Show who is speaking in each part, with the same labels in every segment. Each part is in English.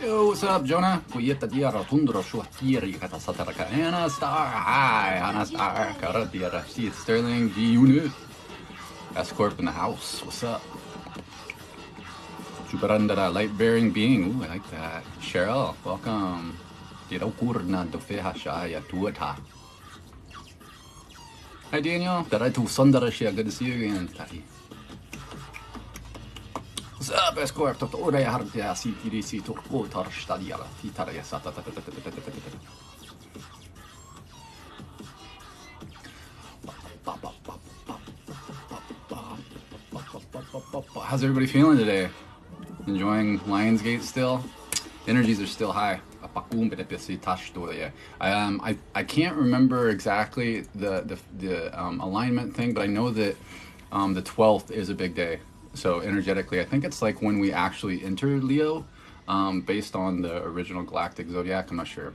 Speaker 1: Yo, what's up, Jonah? Hi, Anastar, Karadiara, see it's Sterling, G Unit, S Corp in the house. What's up? Chuparandara, light bearing being. Ooh, I like that. Cheryl, welcome. Hi, Daniel. Good to see you again. What's up, S Corp? CTDC How's everybody feeling today? Enjoying Lionsgate still? Energies are still high. I can't remember exactly the alignment thing, but I know that the 12th is a big day. So energetically, I think it's like when we actually enter Leo, based on the original galactic zodiac. I'm not sure,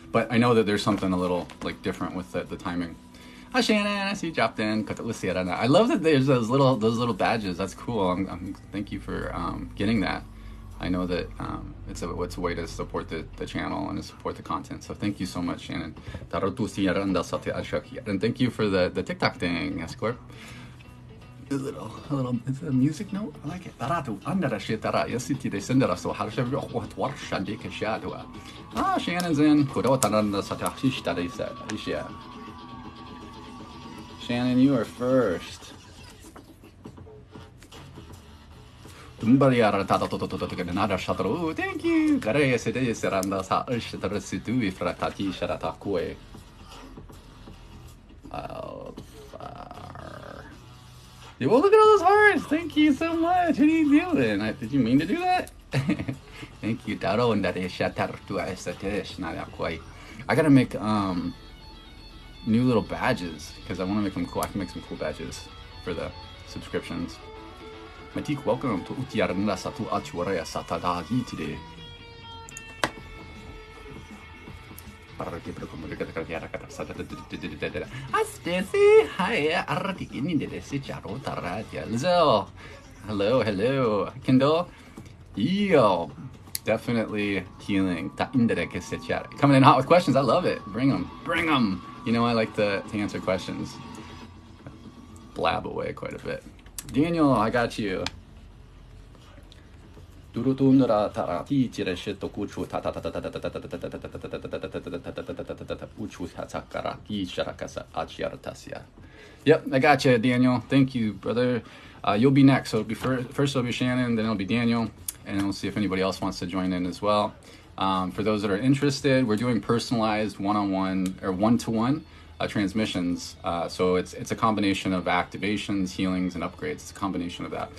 Speaker 1: but I know that there's something a little like different with the timing. Hi Shannon, I see you dropped in. I love that there's those little badges. That's cool. Thank you for getting that. I know that it's a way to support the channel and to support the content. So thank you so much, Shannon. And thank you for the TikTok thing, S Corp. A little, it's a music note. I like it. Ah, Shannon's in. Shannon, you are first. Thank you. Well, look at all those hearts. Thank you so much. What are you doing? Did you mean to do that? Thank you. I gotta make new little badges because I want to make them cool. I can make some cool badges for the subscriptions. Matik, welcome to Utiaranda Satu Achwaraya Satadagi today. Hi Stacy. Hi. Lizelle. Hello. Kindle. Yo. Definitely healing. Coming in hot with questions. I love it. Bring them. You know, I like to answer questions. Blab away quite a bit. Daniel, I got you. Yep, I got you, Daniel. Thank you, brother. You'll be next. So it'll be first it'll be Shannon, then it'll be Daniel, and we'll see if anybody else wants to join in as well. For those that are interested, we're doing personalized one-on-one or one-to-one transmissions. So it's a combination of activations, healings, and upgrades. It's a combination of that.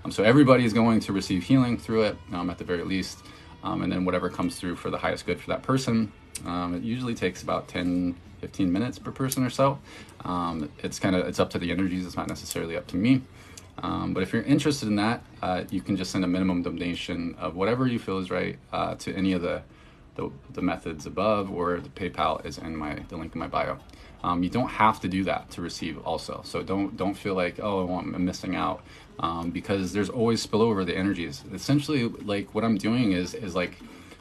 Speaker 1: So everybody is going to receive healing through it, at the very least, and then whatever comes through for the highest good for that person. It usually takes about 10-15 minutes per person or so. It's up to the energies. It's not necessarily up to me. But if you're interested in that, you can just send a minimum donation of whatever you feel is right to any of the methods above, or the PayPal is in the link in my bio. You don't have to do that to receive also. So don't feel like, oh, I'm missing out, because there's always spillover the energies. Essentially, like what I'm doing is like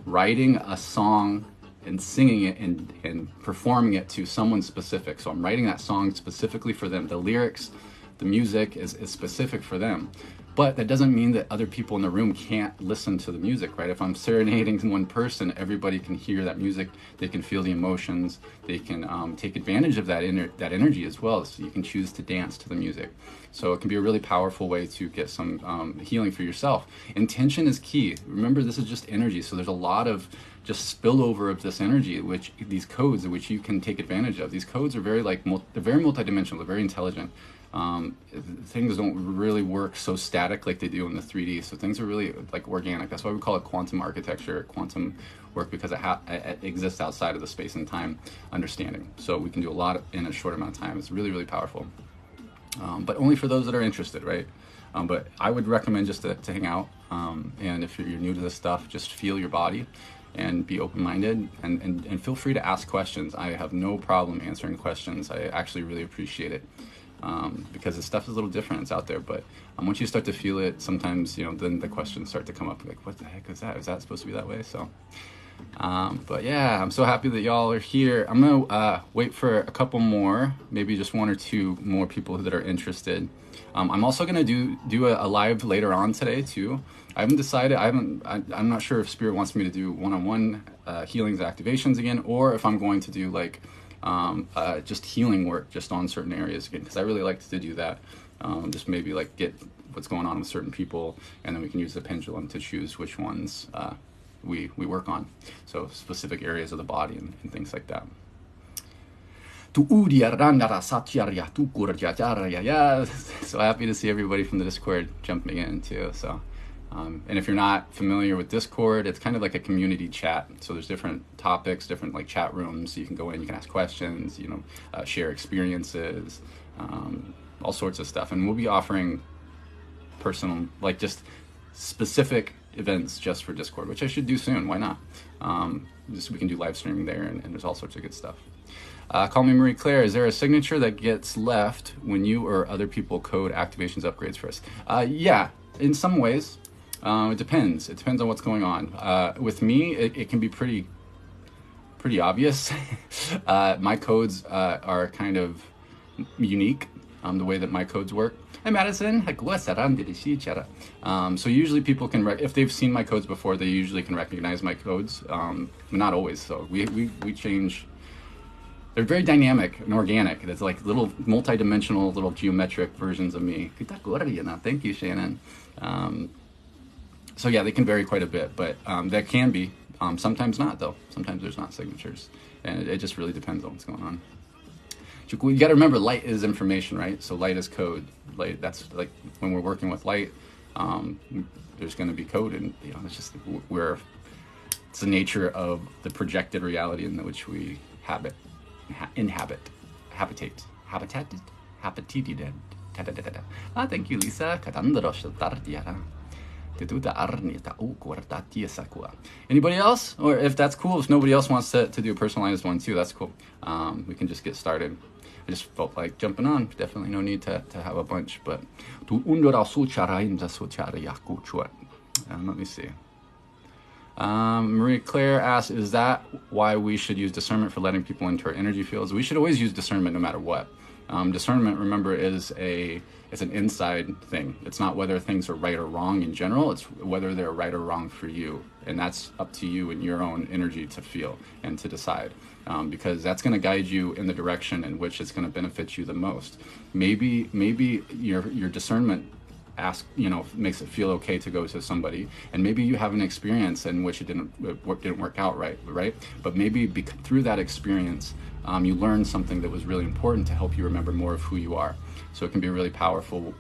Speaker 1: writing a song and singing it and performing it to someone specific. So I'm writing that song specifically for them. The lyrics, the music is specific for them. But that doesn't mean that other people in the room can't listen to the music, right? If I'm serenading one person, everybody can hear that music. They can feel the emotions. They can take advantage of that energy as well. So you can choose to dance to the music. So it can be a really powerful way to get some healing for yourself. Intention is key. Remember, this is just energy. So there's a lot of just spillover of this energy, which these codes, which you can take advantage of. These codes are very they're very multidimensional. They're very intelligent. Things don't really work so static like they do in the 3D. So things are really like organic. That's why we call it quantum architecture, quantum work, because it exists outside of the space and time understanding. So we can do a lot in a short amount of time. It's really, really powerful. But only for those that are interested, right? But I would recommend just to hang out. And if you're new to this stuff, just feel your body and be open-minded, and feel free to ask questions. I have no problem answering questions. I actually really appreciate it. because the stuff is a little different. It's out there, but once you start to feel it, sometimes, you know, then the questions start to come up, like, what the heck is that? Is that supposed to be that way? So, but yeah, I'm so happy that y'all are here. I'm gonna wait for a couple more, maybe just one or two more people that are interested. I'm also gonna do a live later on today too. I haven't decided. I'm not sure if Spirit wants me to do one-on-one healings, activations again, or if I'm going to do like just healing work just on certain areas again, because I really like to do that. Just maybe like get what's going on with certain people, and then we can use the pendulum to choose which ones we work on. So specific areas of the body and things like that. Yeah, so happy to see everybody from the Discord jumping in too. So, and if you're not familiar with Discord, it's kind of like a community chat. So there's different topics, different like chat rooms. So you can go in, you can ask questions, you know, share experiences, all sorts of stuff. And we'll be offering personal, like just specific events just for Discord, which I should do soon. Why not? Just we can do live streaming there, and there's all sorts of good stuff. Call me Marie Claire. Is there a signature that gets left when you or other people code activations upgrades for us? Yeah, in some ways. It depends. It depends on what's going on. With me, it can be pretty obvious. My codes are kind of unique, the way that my codes work. Hey Madison, so usually people can, if they've seen my codes before, they usually can recognize my codes, but not always. So we change. They're very dynamic and organic. It's like little multi-dimensional, little geometric versions of me. Thank you, Shannon. So yeah, they can vary quite a bit, but that can be. Sometimes not, though. Sometimes there's not signatures, and it just really depends on what's going on. You got to remember, light is information, right? So light is code. Light. That's like when we're working with light. There's going to be code, and you know, it's just it's the nature of the projected reality in which we inhabit. Thank you, Lisa. Anybody else? Or if that's cool, if nobody else wants to do a personalized one too, that's cool. We can just get started. I just felt like jumping on. Definitely no need to have a bunch, but let me see. Marie Claire asks, is that why we should use discernment for letting people into our energy fields? We should always use discernment no matter what. Discernment, remember, is an inside thing. It's not whether things are right or wrong in general. It's whether they're right or wrong for you. And that's up to you and your own energy to feel and to decide. Because that's going to guide you in the direction in which it's going to benefit you the most. Maybe your discernment makes it feel okay to go to somebody, and maybe you have an experience in which it didn't work out right? But maybe through that experience, you learned something that was really important to help you remember more of who you are. So it can be a really powerful,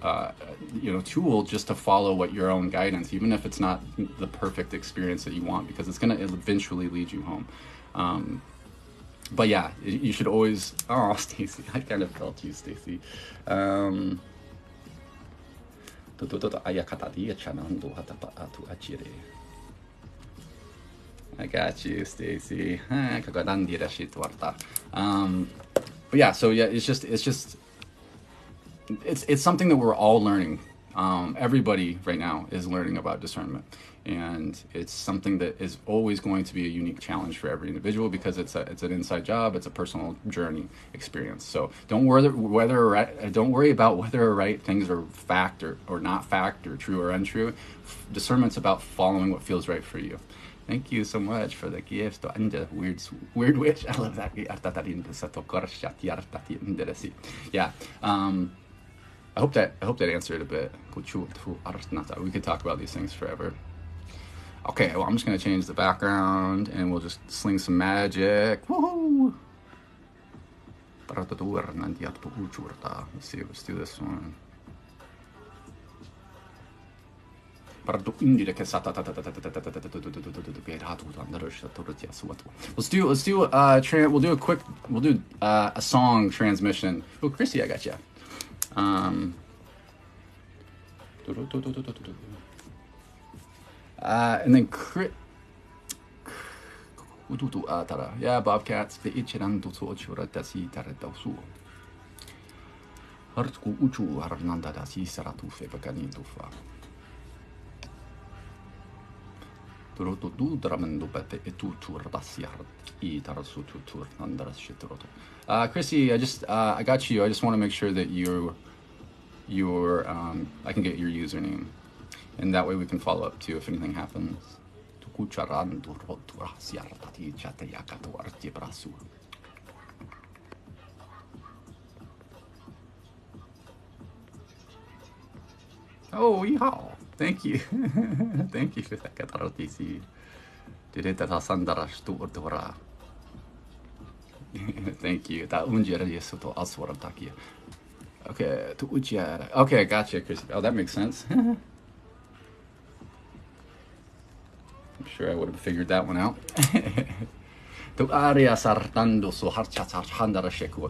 Speaker 1: tool just to follow what your own guidance, even if it's not the perfect experience that you want, because it's going to eventually lead you home. But yeah, you should always. Oh, Stacy, I kind of felt you, Stacy. I got you, Stacy. But yeah, so yeah, it's something that we're all learning. Everybody right now is learning about discernment, and it's something that is always going to be a unique challenge for every individual, because it's an inside job. It's a personal journey experience. So don't worry about whether or right things are fact or not fact, or true or untrue. Discernment's about following what feels right for you. Thank you so much for the gift. Weird witch. I love that. Yeah. I hope that answered a bit. We could talk about these things forever. Okay, well, I'm just gonna change the background and we'll just sling some magic. Woohoo! Let's see, let's do this one. We'll do a song transmission. Oh, Krissy, I got you. And then yeah, Bobcats. Hartku uchu harnanda da si saratufe bakanintufa. Turoto tu dramendo pete etu tur dasiar I tarasu tur nandaras shitroto. Krissy, I got you. I just want to make sure that I can get your username, and that way we can follow up too if anything happens. Oh, yeehaw. Thank you. Thank you for that. Thank you. Okay, okay, gotcha, Krissy. Oh, that makes sense. I'm sure I would have figured that one out.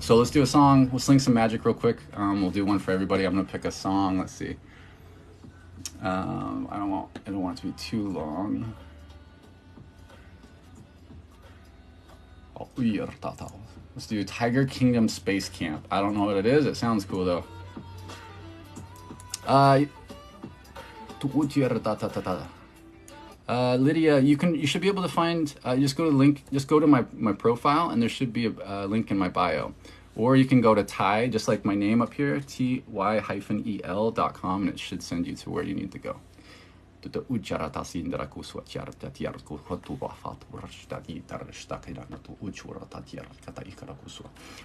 Speaker 1: So let's do a song. We'll sing some magic real quick. We'll do one for everybody. I'm gonna pick a song. Let's see. I don't want it to be too long. Let's do Tiger Kingdom Space Camp. I don't know what it is. It sounds cool though. Lydia, you should be able to find. Just go to the link. Just go to my profile, and there should be a link in my bio. Or you can go to Ty, just like my name up here, ty-el.com, and it should send you to where you need to go.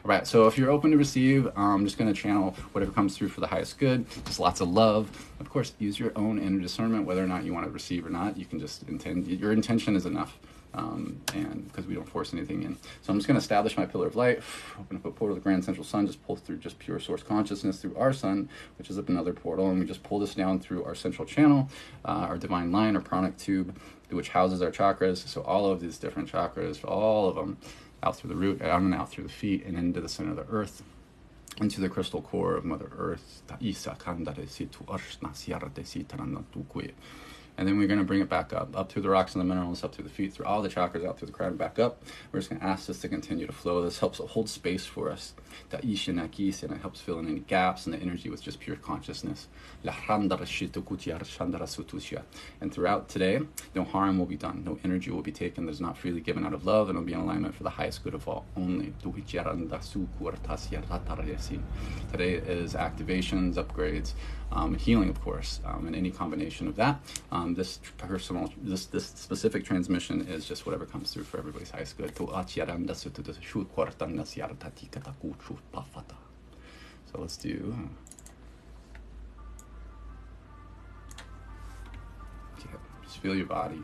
Speaker 1: Alright, so if you're open to receive, I'm just going to channel whatever comes through for the highest good. Just lots of love. Of course, use your own inner discernment whether or not you want to receive or not. You can just intend, your intention is enough. And because we don't force anything in. So I'm just going to establish my pillar of light, open up a portal to the grand central sun, just pull through just pure source consciousness through our sun, which is up another portal, and we just pull this down through our central channel, our divine line, our pranic tube, which houses our chakras. So all of these different chakras, all of them, out through the root, out and out through the feet, and into the center of the earth, into the crystal core of Mother Earth. And then we're going to bring it back up through the rocks and the minerals, up through the feet, through all the chakras, out through the crown, back up. We're just going to ask this to continue to flow. This helps hold space for us. And it helps fill in any gaps in the energy with just pure consciousness. And throughout today, no harm will be done. No energy will be taken that is not freely given out of love, and will be in alignment for the highest good of all only. Today is activations, upgrades, healing, of course, and any combination of that. This specific transmission is just whatever comes through for everybody's highest good. So let's do. Just feel your body.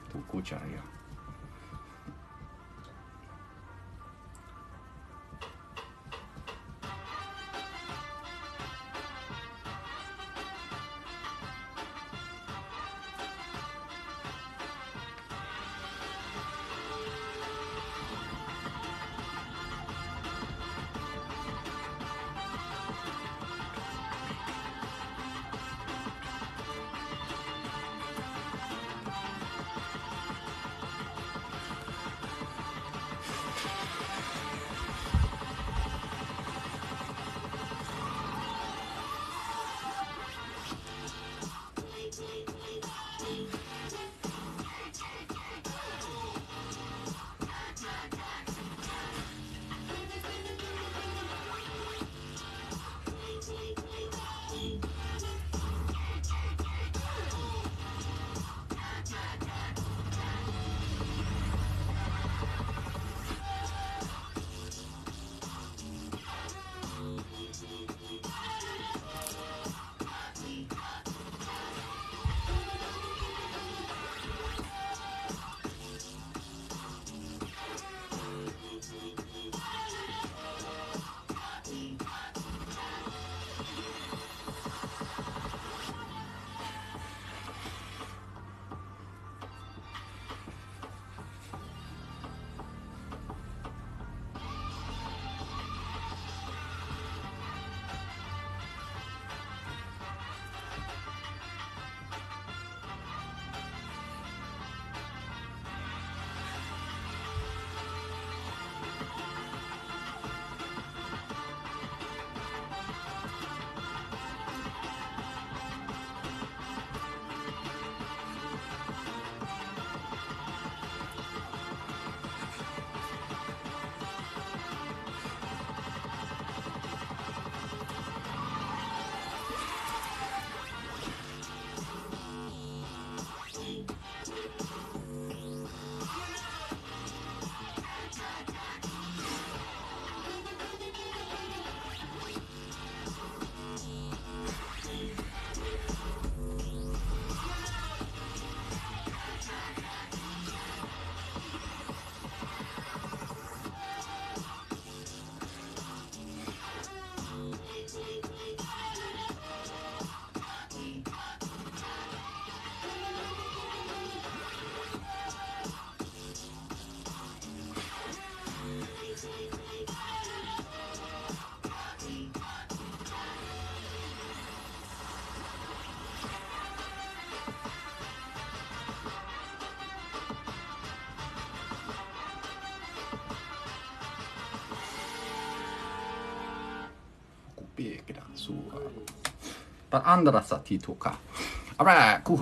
Speaker 1: Alright, okay,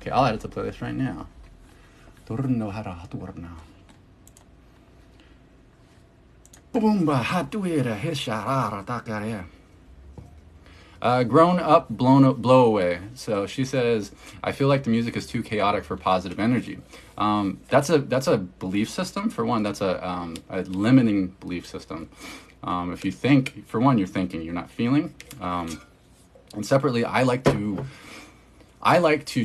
Speaker 1: I'll add it to the playlist right now. Grown up, blow away. So she says, I feel like the music is too chaotic for positive energy. That's a belief system. For one, that's a limiting belief system. If you think, for one, you're thinking, you're not feeling. And separately, I like to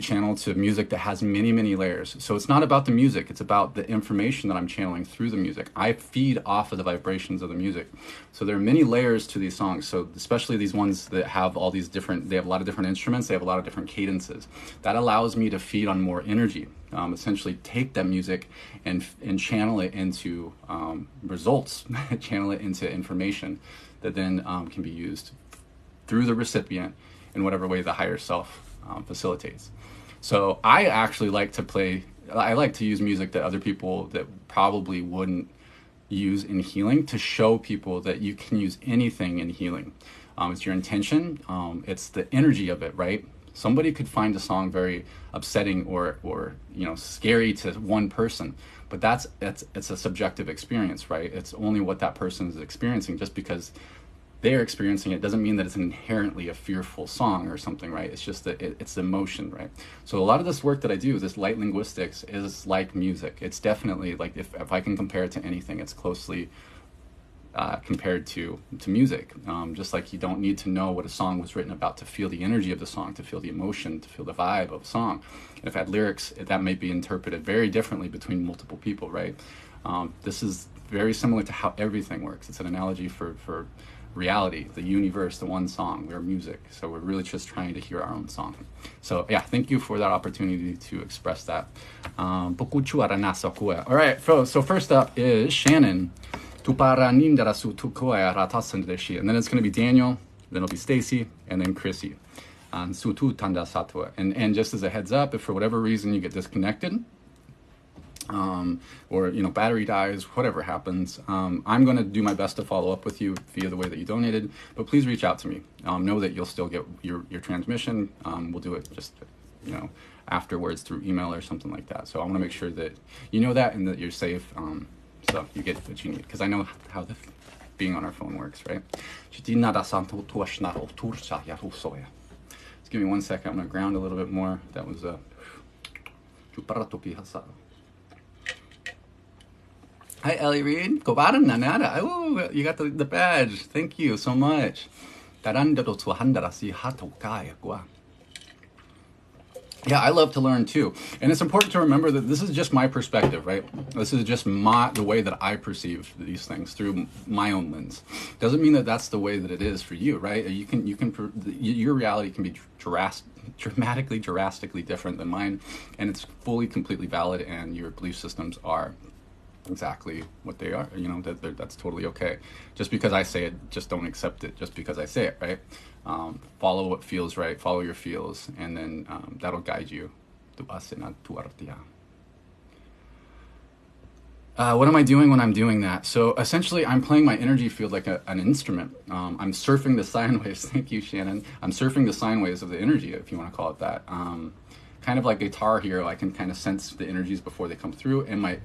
Speaker 1: channel to music that has many, many layers. So it's not about the music, it's about the information that I'm channeling through the music. I feed off of the vibrations of the music. So there are many layers to these songs. So especially these ones that have all these different, they have a lot of different instruments, they have a lot of different cadences. That allows me to feed on more energy. Essentially take that music and channel it into results, channel it into information that then can be used through the recipient in whatever way the higher self facilitates. So I actually like to use music that other people that probably wouldn't use in healing to show people that you can use anything in healing. It's your intention, it's the energy of it, right? Somebody could find a song very upsetting or scary to one person, but it's a subjective experience, right? It's only what that person is experiencing. Just because they're experiencing it doesn't mean that it's inherently a fearful song or something, right? It's just that it's emotion, right? So a lot of this work that I do, this light linguistics, is like music. It's definitely like, if I can compare it to anything, it's closely compared to music. Just like you don't need to know what a song was written about to feel the energy of the song, to feel the emotion, to feel the vibe of a song. And if it had lyrics, that may be interpreted very differently between multiple people, right? This is very similar to how everything works. It's an analogy for reality, the universe, the one song. We're music, so we're really just trying to hear our own song. So yeah, thank you for that opportunity to express that. All right, so first up is Shannon. And then it's going to be Daniel, then it'll be Stacy, and then Krissy. And just as a heads up, if for whatever reason you get disconnected, or battery dies, whatever happens, I'm going to do my best to follow up with you via the way that you donated, but please reach out to me. Know that you'll still get your transmission. We'll do it just afterwards through email or something like that. So I want to make sure that you know that and that you're safe, so you get what you need, because I know how being on our phone works, right? Just give me 1 second. I'm going to ground a little bit more. That was Hi, Ellie Reed. Oh, you got the badge. Thank you so much. Yeah, I love to learn too. And it's important to remember that this is just my perspective, right? This is just the way that I perceive these things through my own lens. Doesn't mean that that's the way that it is for you, right? Your reality can be drastically different than mine, and it's fully, completely valid, and your belief systems are exactly what they are. That's totally okay. Just because I say it, just don't accept it just because I say it, right? Follow what feels right, follow your feels, and then that'll guide you. What am I doing when I'm doing that? So essentially, I'm playing my energy field like an instrument. I'm surfing the sine waves. Thank you, Shannon. I'm surfing the sine waves of the energy, if you want to call it that. Kind of like Guitar Hero, I can kind of sense the energies before they come through, and my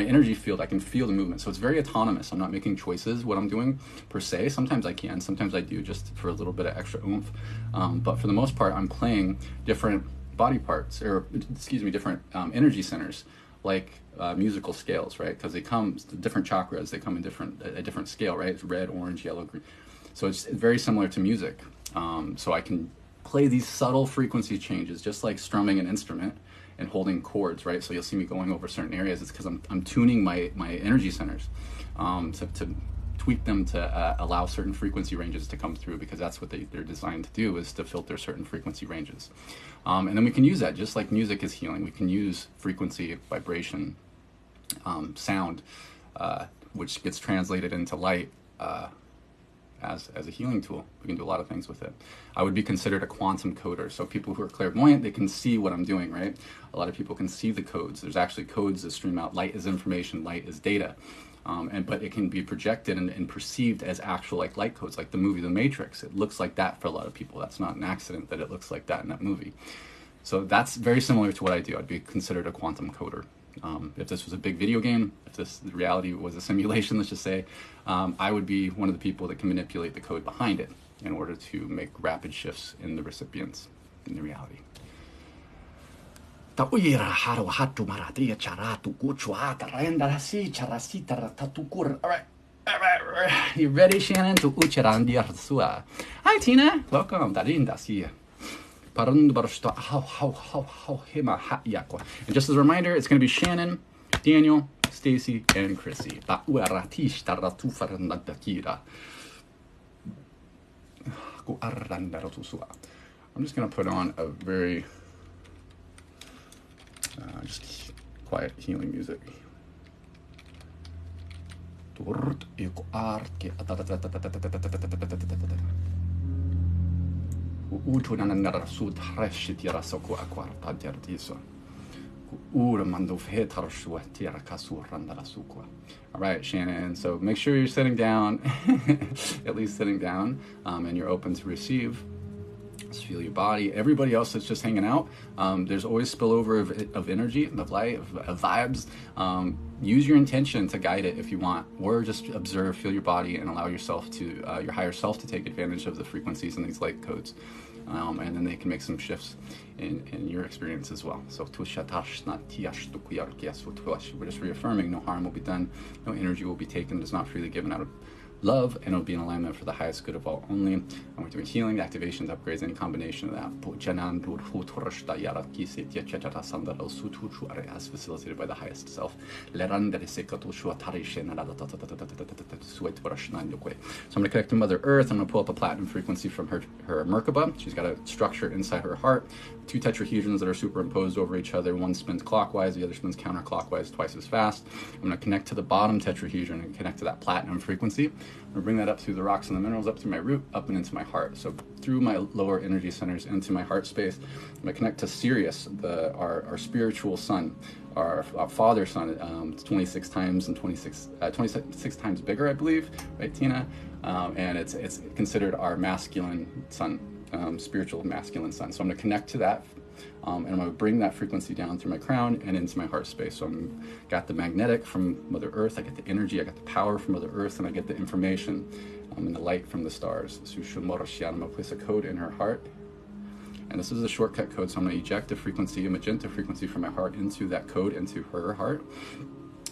Speaker 1: energy field, I can feel the movement. So it's very autonomous. I'm not making choices what I'm doing per se. Sometimes I can, sometimes I do, just for a little bit of extra oomph. But for the most part, I'm playing different body parts, different energy centers, like musical scales, right? Because different chakras, they come in a different scale, right? It's red, orange, yellow, green. So it's very similar to music. So I can play these subtle frequency changes, just like strumming an instrument and holding chords, right? So you'll see me going over certain areas. It's because I'm tuning my energy centers to tweak them to allow certain frequency ranges to come through, because that's what they're designed to do, is to filter certain frequency ranges. And then we can use that, just like music is healing. We can use frequency, vibration, sound, which gets translated into light, as a healing tool. We can do a lot of things with it. I would be considered a quantum coder. So people who are clairvoyant, they can see what I'm doing, right? A lot of people can see the codes. There's actually codes that stream out. Light is information, light is data. But it can be projected and perceived as actual like light codes, like the movie The Matrix. It looks like that for a lot of people. That's not an accident that it looks like that in that movie. So that's very similar to what I do. I'd be considered a quantum coder. If this was a big video game, if this reality was a simulation, let's just say, I would be one of the people that can manipulate the code behind it in order to make rapid shifts in the recipients in the reality. All right. You ready, Shannon? Hi, Tina. Welcome. And just as a reminder, it's going to be Shannon, Daniel, Stacy, and Krissy. I'm just going to put on a very just quiet healing music. All right, Shannon, so make sure you're sitting down, at least sitting down, and you're open to receive. Just feel your body. Everybody else that's just hanging out, there's always spillover of energy, of light, of vibes. Use your intention to guide it if you want, or just observe, feel your body, and allow yourself to, your higher self to take advantage of the frequencies in these light codes. And then they can make some shifts in your experience as well. So we're just reaffirming no harm will be done, no energy will be taken, it's not freely given out of love, and it'll be in alignment for the highest good of all only. And we're doing healing, activations, upgrades, any combination of that as facilitated by the highest self. So I'm going to connect to Mother Earth. I'm going to pull up a platinum frequency from her Merkaba. She's got a structure inside her heart, 2 tetrahedrons that are superimposed over each other. One spins clockwise, the other spins counterclockwise twice as fast. I'm going to connect to the bottom tetrahedron and connect to that platinum frequency. I'm going to bring that up through the rocks and the minerals, up through my root, up and into my heart. So through my lower energy centers into my heart space, I'm going to connect to Sirius, our spiritual sun, our father sun, 26 times and 26 times bigger, I believe, right, Tina? And it's considered our masculine sun, spiritual masculine sun. So I'm going to connect to that. And I'm going to bring that frequency down through my crown and into my heart space. So I've got the magnetic from Mother Earth, I get the energy, I got the power from Mother Earth, and I get the information and the light from the stars. So I'm going to place a code in her heart. And this is a shortcut code, so I'm going to eject a frequency, a magenta frequency from my heart into that code, into her heart.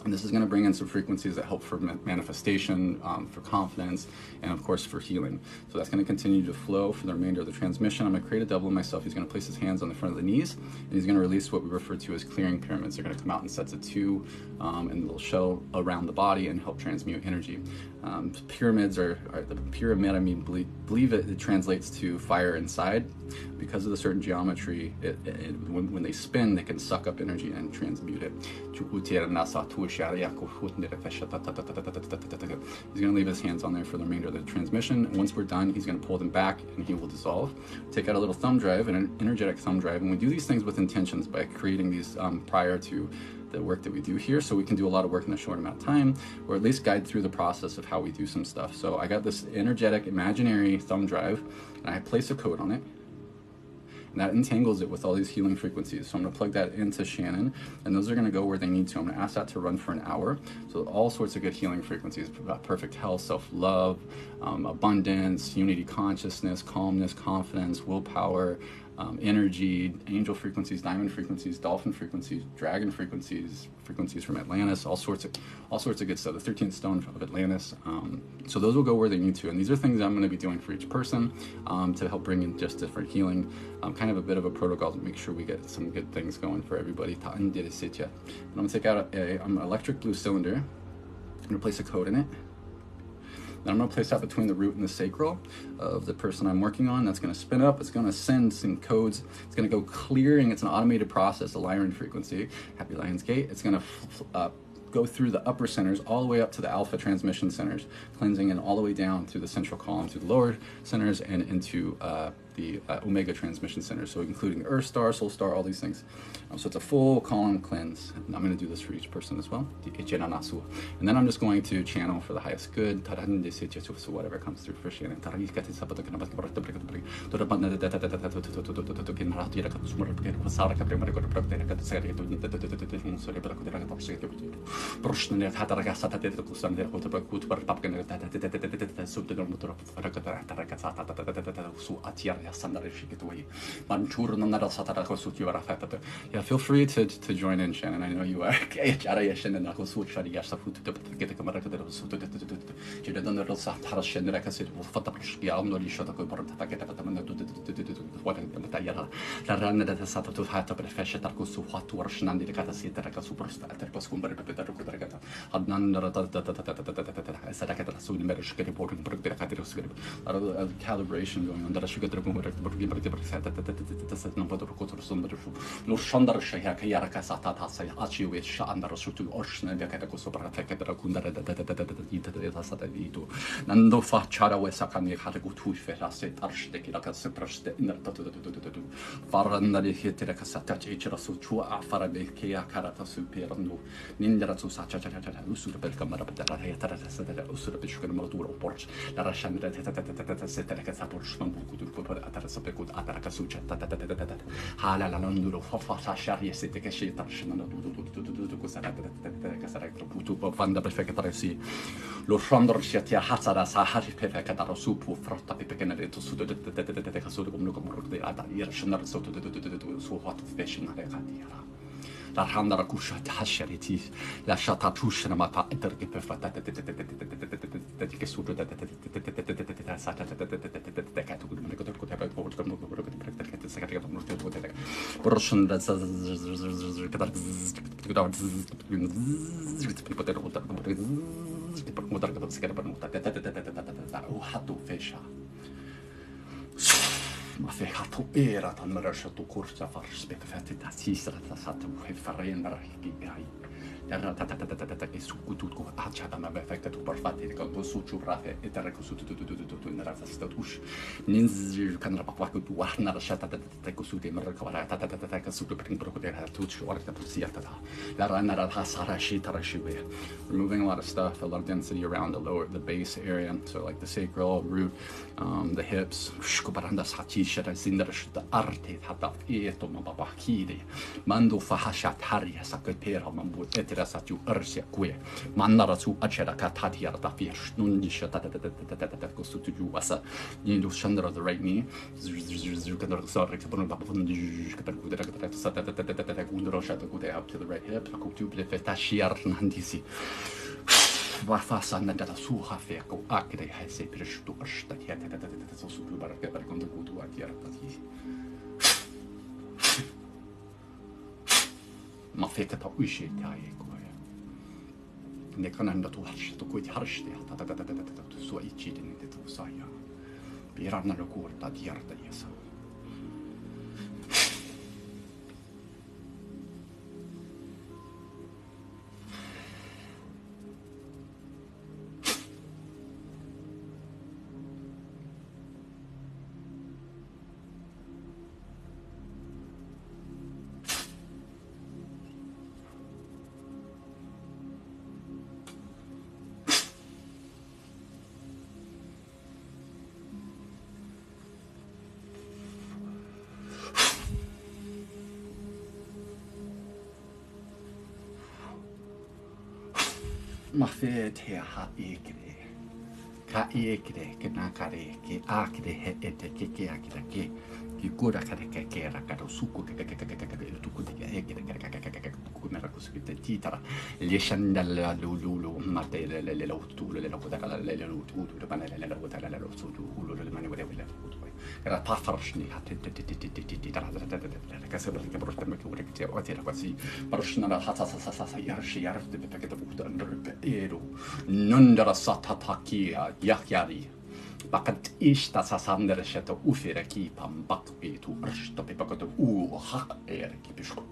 Speaker 1: And this is going to bring in some frequencies that help for manifestation, for confidence, and of course for healing. So that's going to continue to flow for the remainder of the transmission. I'm going to create a double of myself. He's going to place his hands on the front of the knees, and he's going to release what we refer to as clearing pyramids. They're going to come out in sets of 2, and they'll show around the body and help transmute energy. Pyramids are the pyramid, I mean, believe it translates to fire inside. Because of the certain geometry, when they spin, they can suck up energy and transmute it. He's going to leave his hands on there for the remainder of the transmission. And once we're done, he's going to pull them back and he will dissolve. Take out a little thumb drive, an energetic thumb drive, and we do these things with intentions by creating these prior to the work that we do here, so we can do a lot of work in a short amount of time, or at least guide through the process of how we do some stuff. So I got this energetic imaginary thumb drive, and I place a code on it, and that entangles it with all these healing frequencies. So I'm going to plug that into Shannon, and those are going to go where they need to. I'm going to ask that to run for an hour. So all sorts of good healing frequencies about perfect health, self-love, abundance, unity consciousness, calmness, confidence, willpower, energy, angel frequencies, diamond frequencies, dolphin frequencies, dragon frequencies, frequencies from Atlantis, all sorts of good stuff. The 13th stone of Atlantis. So those will go where they need to. And these are things I'm going to be doing for each person to help bring in just different healing. Kind of a bit of a protocol to make sure we get some good things going for everybody. And I'm going to take out an electric blue cylinder. I'm going to place a code in it. Then I'm going to place that between the root and the sacral of the person I'm working on. That's going to spin up. It's going to send some codes. It's going to go clearing. It's an automated process, a Lyran frequency, Happy Lion's Gate. It's going to go through the upper centers all the way up to the alpha transmission centers, cleansing and all the way down through the central column, to the lower centers, and into the Omega Transmission Center, so including Earth Star, Soul Star, all these things. So it's a full column cleanse. And I'm going to do this for each person as well. And then I'm just going to channel for the highest good, so whatever comes through for Shannon. Yeah, feel free to join in, Shannon. I know you are. Calibration going on. Shandar Shaya Yaraka Satata say Achi with Shandar Sutu Oshna Yakatako Tekatra Kundara Sataditu Nando Fachara Wesakami had a good two Ferase Arshtekaka Sepreste in the Faranda Hitiraka Satachra Sutu Afarabe Kea Karata Superno Nindra to Sacha Usura Kamara Usura Bishkamotur Porch La Rashandra Seteraka Satorshman Kudu Atarasapekut Atarakasucha Halalanduro Shari siete che scelta Vanda perfettamente lo Shandor Shatia Hazara Sahari perfettaro supu frotta pepecanetto su come di Ada Shandar sotto su hot fashion la handara kusha tashariti la shata tushna mata che perfetta che su ma fehato era tan lasciato corsa far spetfatti da sinistra da sato e farenda che gai era che su tutto acciata ma effetto tu per fatti con su ciurate e terra su tutto in razza status ninz kan rapa qua tu warna lasciata da su che mer che su per procurare tutto guarda per siata la rana da Sara shiwe removing a lot of stuff, a lot of density around the base area, so like the sacral root, the hips. Mando fahashat haria sakapera mambu etera satu ursia que mandara su achera katatia da fish nundisha kosutu wasa yindu shandra the right knee up to the right hip nandisi Vafasana della sua feco acre hai sei presciuto sta so su più barca per conto tu a chiara ma feca ta usci tai come ne kananda tu harsh to quid harsh tu so ichi de tu saya pirana lo curta diarta yesa ma fe te ha ikre ka ikre ke na kare ke akre he ete ke akre ke kura kare ke era karo suku ke tu ku ke ke ku mera ku scritte titara gli shandal lulu mate le tu le lo da le tu le panele le lo da le lo su tu le mani le era pafarshni hatte che se perché porta me che ti ho tira quasi parshna la hata sa yarshi perché tu under ero non della satatakia yakyari Bakat ista sasandere sheto ufire ki pambak tu rsto pepakoto ha ki pishko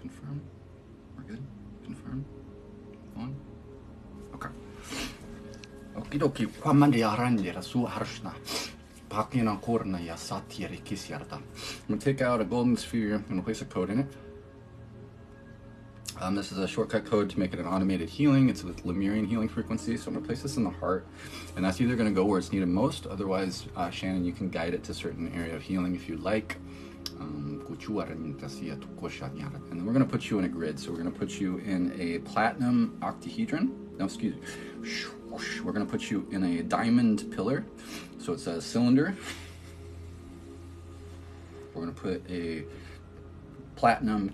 Speaker 1: Confirm. We're good. Confirm. On. Okay. Okidoki. Kwamandi arandira su harshna. Pakina korna ya satiri kisyarta. I'm gonna take out a golden sphere. I'm gonna place a code in it. This is a shortcut code to make it an automated healing. It's with Lemurian healing frequency. So I'm gonna place this in the heart, and that's either gonna go where it's needed most. Otherwise, Shannon, you can guide it to a certain area of healing if you like. And then we're gonna put you in a grid. So we're gonna put you in a platinum octahedron. No, excuse me. We're gonna put you in a diamond pillar. So it's a cylinder. We're gonna put a platinum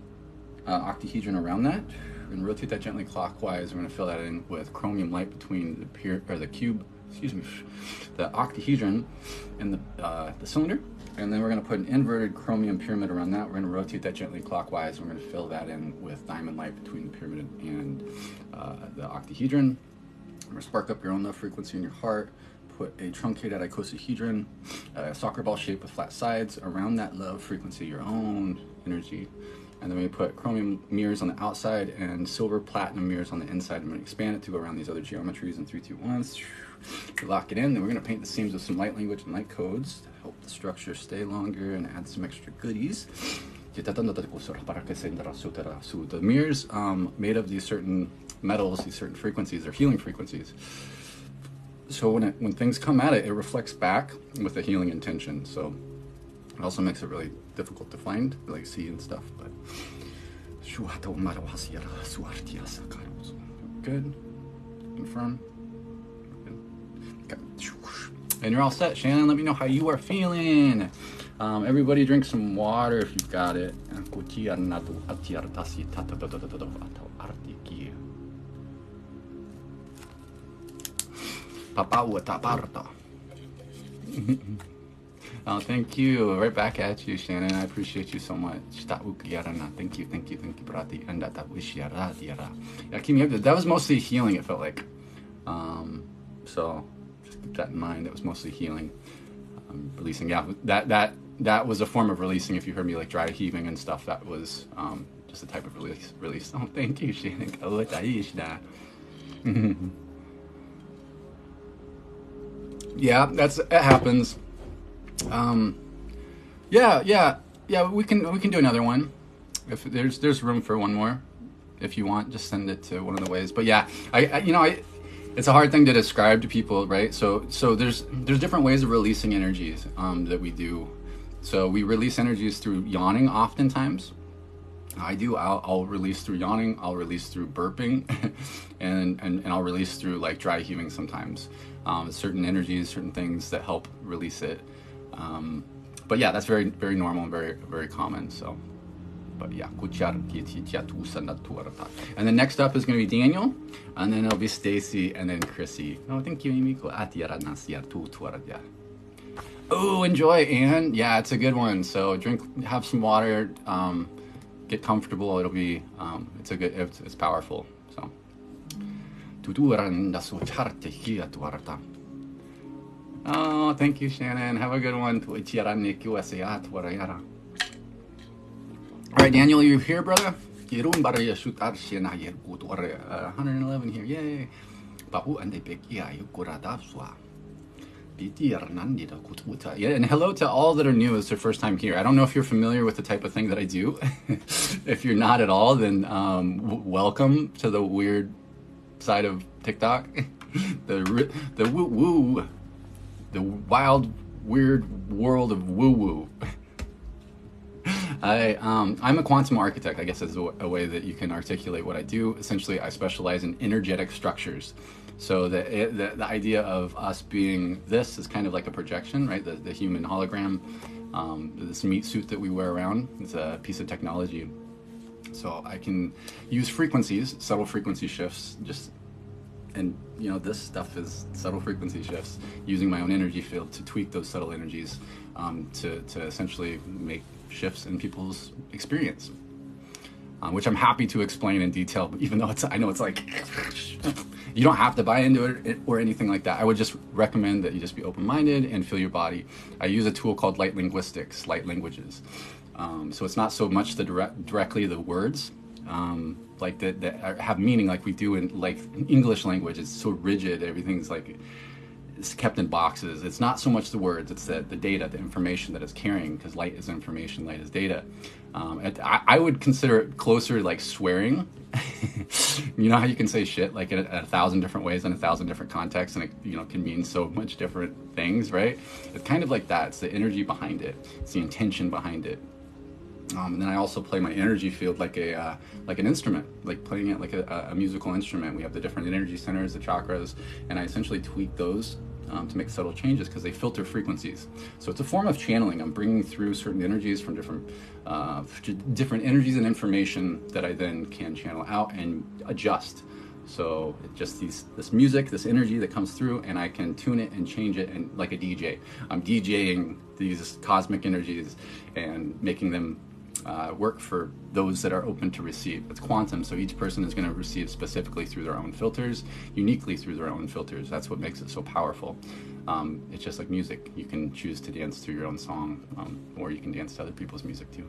Speaker 1: octahedron around that. We're going to rotate that gently clockwise. We're going to fill that in with chromium light between the cube, the octahedron and the cylinder. And then we're going to put an inverted chromium pyramid around that. We're going to rotate that gently clockwise. We're going to fill that in with diamond light between the pyramid and the octahedron. We're going to spark up your own love frequency in your heart. Put a truncated icosahedron, a soccer ball shape with flat sides around that love frequency, your own energy. And then we put chromium mirrors on the outside and silver platinum mirrors on the inside. I'm going to expand it to go around these other geometries in 3, 2, 1. We lock it in. Then we're going to paint the seams with some light language and light codes to help the structure stay longer and add some extra goodies. So the mirrors made of these certain metals, these certain frequencies, are healing frequencies. So when things come at it, it reflects back with a healing intention. So it also makes it really difficult to find, like see and stuff. But good. Confirm. Good. Okay. And you're all set. Shannon, let me know how you are feeling. Everybody drink some water if you've got it. Oh, thank you. Right back at you, Shannon. I appreciate you so much. Thank you. Yeah, keep me up. That was mostly healing, it felt like. So just keep that in mind. That was mostly healing. Releasing. Yeah, that was a form of releasing. If you heard me like dry heaving and stuff, that was just a type of release. Oh, thank you, Shannon. Yeah, it happens. Yeah, we can do another one if there's room for one more. if you want. Just send it to one of the ways. But yeah, it's a hard thing to describe to people, right? So there's different ways of releasing energies that we do. So we release energies through yawning oftentimes. I'll release through yawning, I'll release through burping, and I'll release through like dry heaving sometimes. Certain energies, certain things that help release it. But yeah, that's very, very normal and very, very common. So, but yeah. And then next up is going to be Daniel, and then it'll be Stacy, and then Krissy. Oh, thank you, Emiko. Oh, enjoy, Anne. Yeah, it's a good one. So have some water, get comfortable. It'll be, it's powerful. So. Oh, thank you, Shannon. Have a good one. All right, Daniel, you here, brother? 111 here. Yay. Yeah, and hello to all that are new. It's their first time here. I don't know if you're familiar with the type of thing that I do. If you're not at all, then welcome to the weird side of TikTok. The woo-woo. The wild, weird world of woo-woo. I'm a quantum architect, I guess is a way that you can articulate what I do. Essentially, I specialize in energetic structures. So the idea of us being this is kind of like a projection, right? The human hologram, this meat suit that we wear around, it's a piece of technology. So I can use frequencies, subtle frequency shifts, and this stuff is subtle frequency shifts, using my own energy field to tweak those subtle energies to essentially make shifts in people's experience, which I'm happy to explain in detail, even though I know it's like, you don't have to buy into it or anything like that. I would just recommend that you just be open-minded and feel your body. I use a tool called light linguistics, light languages. So it's not so much directly the words, like that have meaning like we do in like English language. It's so rigid, everything's like it's kept in boxes. It's not so much the words, it's the data, the information that it's carrying, because light is information, light is data. I would consider it closer to like swearing. You know how you can say shit like in 1,000 different ways in 1,000 different contexts, and it can mean so much different things, right? It's kind of like that. It's the energy behind it. It's the intention behind it. And then I also play my energy field like an instrument, like playing it like a musical instrument. We have the different energy centers, the chakras, and I essentially tweak those to make subtle changes because they filter frequencies. So it's a form of channeling. I'm bringing through certain energies from different energies and information that I then can channel out and adjust. So it's just this music, this energy that comes through, and I can tune it and change it, and like a DJ. I'm DJing these cosmic energies and making them work for those that are open to receive. It's quantum, so each person is going to receive specifically through their own filters, uniquely through their own filters. That's what makes it so powerful. It's just like music. You can choose to dance through your own song, or you can dance to other people's music too.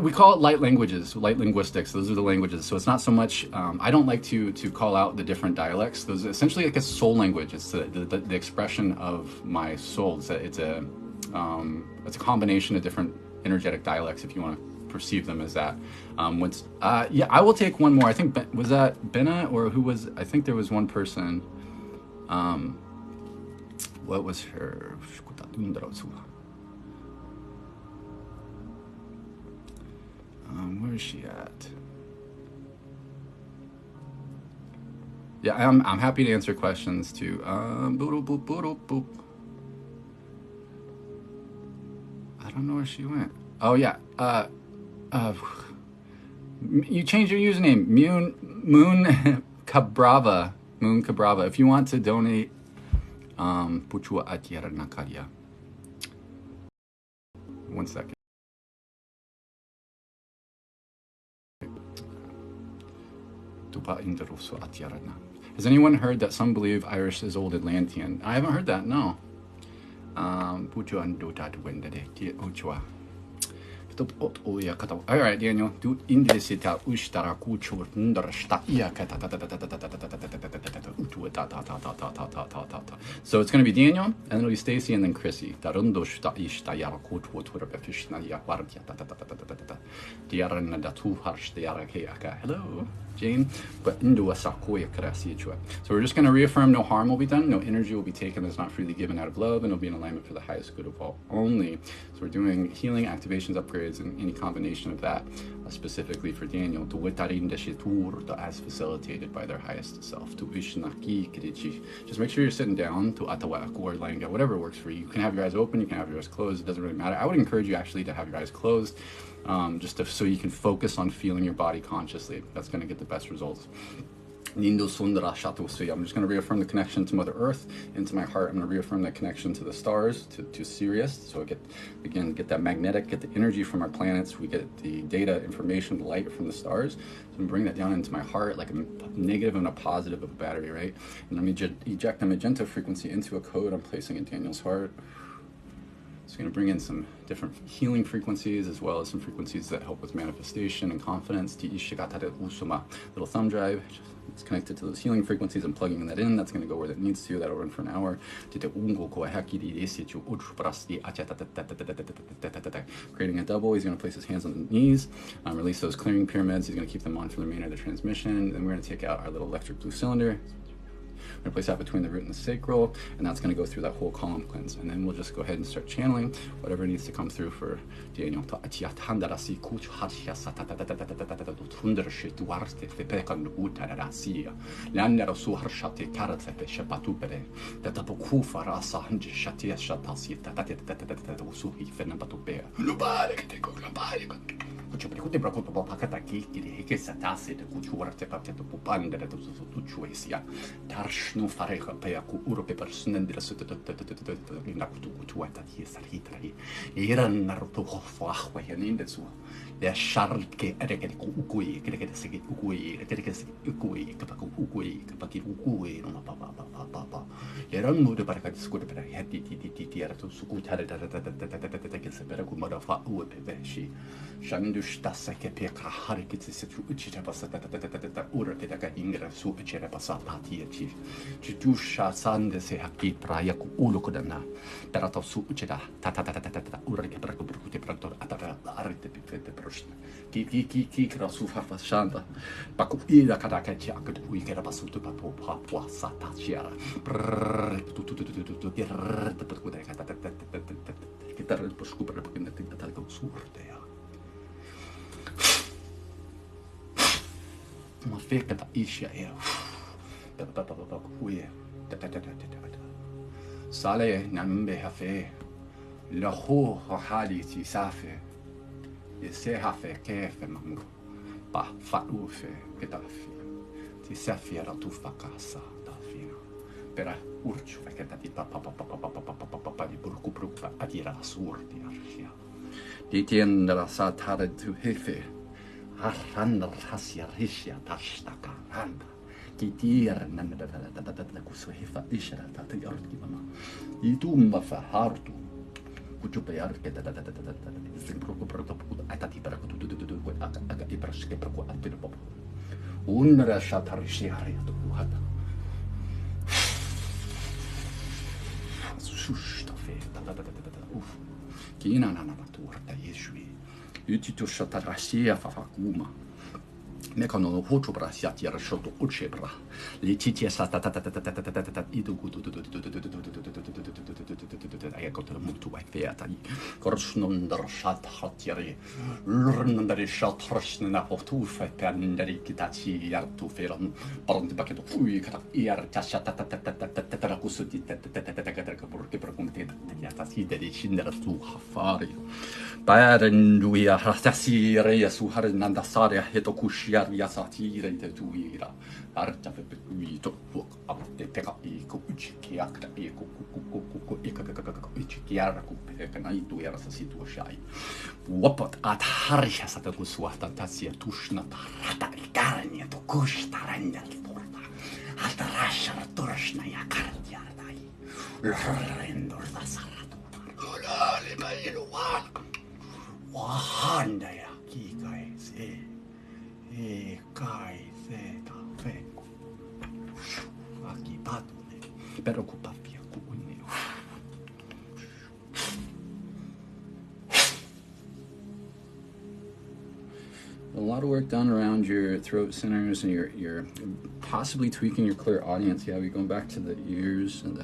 Speaker 1: We call it light languages, light linguistics. Those are the languages. So it's not so much, I don't like to call out the different dialects. Those are essentially like a soul language. It's the expression of my soul. It's a combination of different energetic dialects, if you want to perceive them as that. Yeah, I will take one more. I think, was that Benna, or who was, I think there was one person, what was her, where is she at? Yeah, I'm happy to answer questions too. I don't know where she went. Oh yeah. You changed your username, Moon Cabrava. Moon Cabrava. If you want to donate, Puchua Atiara Nakaria. 1 second. Has anyone heard that some believe Irish is old Atlantean? I haven't heard that, no. All right, Daniel. So it's going to be Daniel, and then it'll be Stacy, and then Krissy. Hello, Jane. So we're just going to reaffirm no harm will be done, no energy will be taken that's not freely given out of love, and it'll be in alignment for the highest good of all only. So we're doing healing, activations, upgrades, and any combination of that, specifically for Daniel, as facilitated by their highest self. Just make sure you're sitting down, or lying down, whatever works for you. You can have your eyes open, you can have your eyes closed, it doesn't really matter. I would encourage you actually to have your eyes closed, so you can focus on feeling your body consciously. That's going to get the best results. I'm just going to reaffirm the connection to Mother Earth, into my heart. I'm going to reaffirm that connection to the stars, to Sirius. So get that magnetic, get the energy from our planets. We get the data, information, the light from the stars. So I'm going to bring that down into my heart, like a negative and a positive of a battery, right? And let me eject a magenta frequency into a code I'm placing in Daniel's heart. It's going to bring in some different healing frequencies, as well as some frequencies that help with manifestation and confidence. Little thumb drive, it's connected to those healing frequencies. I'm plugging that in. That's going to go where that needs to. That'll run for an hour. Creating a double. He's going to place his hands on the knees, release those clearing pyramids. He's going to keep them on for the remainder of the transmission. Then we're going to take out our little electric blue cylinder. We're going to place that between the root and the sacral, and that's going to go through that whole column cleanse. And then we'll just go ahead and start channeling whatever needs to come through for Daniel. No farega pea ku urope personendira kutuata sarhitrai eran naruto hofa yaninde su der sharke eregere ku ukui eregere sege ukui eregere sege ukui kapaku ukui kapaki ukui no papa eran no de baraka discute per ti era tu sukutare ke sepera ku marafa u peveshi shandu stassa ke pe harike se tu uchita pasata ura te daga ingra su uchera pasata ti Judusha sande se haki praya ku ulu kodana terato su ucheda ura ke braku brukute praktor atara arite pipete proshna ki krasu farfa shanda baku ida kadaka ti akut uikera basutu papo pa sata chiara tu kita bersku berpakaian tidak tahu surte ya mafeka ta isha ya Sale nambe hafe la ho hali ti safe e se hafe kefe mango pa faufe ketafi ti safira tu fakasa da fino per urchu feketa ti pa di burku brukfa adira surti arshia di tienda sa tare tu hefe arranda hasia rishia tashtaka randa كتير نن كسوهفة إشرا تاتي أرض كمان يتوم فهارتو كجوب يارك زبركو بركو أتاتي بركو أجا إبرشك بركو أتير بابو ونرا شاتر شياري تقول هذا شوش تفي أوف كينا نانا تورتا يشوي يتيتو شاتر رشيا ففاكوما Mekano no hochobra siatira shoto uchebra. Letitia sata idu I got to the mutu by theatre. Korsnunder shat hatiri. Lurnandari shat horsna of two five pendari kitachi yar to feron. Parent bucket of fui ear tashatatakusuti yatasi dedicinda to hafari. Baran we are Rastasi Reyasu Harinanda Saria Hetokushia Yasati Retuira. Arta to book up the Peka Eco Uchikiak Eco Ichikiara Kupekanai to Yarasitu Shai. Wapot at Harisha Satakuswata Tasia Tushna Rata Garnia to Kush Taranda Porta. At the Rasha Torshna Yakardiardai. Rendor the Sarato. Lolali by Wahanda ya kikai se kai se ta fe aki pato ne pero kupafia A lot of work done around your throat centers, and you're possibly tweaking your clear audience. Yeah, we're going back to the ears and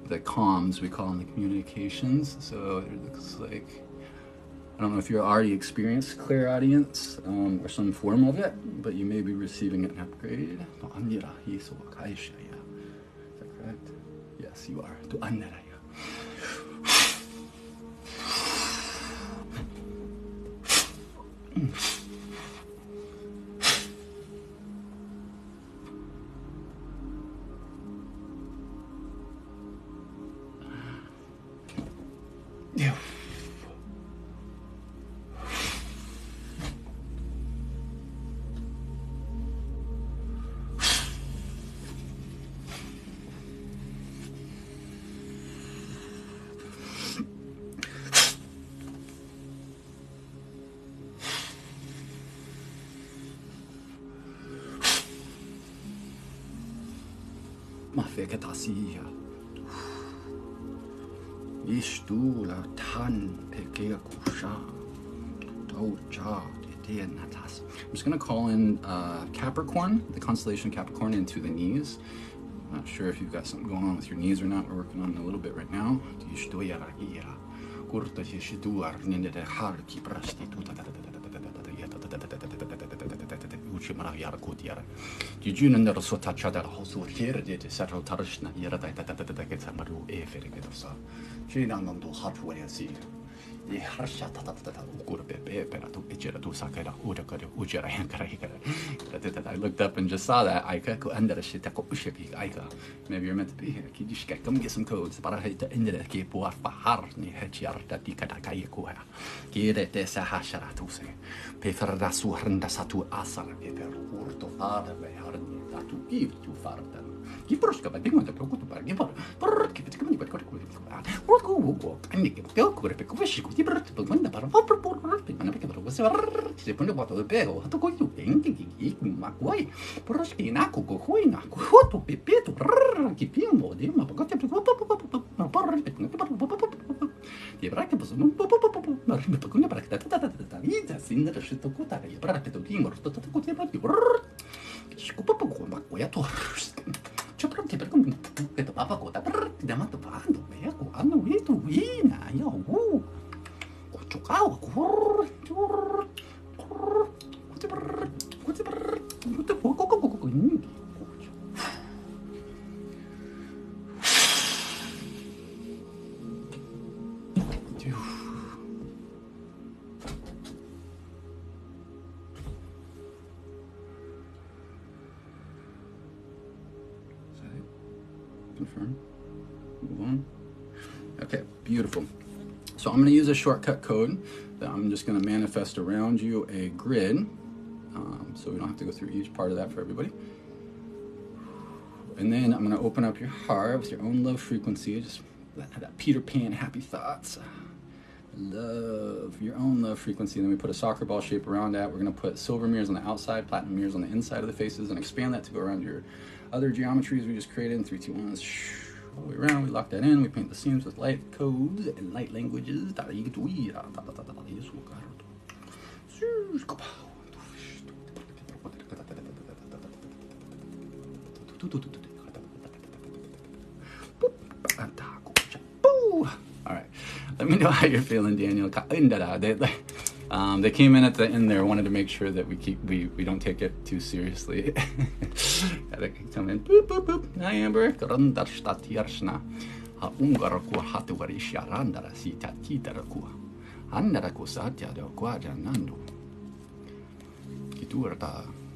Speaker 1: the comms, we call them the communications. So it looks like, I don't know if you're already experienced clear audience or some form of it, but you may be receiving an upgrade. Is that correct? Yes, you are. Mafekatasia Istula Tan Pekeakusha Tocha. I'm just going to call in Capricorn, the constellation Capricorn, into the knees. I'm not sure if you've got something going on with your knees or not. We're working on it a little bit right now. I looked up and just saw that. Maybe you're meant to be here. Come get some codes. Confirm. Move on. Okay, beautiful. So I'm going to use a shortcut code that I'm just going to manifest around you a grid, so we don't have to go through each part of that for everybody. And then I'm going to open up your heart with your own love frequency, just that Peter Pan happy thoughts. Love, your own love frequency. And then we put a soccer ball shape around that. We're going to put silver mirrors on the outside, platinum mirrors on the inside of the faces, and expand that to go around your other geometries we just created in 3, 2, 1. All the way around, we lock that in. We paint the seams with light codes and light languages. All right, let me know how you're feeling, Daniel. They came in at the end there, wanted to make sure that we don't take it too seriously. Gotta come in. Boop boop boop. Hi Amber.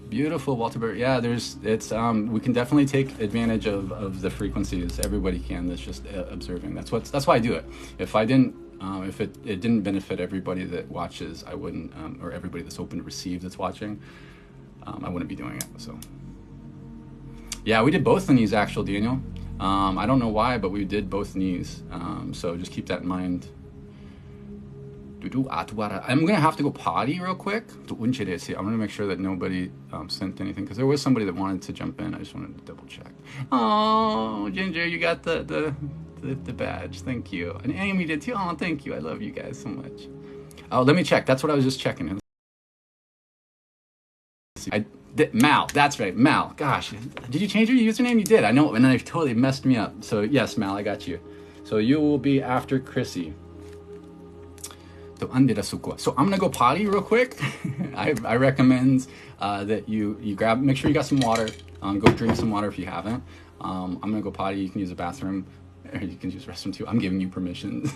Speaker 1: Beautiful, Walter Bird. Yeah, we can definitely take advantage of the frequencies. Everybody can. That's just observing. That's why I do it. If I didn't, if it didn't benefit everybody that watches, I wouldn't, or everybody that's open to receive that's watching, I wouldn't be doing it. So, yeah, we did both the knees, actual Daniel. I don't know why, but we did both knees. So just keep that in mind. I'm gonna have to go potty real quick. I'm gonna make sure that nobody sent anything, because there was somebody that wanted to jump in. I just wanted to double check. Oh, Ginger, you got the badge. Thank you. And Amy did too. Oh, thank you. I love you guys so much. Oh, let me check. That's what I was just checking. Mal, that's right, Mal. Gosh, did you change your username? You did. I know, and then it totally messed me up. So yes, Mal, I got you. So you will be after Krissy. So I'm gonna go potty real quick. I recommend that you make sure you got some water. Go drink some water if you haven't. I'm gonna go potty. You can use the bathroom, or you can use the restroom too. I'm giving you permission.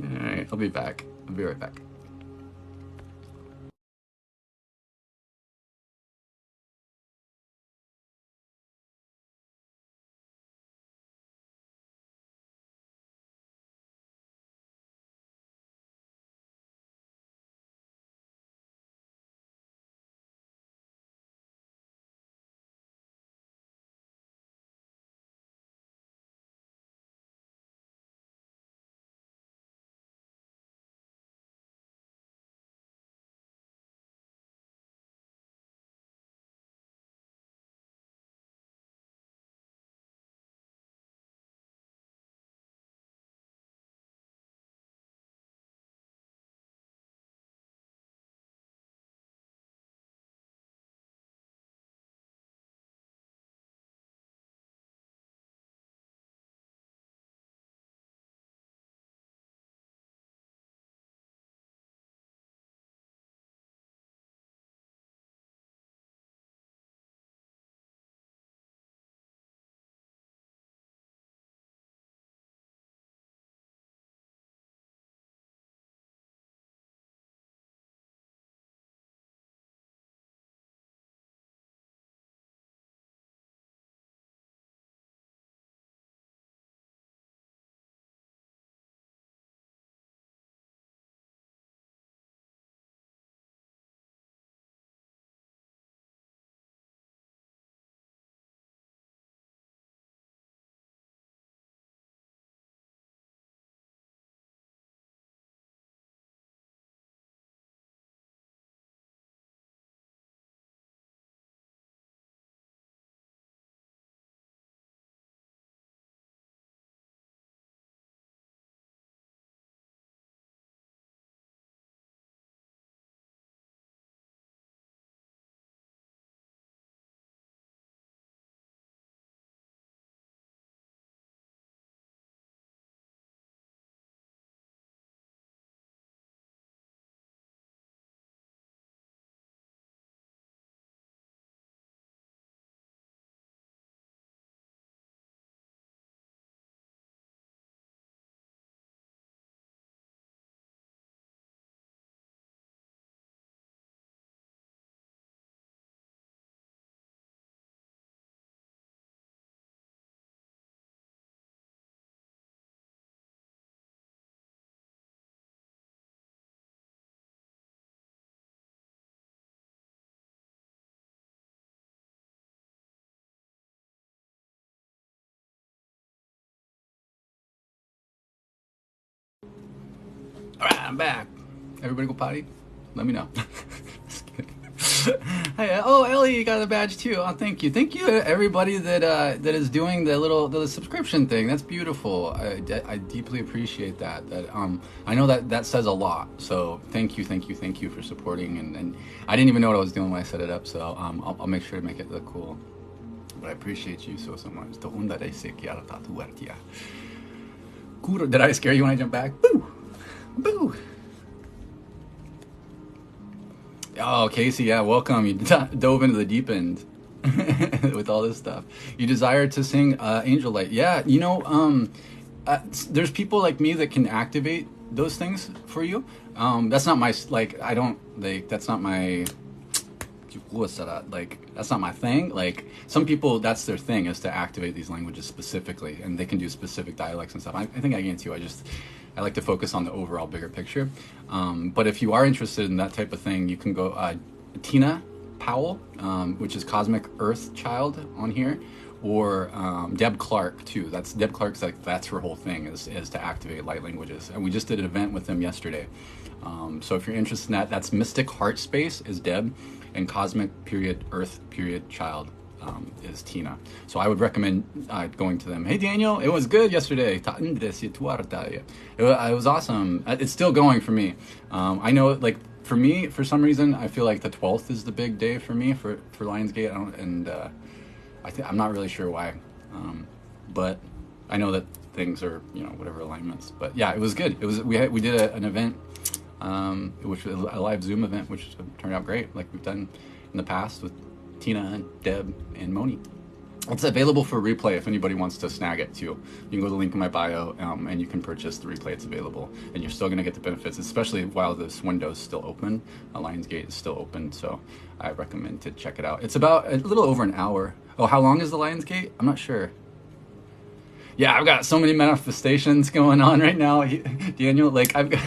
Speaker 1: All right, I'll be back. I'll be right back. All right, I'm back. Everybody go potty? Let me know. Just kidding. Hey, oh, Ellie, you got a badge too. Oh, thank you. Thank you to everybody that is doing the subscription thing. That's beautiful. I deeply appreciate that. I know that says a lot. So thank you for supporting. And I didn't even know what I was doing when I set it up. So I'll make sure to make it look cool. But I appreciate you so much. Did I scare you when I jumped back? Boo! Boo! Oh, Casey, yeah, welcome. You dove into the deep end with all this stuff. You desire to sing Angel Light. Yeah, you know, there's people like me that can activate those things for you. That's not my, like, I don't, like, that's not my, like, that's not my thing. Like, some people, that's their thing, is to activate these languages specifically, and they can do specific dialects and stuff. I think I can too. I like to focus on the overall bigger picture. But if you are interested in that type of thing, you can go Tina Powell, which is Cosmic Earth Child on here, or Deb Clark too. That's Deb Clark's like that's her whole thing is to activate light languages, and we just did an event with them yesterday. So if you're interested in that, that's Mystic Heart Space is Deb, and Cosmic period Earth period Child is Tina. So I would recommend going to them. Hey Daniel, it was good yesterday. It was awesome. It's still going for me. I know, like for me, for some reason, I feel like the 12th is the big day for me for Lionsgate. I'm not really sure why, but I know that things are, you know, whatever alignments. But yeah, it was good. It was we did an event, which was a live Zoom event, which turned out great, like we've done in the past with Tina and Deb and Moni. It's available for replay if anybody wants to snag it too. You can go to the link in my bio and you can purchase the replay. It's available, and you're still going to get the benefits, especially while this window is still open. Lionsgate is still open, so I recommend to check it out. It's about a little over an hour. Oh, how long is the Lionsgate? I'm not sure. Yeah, I've got so many manifestations going on right now, Daniel. Like I've got.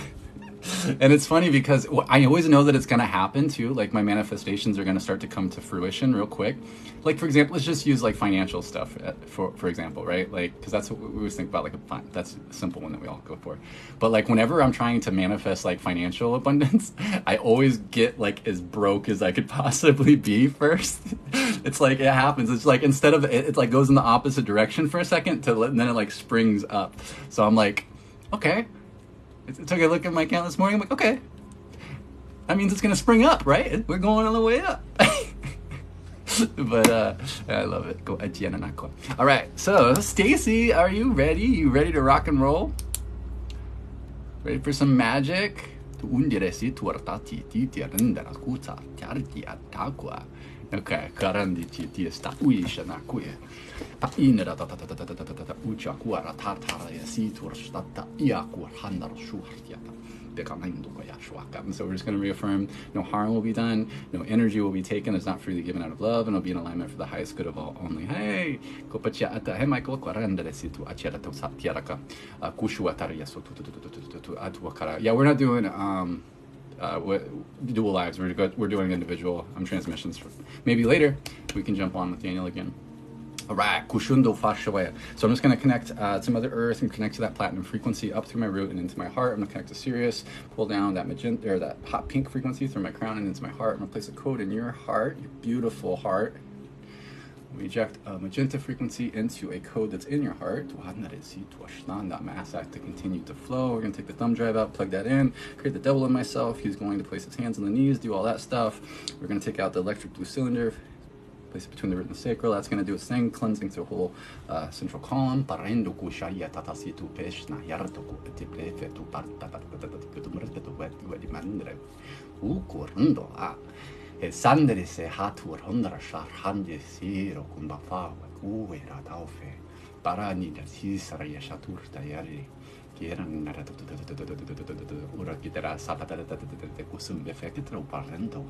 Speaker 1: And it's funny because I always know that it's going to happen too. Like my manifestations are going to start to come to fruition real quick. Like for example, let's just use like financial stuff for example, right? Like, because that's what we always think about, like that's a simple one that we all go for. But like whenever I'm trying to manifest like financial abundance, I always get like as broke as I could possibly be first. It's like it happens. It's like instead of it like goes in the opposite direction for a second and then it like springs up. So I'm like, okay. I took a look at my account this morning. I'm like, okay, that means it's going to spring up, right? We're going all the way up. But I love it. All right, so Stacy, are you ready? You ready to rock and roll? Ready for some magic? Okay, so we're just going to reaffirm no harm will be done, no energy will be taken, it's not freely given out of love, and it'll be in alignment for the highest good of all only. Hey, yeah, we're not doing dual lives. We're doing individual transmissions. Maybe later we can jump on with Daniel again. All right, Kushundo Fashawaya. So I'm just going to connect to Mother Earth and connect to that platinum frequency up through my root and into my heart. I'm going to connect to Sirius, pull down that magenta or that hot pink frequency through my crown and into my heart. I'm going to place a code in your heart, your beautiful heart. We eject a magenta frequency into a code that's in your heart. That mass act to continue to flow. We're going to take the thumb drive out, plug that in, create the devil in myself. He's going to place his hands on the knees, do all that stuff. We're going to take out the electric blue cylinder, place it between the root and the sacral. That's going to do its thing, cleansing through the whole central column. Sandere se hatur hundra shar handi siro kumba fa kuwe ra taufe parani da sisara ya shatur tayari kieran nara ura kitera sapata de kusum befekitra parento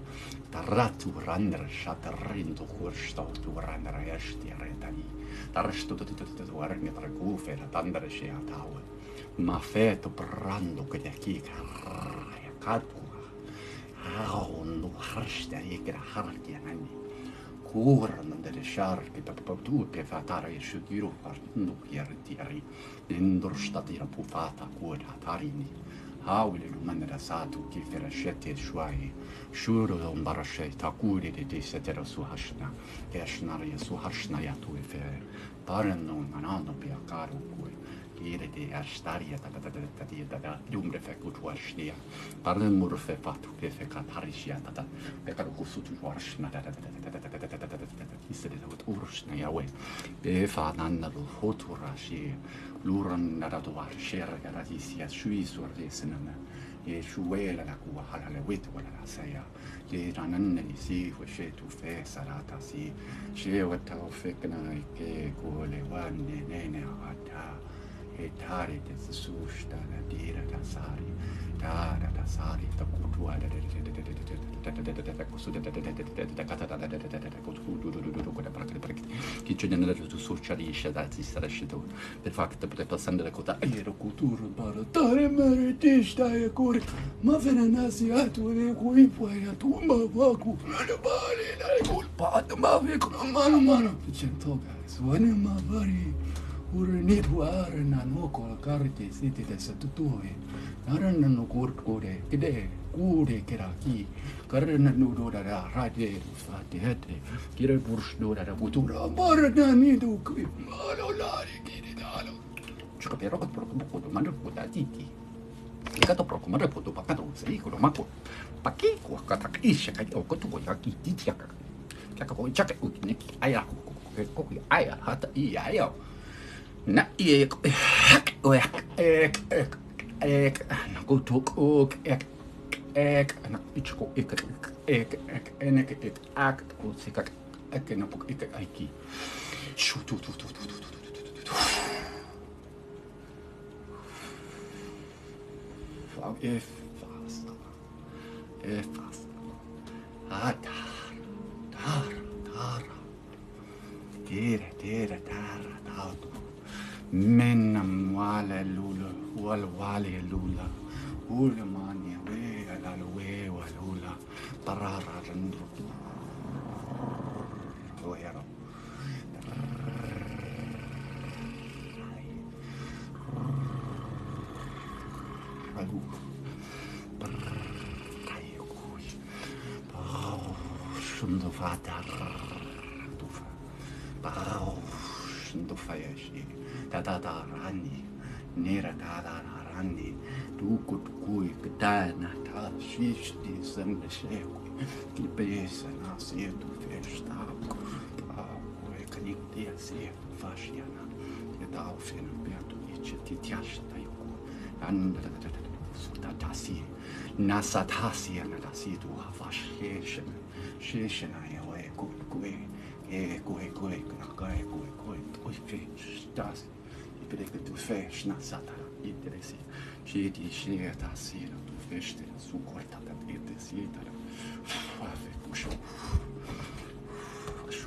Speaker 1: taratu randra shatarindo kursto tu randra yashti retani tarashtu tu warni tragufe la tandra she atawe ma feto brando che chi ya katu no harshta ikra harki yani kuran del sharki papatu pe fatara yeshugiro farnu yartiari indurstati rapufata kuda tarini hawle lumanera satu kifera shete shwai shuro on barashe takuri de setera suhashna keshnari suhashna ya tu fe parno manano pe akaru kui Ire de ashtaria da dumre fe kutwashnia parlen murfe fatu fe katarishia da pekaro kusutu warshna da isede ut urshna yawe be fa nanna do hoturashi luran da do warshera garadisia shui surdesenana e shuela la kuwa halale wit wala saya le ranan ni si foshe tu fe sarata si she wata ofekna ke kole wanne nene ata Etari des susta la dira da sari da kutua da kusuda da kata da kutu da praktik ki c'è tu socialisce da si sarà sceto per fatto per passare la cota ero cultura para tare meritista e cuore ma venanasi a tu e qui puoi a tu ma va cu la bale la But mano, gentle guys. When in my body, who need water and no call carite city that's a tutu. Naran no good kide, good keraki, Karana no do that right there, fat head, get a bush do that a butura, Barnani do quit, Malolari, get it all. Chocapero, Mother put that titi. Gato procomare puto pacato, sei con mapo. Paki, Katakisha, Kotuaki, Tiaka. Kakako, Chaka, Niki, Aya, Koki, Aya, Hata, Io. Na ek, go to cook, ek, and a pitchko, ek, and ek, act, or sick, ek, and a book, ek, aiki. Shoot, if fast, tara, Menna mwale lula, wale lula, ula mania we walula, parara randru. Oero. Ragu. Shundo fatar. Shundo fayashi. Tata rani. Nera tata rani. Duku tukui kadana. Ta shishti sem shekui. Kipesa na sietu festaku. Kaniktia sietu fashiana. Tedau fena beatu ichi titiashta yoku. And Sutatasi. Nasatasi and Nasi to Havash Shishan. I go, das ich du fisch nasata interesi she di she ta si tu fisch su corta da interesi da fave pusho fisch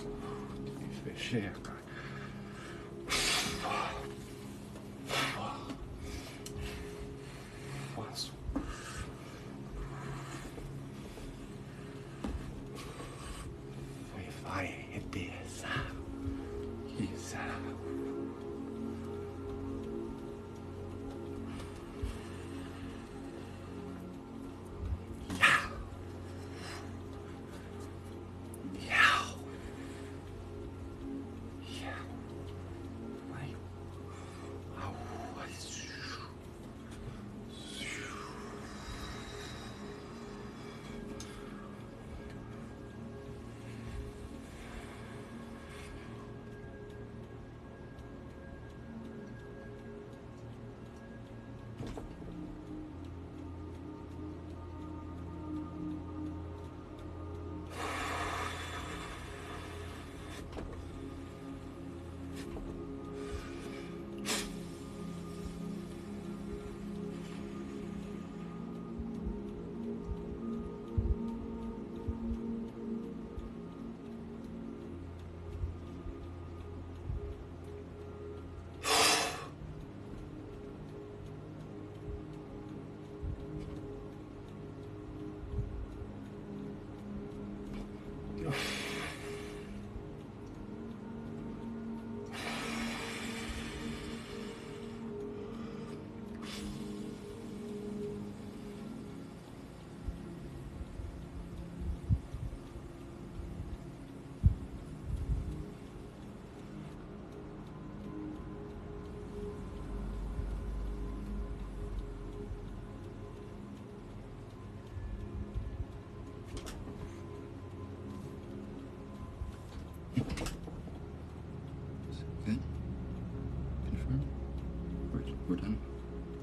Speaker 1: We're done.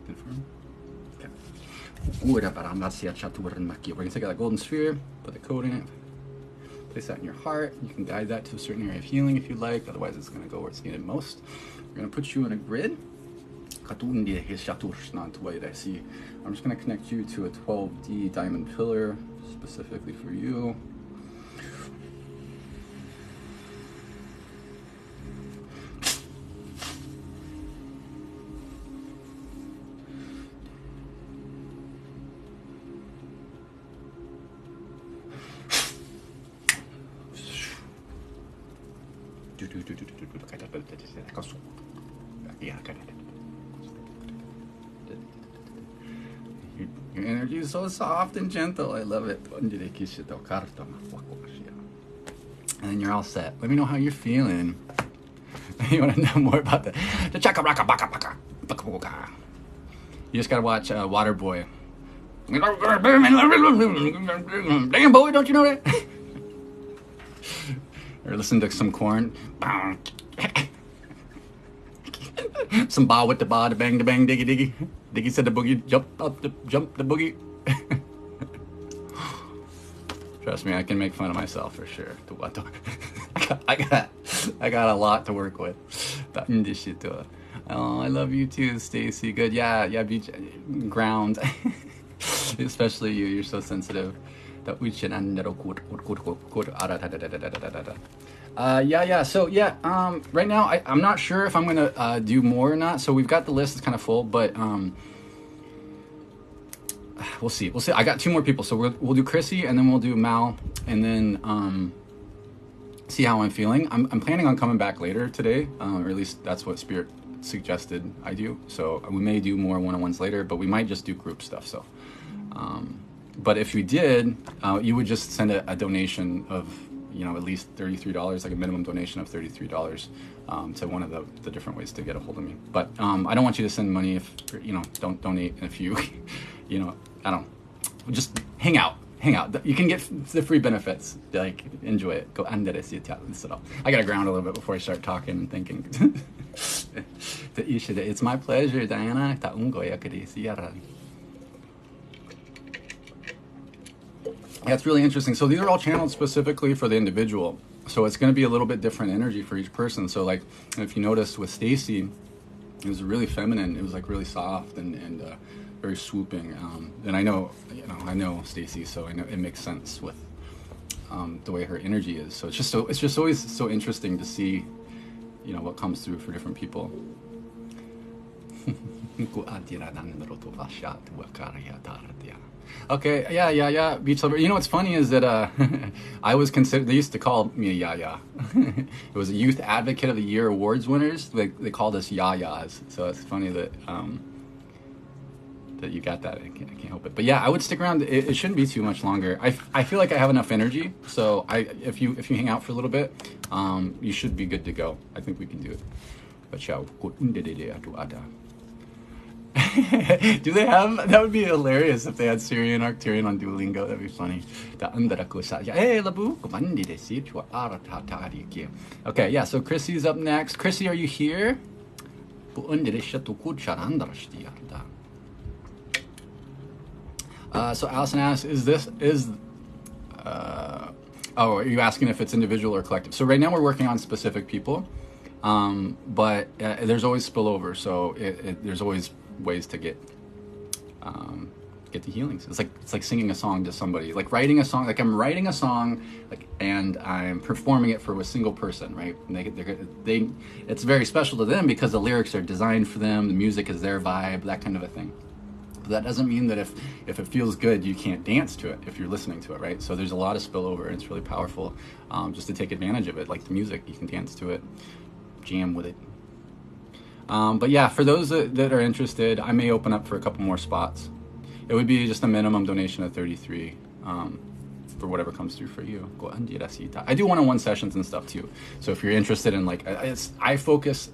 Speaker 1: Confirm. Okay. Ora para masia chaturan maki. We're gonna take out that golden sphere, put the code in it, place that in your heart. You can guide that to a certain area of healing if you like. Otherwise, it's gonna go where it's needed most. We're gonna put you in a grid. I'm just gonna connect you to a 12D diamond pillar specifically for you. Your energy is so soft and gentle. I love it. And then you're all set. Let me know how you're feeling. You want to know more about the chaka raka baka baka. You just gotta watch Waterboy. Damn boy, don't you know that? Or listen to some Corn. Some ba with the ba, the bang, diggy diggy. Diggy said the boogie, jump the boogie. Trust me, I can make fun of myself for sure. I got a lot to work with. Oh, I love you too, Stacy. Good, yeah, beach ground. Especially you. You're so sensitive. Yeah. So yeah, right now I'm not sure if I'm gonna do more or not. So we've got the list; it's kind of full, but we'll see. I got 2 more people, so we'll do Krissy and then we'll do Mal, and then see how I'm feeling. I'm planning on coming back later today, or at least that's what Spirit suggested I do. So we may do more one-on-ones later, but we might just do group stuff. So, but if we did, you would just send a donation of, you know, at least $33, like a minimum donation of $33 to one of the different ways to get a hold of me. But I don't want you to send money if, you know, don't donate if you, you know, I don't, just hang out. You can get the free benefits, like enjoy it. Go Andres so I gotta ground a little bit before I start talking and thinking. It's my pleasure, Diana. Yeah, it's really interesting. So these are all channeled specifically for the individual. So it's going to be a little bit different energy for each person. So like, if you noticed with Stacy, it was really feminine. It was like really soft and very swooping. And I know Stacy, so I know it makes sense with the way her energy is. So it's just always so interesting to see, you know, what comes through for different people. Okay, yeah. Beach lover. You know what's funny is that I was considered. They used to call me a yaya. It was a Youth Advocate of the Year awards winners. They called us yayas. So it's funny that that you got that. I can't help it. But yeah, I would stick around. It shouldn't be too much longer. I feel like I have enough energy. So if you hang out for a little bit, you should be good to go. I think we can do it. But ciao. Do they have? That would be hilarious if they had Syrian Arcturian on Duolingo. That'd be funny. Okay, yeah. So Krissy's up next. Krissy, are you here? So Allison asks, oh, are you asking if it's individual or collective? So right now we're working on specific people, but there's always spillover. So there's always ways to get the healings. It's like singing a song to somebody, like writing a song. Like I'm writing a song, and I'm performing it for a single person, right? And it's very special to them because the lyrics are designed for them. The music is their vibe, that kind of a thing. But that doesn't mean that if it feels good, you can't dance to it if you're listening to it, right? So there's a lot of spillover, and it's really powerful just to take advantage of it. Like the music, you can dance to it, jam with it. But yeah, for those that are interested, I may open up for a couple more spots. It would be just a minimum donation of $33 for whatever comes through for you. I do one-on-one sessions and stuff too. So if you're interested in I focus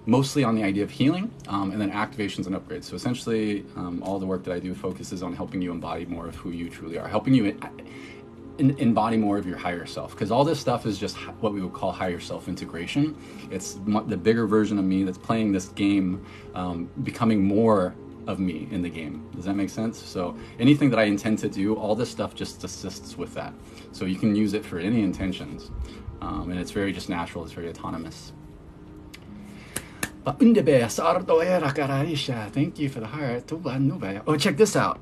Speaker 1: mostly on the idea of healing and then activations and upgrades. So essentially, all the work that I do focuses on helping you embody more of who you truly are, helping you embody more of your higher self, because all this stuff is just what we would call higher self integration. It's the bigger version of me that's playing this game, becoming more of me in the game. Does that make sense? So anything that I intend to do, all this stuff just assists with that. So you can use it for any intentions, and it's very just natural. It's very autonomous. Thank you for the heart. Oh, check this out.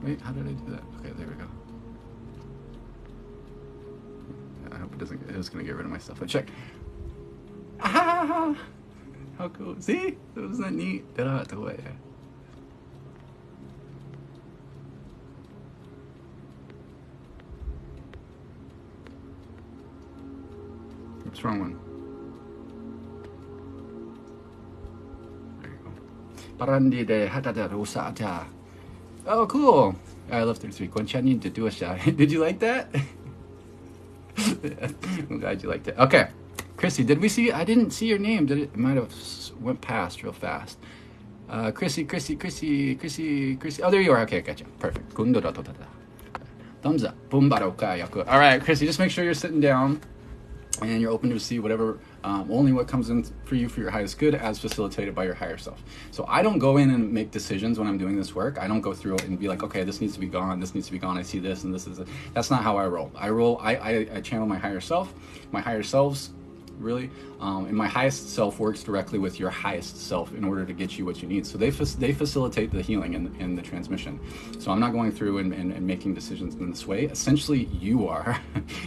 Speaker 1: Wait, how did I do that? Okay, there we go. I hope it doesn't. It's gonna get rid of my stuff. But check. Ah, how cool! See, wasn't that neat? What's wrong one? There you go. Parandi de hatada rosata. Oh, cool. I love 33. Konchanin to do a shot. Did you like that? I'm glad you liked it. Okay. Krissy, did we see? I didn't see your name. Did it might have went past real fast. Krissy. Oh, there you are. Okay, I got you. Perfect. Thumbs up. All right, Krissy, just make sure you're sitting down and you're open to receive whatever, only what comes in for you for your highest good as facilitated by your higher self. So I don't go in and make decisions when I'm doing this work. I don't go through it and be like, okay, this needs to be gone, this needs to be gone, I see this, and this is it. That's not how I roll. I channel my higher self. My higher selves, really, and my highest self works directly with your highest self in order to get you what you need. So they facilitate the healing and the transmission. So I'm not going through and making decisions in this way. Essentially, you are,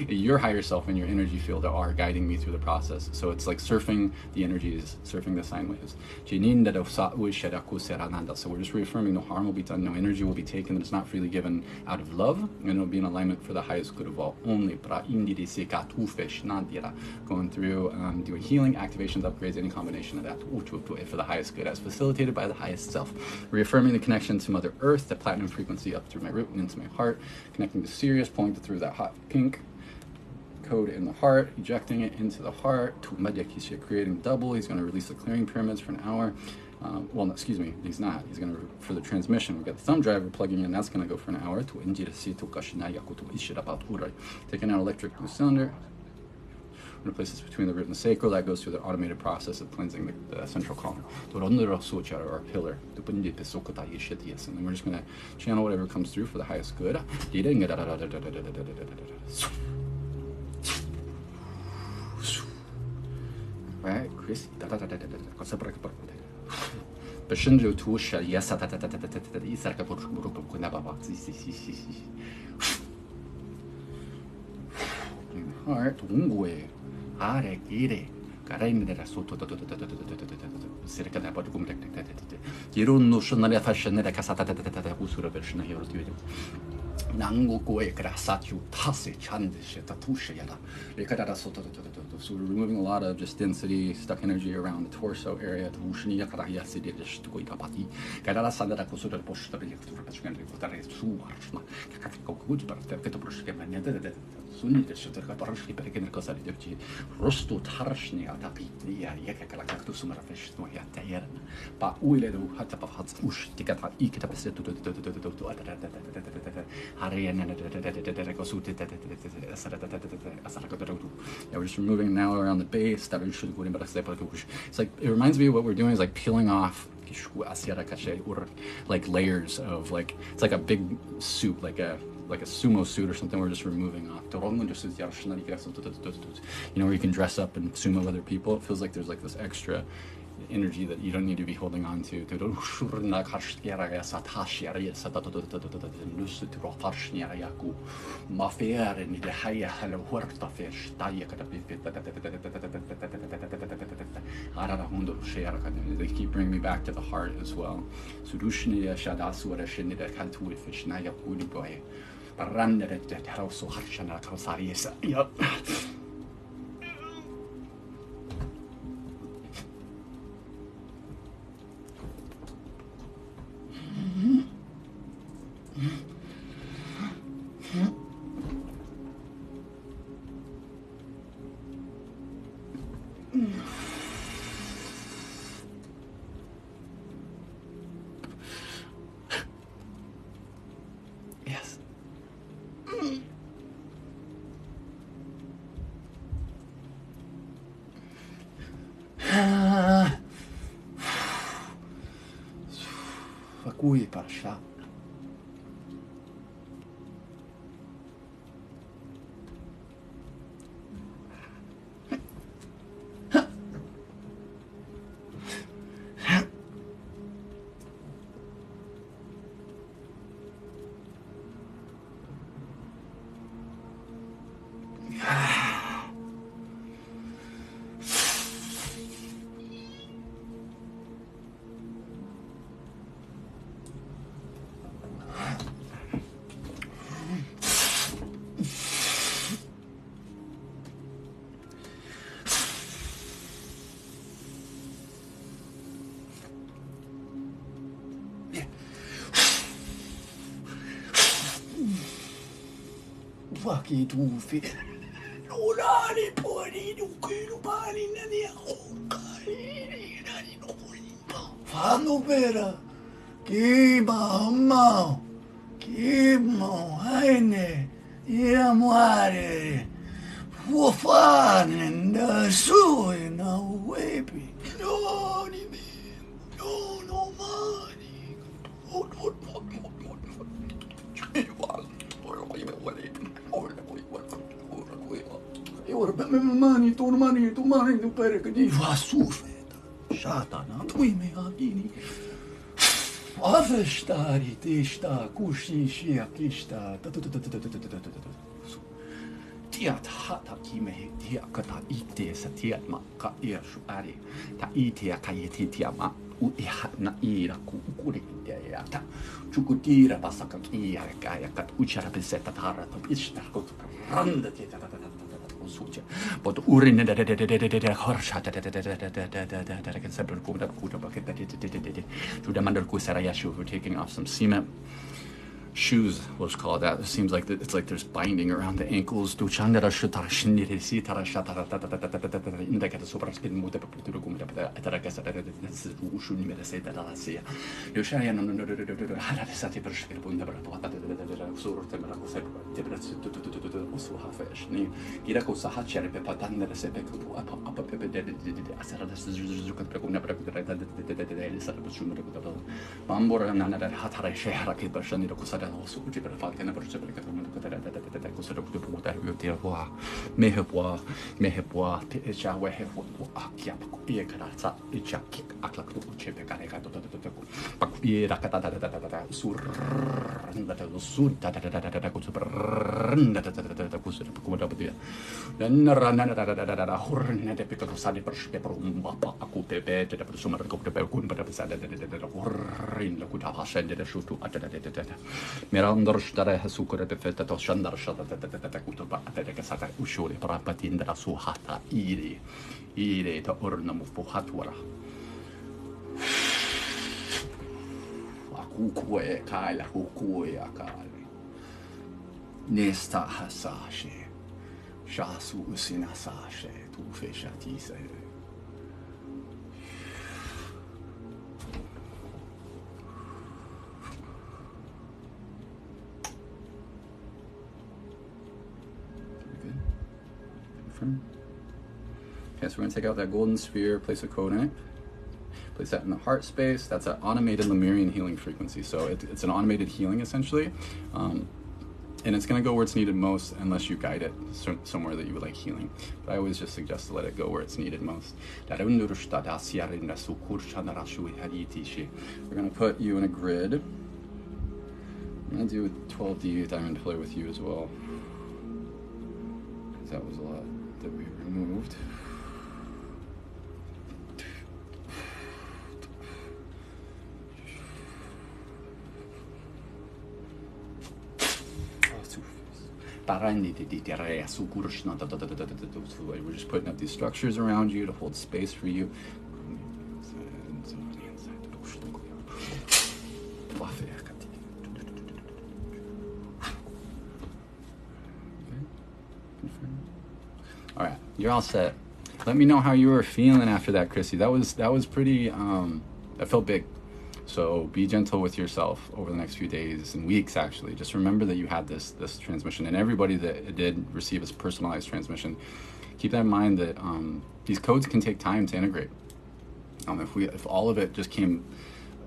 Speaker 1: your higher self and your energy field are guiding me through the process. So it's like surfing the energies, surfing the sine waves. So we're just reaffirming no harm will be done, no energy will be taken, that it's not freely given out of love, and it'll be in alignment for the highest good of all. Only going through doing healing, activations, upgrades, any combination of that for the highest good as facilitated by the highest self. Reaffirming the connection to Mother Earth, the platinum frequency up through my root and into my heart, connecting to Sirius, pulling it through that hot pink code in the heart, ejecting it into the heart. He's creating double. He's going to release the clearing pyramids for an hour. Well, no, excuse me, he's not. He's going to, for the transmission, we've got the thumb drive we're plugging in. That's going to go for an hour. Taking out electric blue cylinder. I'm going to place this between the root and the sacral. That goes through the automated process of cleansing the central column, or pillar. And then we're just going to channel whatever comes through for the highest good. Right, Krissy. Heart, are gire karainera soto cerca da pode comer giro no sonare fashion casata usura versione io nango goe grasatu tase chande tatusha yada lekara soto. So we're removing a lot of just density, stuck energy around the torso area. Tushni yakara yasidi to go kapati kadala sandara kusura posta rektura pachkan rekutare su harshna kakako good but to proshke manede sunni shotaka parashki perken kosari devchi rosto tarshni ataki ya yakala kaktu sumara fesh no ya tayerna pa uile do hatta pa hats ush tikata ikita pesetu to we're just removing now around the base. It's like, it reminds me of what we're doing is like peeling off like layers of like, it's like a big suit, like a sumo suit or something. We're just removing off. You know, where you can dress up and sumo other people. It feels like there's like this extra energy that you don't need to be holding on to. They keep bringing me back to the heart as well. Yep. Yes. Fakui parsha.
Speaker 2: fucking tufi. Urani pori nukiru bani nani akukari nani no poimba. Fano pera. Kima mao. Kimo haine. Ia muare. Wofane na sui na wepi. No ni me. No no mani. Oh no no no no. Ora bemme mani, tu perché di fa sufeta. Satana, tu me agini. Avestari testa, kushi shia kista. Tiat hata kime tia kata ite sa tiat ma ka ia suari. Ta ite ka yeti tia ma u na ira ku kuri ya ta. Chukutira pasaka ia ka ya kat uchara peseta tara to ishta ko randa tia ta sucia. But urin da horsha da can separate ku da ku da bucket to the mandar ku Sara yashu for taking off some cement. Shoes, let's call it that. It seems like it's like there's binding around the ankles. Do chandara shutara shiniri si tara shatara indicata sopra spin muta puturu come atara casa that's ushuni mediceta la sia. Yoshaya no hara sati per shkir bunda per pata suru temera cosa temera su hafesh ni gira cosa hacere pe patanda se pe apa pepe de asara da zuka pe come per de sara per shumere ko bambora nana da hatara shehara ke per shani cosa also which per fare una persona che da cosa da poter dire qua me può e già we have what chia pa e carazza e già che akla tu che pe care ka pa e da da sur da sur da cosa da cosa come da dire da horne de peccato sali per un papa a cute pe da persona che per kun per pensare da horrin la kuta scende da su tu Mirandor stare hasukore perfetta to shandar shata kutuba ataka sata ushuri para patindra suhata iri to ornamu fuhatwara akukue kaila hukue akali nesta hasashe shasu usinasashe tu feshatise Okay, so we're going to take out that golden sphere, place a code in it, place that in the heart space. That's an automated Lemurian healing frequency. So it's an automated healing essentially. And it's going to go where it's needed most unless you guide it somewhere that you would like healing. But I always just suggest to let it go where it's needed most. We're going to put you in a grid. I'm going to do 12D diamond play with you as well. That was a lot that we removed. We're just putting up these structures around you to hold space for you. All right, you're all set. Let me know how you were feeling after that, Krissy. That was pretty. That felt big. So be gentle with yourself over the next few days and weeks. Actually, just remember that you had this transmission, and everybody that did receive a personalized transmission. Keep that in mind that these codes can take time to integrate. If all of it just came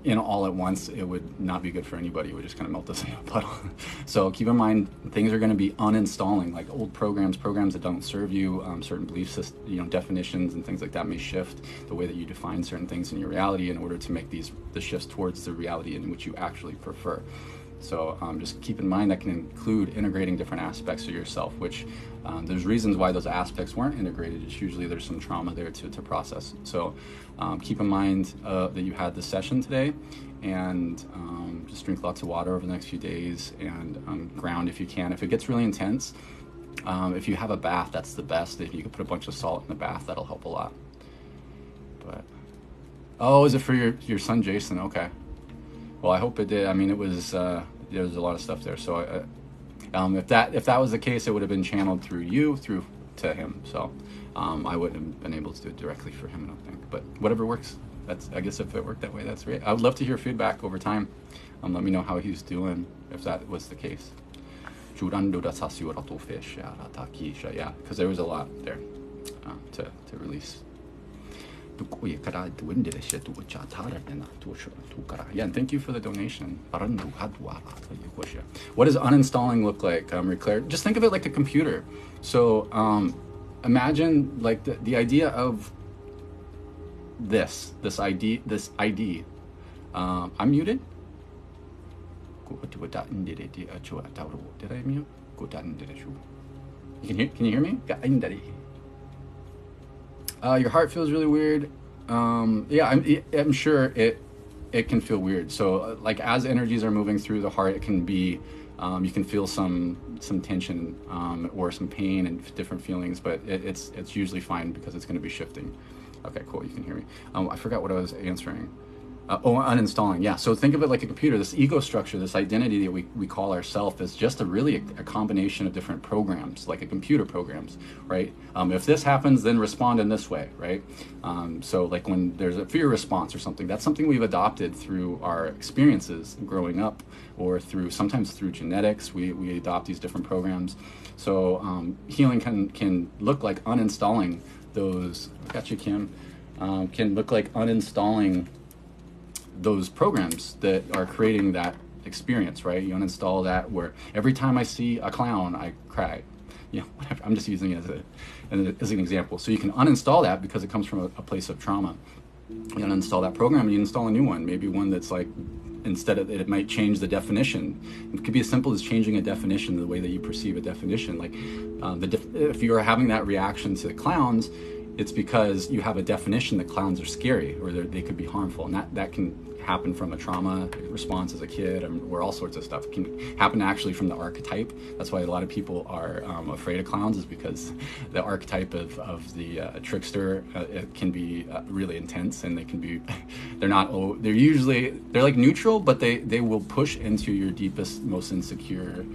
Speaker 2: in all at once, it would not be good for anybody. It would just kind of melt us in a puddle. So keep in mind, things are going to be uninstalling, like old programs that don't serve you, certain belief systems, definitions and things like that may shift the way that you define certain things in your reality in order to make the shifts towards the reality in which you actually prefer. So just keep in mind that can include integrating different aspects of yourself, which there's reasons why those aspects weren't integrated. It's usually there's some trauma there to process. So keep in mind that you had this session today, and just drink lots of water over the next few days, and ground if you can. If it gets really intense, if you have a bath, that's the best. If you could put a bunch of salt in the bath, that'll help a lot. But is it for your son Jason? Okay. Well, I hope it did. I mean, it was there was a lot of stuff there. So
Speaker 1: If that was the case, it would have been channeled through you through to him. So I wouldn't have been able to do it directly for him, I don't think. But whatever works. I guess if it worked that way, that's great. I would love to hear feedback over time. Let me know how he's doing if that was the case. Yeah, because there was a lot there to release. Yeah, and thank you for the donation. What does uninstalling look like, Claire? Just think of it like a computer. So imagine like the idea of this ID. I'm muted. Did I mute? Can you hear me? Your heart feels really weird. Yeah, I'm sure it can feel weird. So like as energies are moving through the heart, it can be you can feel some tension or some pain and different feelings, but it's usually fine because it's going to be shifting. Okay, cool. You can hear me. I forgot what I was answering. Uninstalling. Yeah. So think of it like a computer. This ego structure, this identity that we call ourself, is just a combination of different programs, like a computer programs, right? If this happens, then respond in this way, right? So like when there's a fear response or something, that's something we've adopted through our experiences growing up, or sometimes through genetics. We adopt these different programs. So healing can look like uninstalling those. Got you, Kim. Can look like uninstalling those programs that are creating that experience, right? You uninstall that where every time I see a clown, I cry. Whatever. I'm just using it as an example. So you can uninstall that because it comes from a place of trauma. You uninstall that program and you install a new one, maybe one that's like, instead of it might change the definition. It could be as simple as changing a definition, the way that you perceive a definition. Like if you are having that reaction to clowns, it's because you have a definition that clowns are scary or they could be harmful, and that can happen from a trauma response as a kid, or all sorts of stuff. It can happen actually from the archetype. That's why a lot of people are afraid of clowns, is because the archetype of the trickster it can be really intense, and they can be they're like neutral, but they will push into your deepest, most insecure,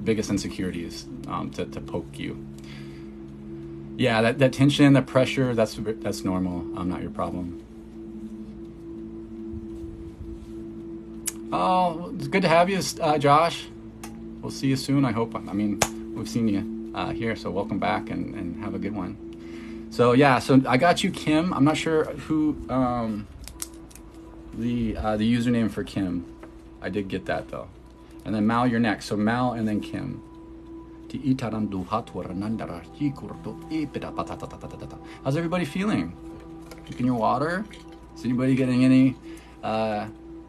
Speaker 1: biggest insecurities to poke you. Yeah, that tension, that pressure, that's normal. Not your problem. Oh, it's good to have you, Josh. We'll see you soon, I hope. I mean, we've seen you here, so welcome back and have a good one. So yeah, so I got you, Kim. I'm not sure who the username for Kim. I did get that though. And then Mal, you're next. So Mal and then Kim. How's everybody feeling? Drinking your water? Is anybody getting any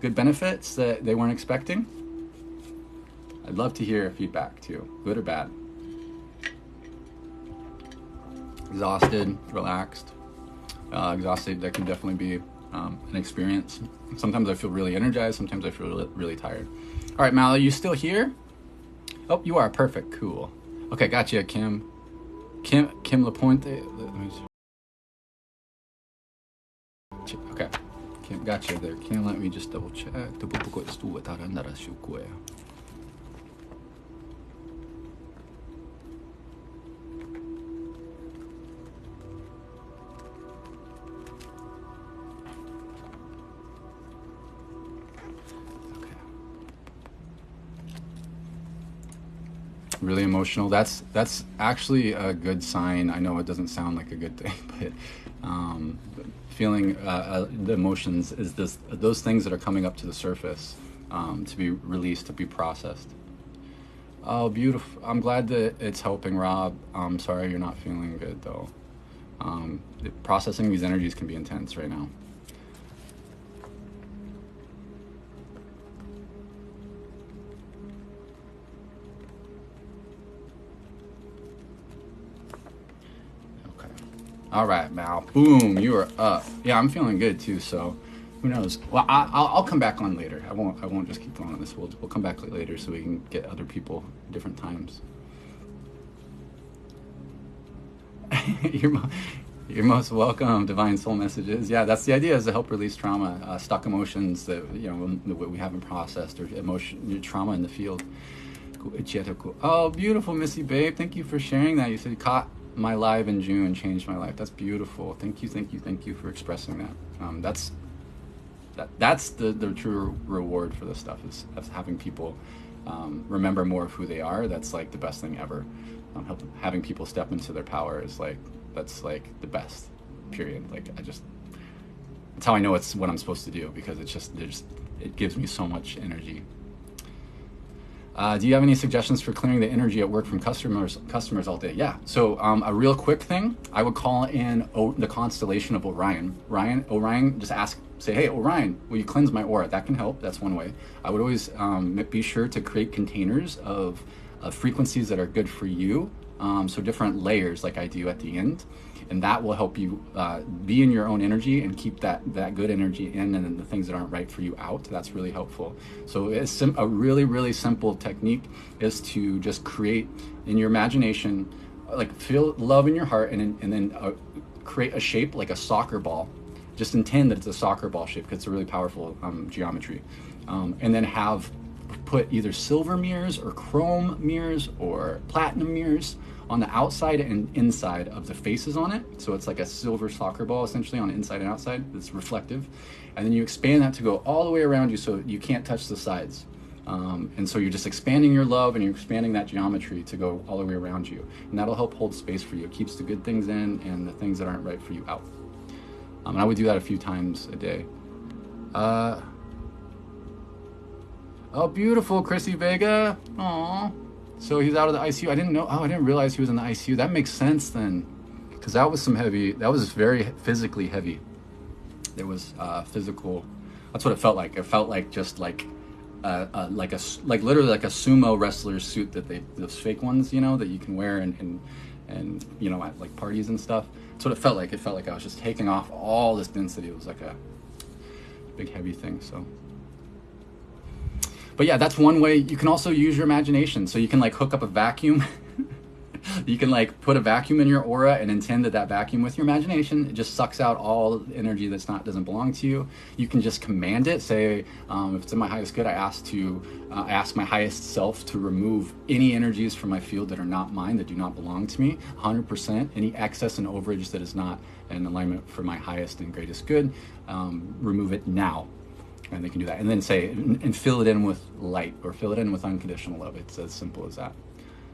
Speaker 1: good benefits that they weren't expecting? I'd love to hear feedback too, good or bad. Exhausted, relaxed. Exhausted, that can definitely be an experience. Sometimes I feel really energized, sometimes I feel really tired. All right, Mal, are you still here? Oh, you are. Perfect. Cool. Okay, gotcha, Kim. Kim Lapointe. Okay. Kim, gotcha there. Kim, let me just double check. Really emotional. That's actually a good sign. I know it doesn't sound like a good thing, but feeling the emotions is those things that are coming up to the surface to be released, to be processed. Oh, beautiful. I'm glad that it's helping, Rob. I'm sorry you're not feeling good though. Processing these energies can be intense right now. All right, Mal. Boom, you are up. Yeah, I'm feeling good too. So, who knows? Well, I'll come back on later. I won't just keep going on this. We'll come back later so we can get other people at different times. You're most welcome. Divine Soul Messages. Yeah, that's the idea, is to help release trauma, stuck emotions that we haven't processed, or trauma in the field. Oh, beautiful, Missy Babe. Thank you for sharing that. You said you caught my live in June and changed my life. That's beautiful. Thank you for expressing that. That's the true reward for this stuff, is having people remember more of who they are. That's like the best thing ever. Having people step into their power is like, that's like the best, period. Like, that's how I know it's what I'm supposed to do, because it gives me so much energy. Do you have any suggestions for clearing the energy at work from customers all day? Yeah. So a real quick thing, I would call in the constellation of Orion. Orion, just say, hey, Orion, will you cleanse my aura? That can help. That's one way. I would always be sure to create containers of frequencies that are good for you. So different layers, like I do at the end. And that will help you be in your own energy and keep that good energy in, and then the things that aren't right for you out. That's really helpful. So it's a really, really simple technique is to just create in your imagination, like feel love in your heart, and then create a shape like a soccer ball. Just intend that it's a soccer ball shape, because it's a really powerful geometry. And then put either silver mirrors or chrome mirrors or platinum mirrors on the outside and inside of the faces on it. So it's like a silver soccer ball essentially on the inside and outside. It's reflective. And then you expand that to go all the way around you, so you can't touch the sides. And so you're just expanding your love, and you're expanding that geometry to go all the way around you. And that'll help hold space for you. It keeps the good things in and the things that aren't right for you out. And I would do that a few times a day. Oh, beautiful, Krissy Vega. Aww. So he's out of the ICU. I didn't realize he was in the ICU. That makes sense then, because that was very physically heavy. There was physical. That's what it felt like. It felt like just like literally like a sumo wrestler's suit that those fake ones, that you can wear and at like parties and stuff. That's what it felt like. It felt like I was just taking off all this density. It was like a big heavy thing. So. But yeah, that's one way. You can also use your imagination. So you can like hook up a vacuum. You can like put a vacuum in your aura and intend that vacuum with your imagination. It just sucks out all energy doesn't belong to you. You can just command it. Say, if it's in my highest good, I ask my highest self to remove any energies from my field that are not mine, that do not belong to me. 100%. Any excess and overage that is not in alignment for my highest and greatest good, remove it now. And they can do that, and then say, and fill it in with light, or fill it in with unconditional love. It's as simple as that.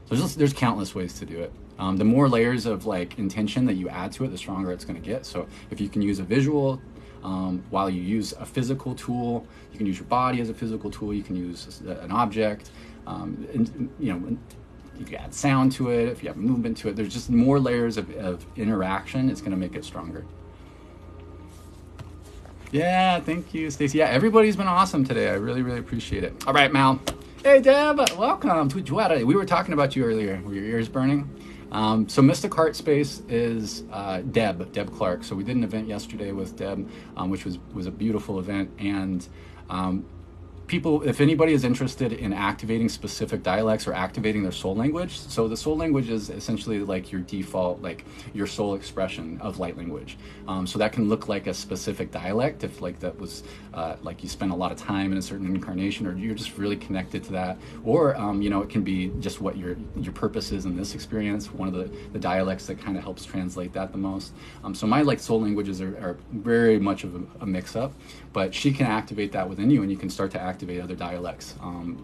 Speaker 1: So there's countless ways to do it. The more layers of like intention that you add to it, the stronger it's going to get. So if you can use a visual while you use a physical tool, you can use your body as a physical tool. You can use an object. You can add sound to it. If you have movement to it, there's just more layers of interaction. It's going to make it stronger. Yeah, thank you, Stacy. Yeah, everybody's been awesome today. I really, really appreciate it. All right, Mal. Hey, Deb. Welcome to Juara. We were talking about you earlier. Were your ears burning? So Mystic Heart Space is Deb Clark. So we did an event yesterday with Deb, which was a beautiful event. And people, if anybody is interested in activating specific dialects or activating their soul language, so the soul language is essentially like your default, like your soul expression of light language. So that can look like a specific dialect if like that was like you spent a lot of time in a certain incarnation, or you're just really connected to that, or it can be just what your purpose is in this experience. One of the dialects that kind of helps translate that the most. So my like soul languages are very much of a mix up, but she can activate that within you, and you can start to activate other dialects.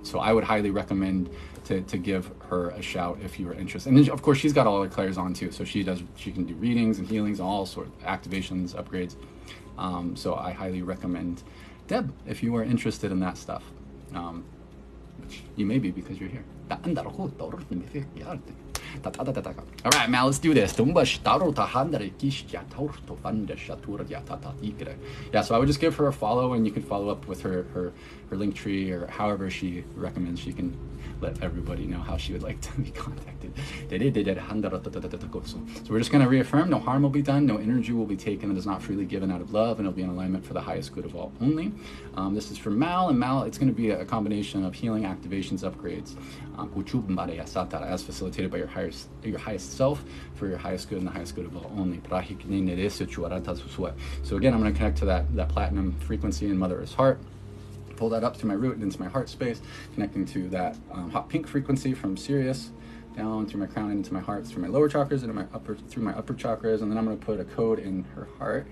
Speaker 1: So I would highly recommend to give her a shout if you are interested. And then, of course, she's got all her clairs on too. So she can do readings and healings, all sorts of activations, upgrades. So I highly recommend Deb if you are interested in that stuff. Which you may be because you're here. All right, Mal, let's do this. Yeah, so I would just give her a follow, and you can follow up with her link tree, or however she recommends she can let everybody know how she would like to be contacted. So we're just going to reaffirm, no harm will be done, no energy will be taken that is not freely given out of love, and it'll be in alignment for the highest good of all only. This is for Mal, and Mal, it's going to be a combination of healing, activations, upgrades, as facilitated by your highest self for your highest good and the highest good of all only. So again, I'm going to connect to that platinum frequency in Mother Earth's heart pull that up through my root and into my heart space, connecting to that hot pink frequency from Sirius, down through my crown and into my heart, through my lower chakras, into my through my upper chakras, and then I'm going to put a code in her heart.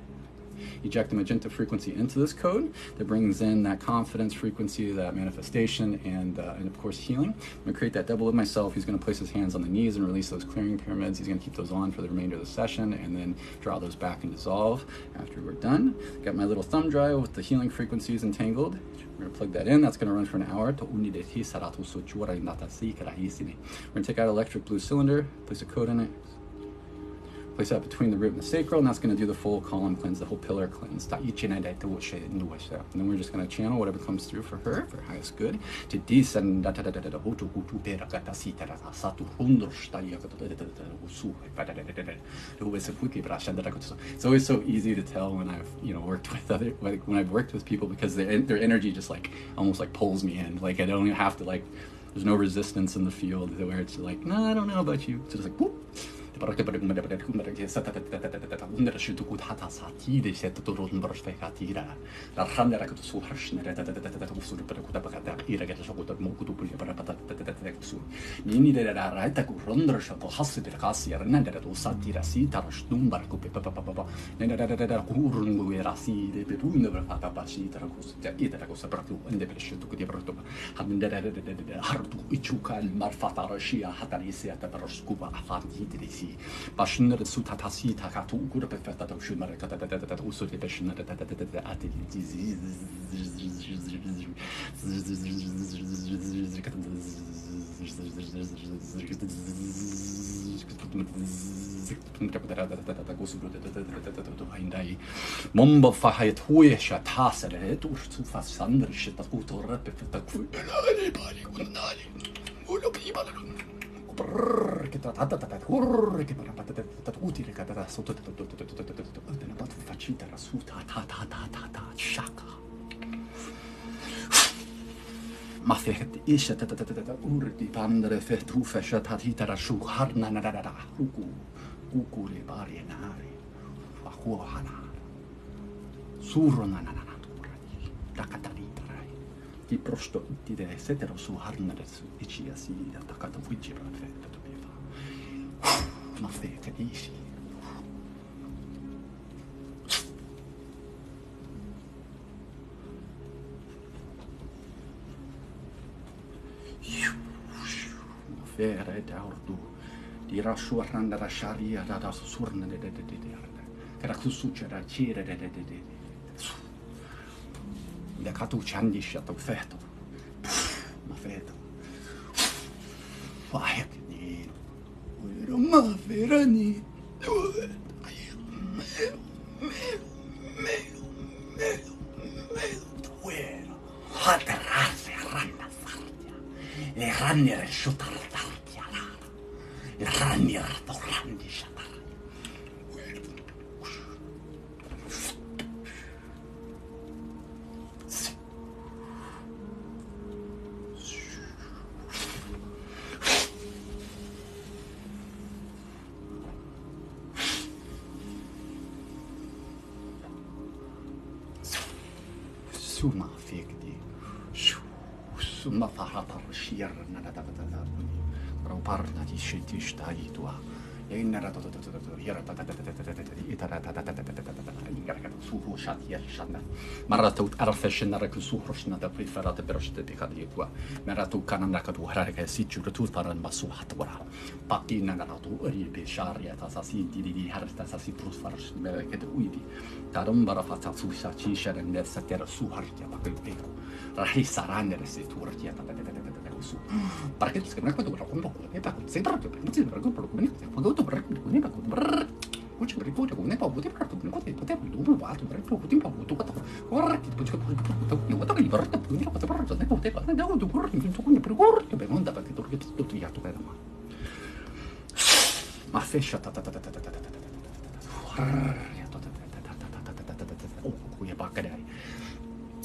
Speaker 1: Eject a magenta frequency into this code that brings in that confidence frequency, that manifestation, and of course healing. I'm going to create that double of myself. He's going to place his hands on the knees and release those clearing pyramids. He's going to keep those on for the remainder of the session and then draw those back and dissolve after we're done. Got my little thumb drive with the healing frequencies entangled. We're going to plug that in. That's going to run for an hour. We're going to take out an electric blue cylinder, place a code in it, place that between the root and the sacral, and that's going to do the full column cleanse, the whole pillar cleanse. And then we're just going to channel whatever comes through for her, for highest good. It's always so easy to tell when I've worked with when I've worked with people, because their energy just like almost like pulls me in. Like I don't even have to there's no resistance in the field where it's like, no, I don't know about you. It's just like whoop.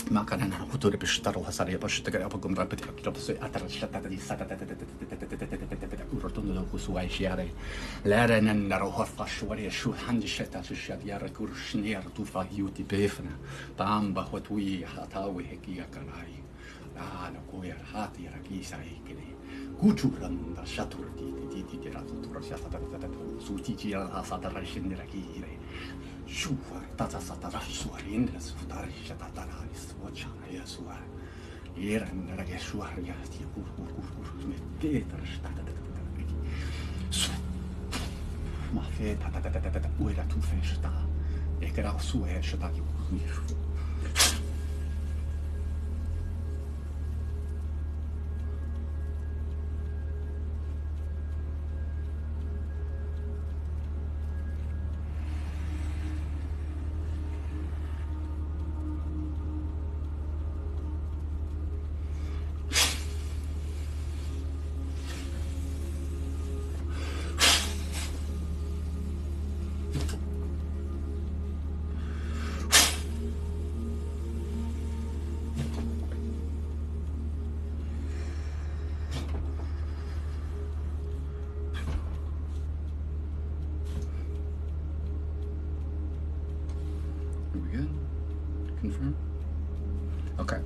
Speaker 1: It's
Speaker 2: Makarana hutore bistaro hasare bashitagara pagum rapid akitopse atarashata di satata urotondo kusuai shiare laren and naroha fashwari shu handisheta shat yara kurshnier tufa yuti befna bamba hotui hatawi hekiakarai no koya hati rakisa ikini kuchuranda shaturti di ratutura shata suti jira hasatara shinrakire Shua, Tata Satara, Suarin, Sutari, Shatatara, Swatcha, Yasua, Yer and Ragasua, Yasti, Peter, Mafe, Tata, Ueda to Festa, Ekara Sue, Shataki. Confirm. Okay,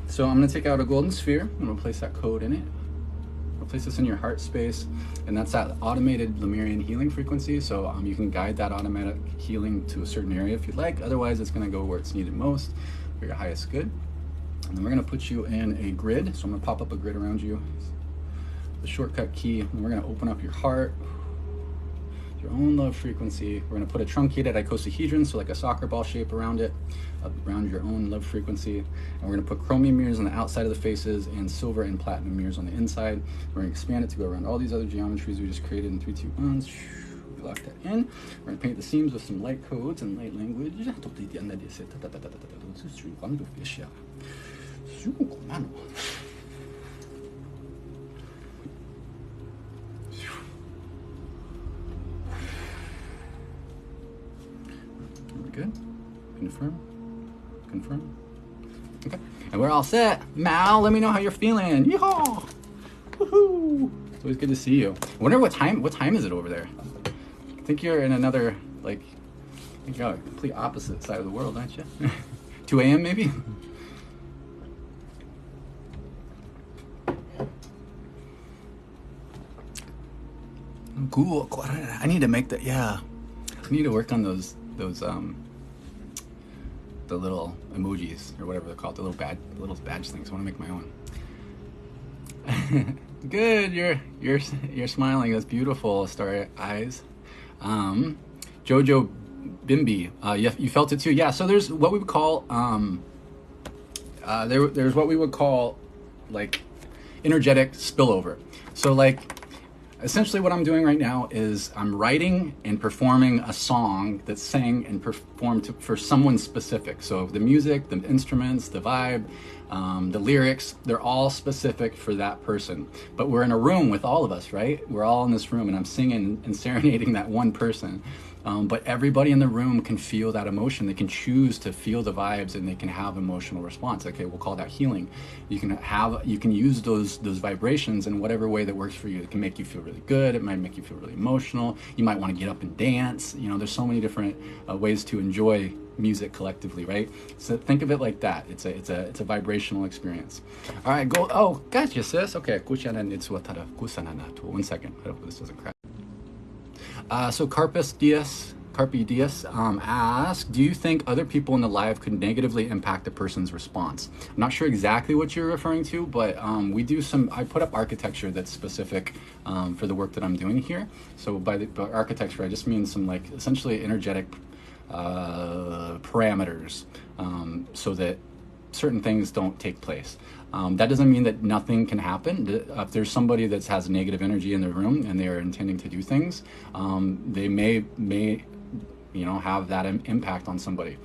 Speaker 2: so I'm going to take out a golden sphere. I'm going to place that code in it. I'll place this in your heart space, and that's that automated Lemurian healing frequency. So you can guide that automatic healing to a certain area if you'd like. Otherwise, it's going to go where it's needed most for your highest good. And then we're going to put you in a grid. So I'm going to pop up a grid around you. The shortcut key. And we're going to open up your heart. Your own love frequency. We're going to put a truncated icosahedron, so like a soccer ball shape around it, around your own love frequency. And we're going to put chromium mirrors on the outside of the faces and silver and platinum mirrors on the inside. We're going to expand it to go around all these other geometries we just created in 3, 2, 1. We lock that in. We're going to paint the seams with some light codes and light language. Good. Confirm. Confirm. Okay. And we're all set. Mal, let me know how you're feeling. Yeehaw! Woohoo! It's always good to see you. I wonder what time is it over there? I think you're in another, like, I think you're on a complete opposite side of the world, aren't you? 2 a.m. maybe? Cool. I need to make that, yeah. I need to work on those the little emojis or whatever they're called, the little badge things. I want to make my own. Good, you're smiling. That's beautiful. Starry eyes. Jojo Bimbi, you felt it too. Yeah. So there's what we would call there's what we would call like energetic spillover. So like, essentially what I'm doing right now is I'm writing and performing a song that's sang and performed for someone specific. So the music, the instruments, the vibe, the lyrics, they're all specific for that person. But we're in a room with all of us, right? We're all in this room and I'm singing and serenading that one person. But everybody in the room can feel that emotion. They can choose to feel the vibes and they can have emotional response. Okay, we'll call that healing. You can use those vibrations in whatever way that works for you. It can make you feel really good. It might make you feel really emotional. You might want to get up and dance. You know, there's so many different ways to enjoy music collectively, right? So think of it like that. It's a vibrational experience. All right, go. Oh, gotcha, sis. Okay, 1 second. I hope this doesn't crash. So Carpe Dias asks, do you think other people in the live could negatively impact a person's response? I'm not sure exactly what you're referring to, but I put up architecture that's specific for the work that I'm doing here. So by architecture, I just mean some like essentially energetic parameters so that certain things don't take place. That doesn't mean that nothing can happen. If there's somebody that has negative energy in the room and they are intending to do things, they may have that impact on somebody.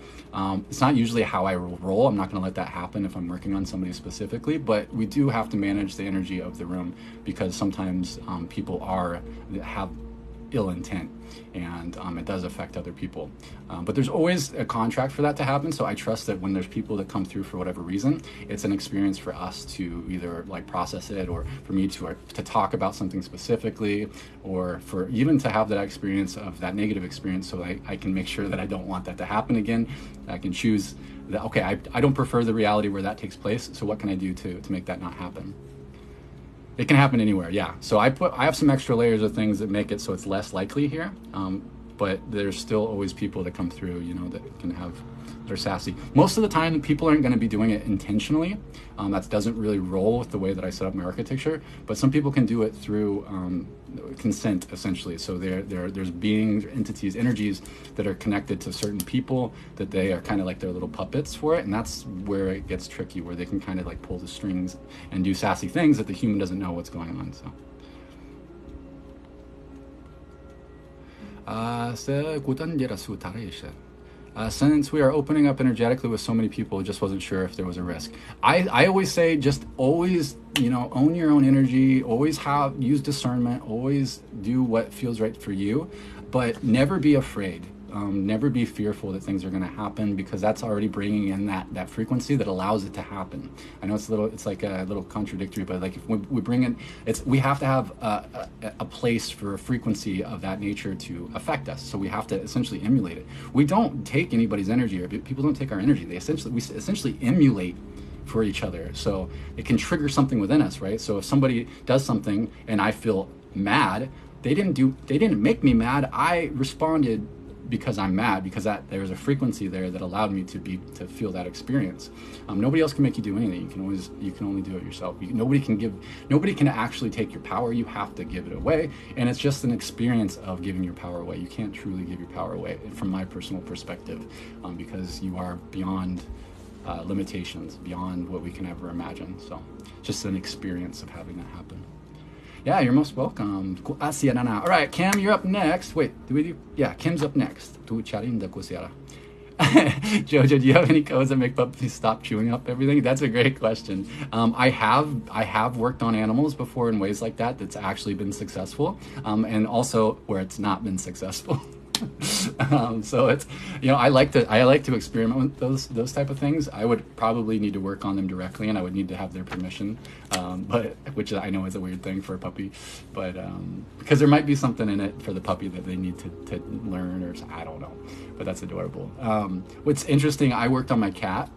Speaker 2: It's not usually how I roll. I'm not going to let that happen if I'm working on somebody specifically, but we do have to manage the energy of the room because sometimes people have
Speaker 1: ill intent, and it does affect other people. But there's always a contract for that to happen, so I trust that when there's people that come through for whatever reason, it's an experience for us to either like process it, or for me to talk about something specifically, or for even to have that experience of that negative experience, so I can make sure that I don't want that to happen again. I can choose that, okay, I don't prefer the reality where that takes place, so what can I do to make that not happen? It can happen anywhere, yeah. So I have some extra layers of things that make it so it's less likely here, but there's still always people that come through, you know, that can have, they're sassy. Most of the time, people aren't going to be doing it intentionally. That doesn't really roll with the way that I set up my architecture, but some people can do it through consent, essentially. So there's beings, entities, energies that are connected to certain people, that they are kind of like their little puppets for it, and that's where it gets tricky, where they can kind of like pull the strings and do sassy things that the human doesn't know what's going on. So. Since we are opening up energetically with so many people, just wasn't sure if there was a risk. I always say, just always, you know, own your own energy, always use discernment, always do what feels right for you, but never be afraid. Never be fearful that things are going to happen, because that's already bringing in that frequency that allows it to happen. I know it's like a little contradictory, but like if we bring in, we have to have a place for a frequency of that nature to affect us. So we have to essentially emulate it. We don't take anybody's energy, or people don't take our energy. We essentially emulate for each other. So it can trigger something within us, right? So if somebody does something and I feel mad, they didn't make me mad. I responded because I'm mad, because there's a frequency there that allowed me to feel that experience. Nobody else can make you do anything. You can only do it yourself. Nobody can actually take your power. You have to give it away, and it's just an experience of giving your power away. You can't truly give your power away, from my personal perspective, because you are beyond limitations, beyond what we can ever imagine. So just an experience of having that happen. Yeah, you're most welcome. All right, Cam, you're up next. Wait, yeah, Kim's up next. Jojo, do you have any codes that make puppies stop chewing up everything? That's a great question. I have worked on animals before in ways like that that's actually been successful, and also where it's not been successful. So it's, you know, I like to experiment with those type of things. I would probably need to work on them directly, and I would need to have their permission, but which I know is a weird thing for a puppy, but because there might be something in it for the puppy that they need to learn, or I don't know, but that's adorable. What's interesting, I worked on my cat.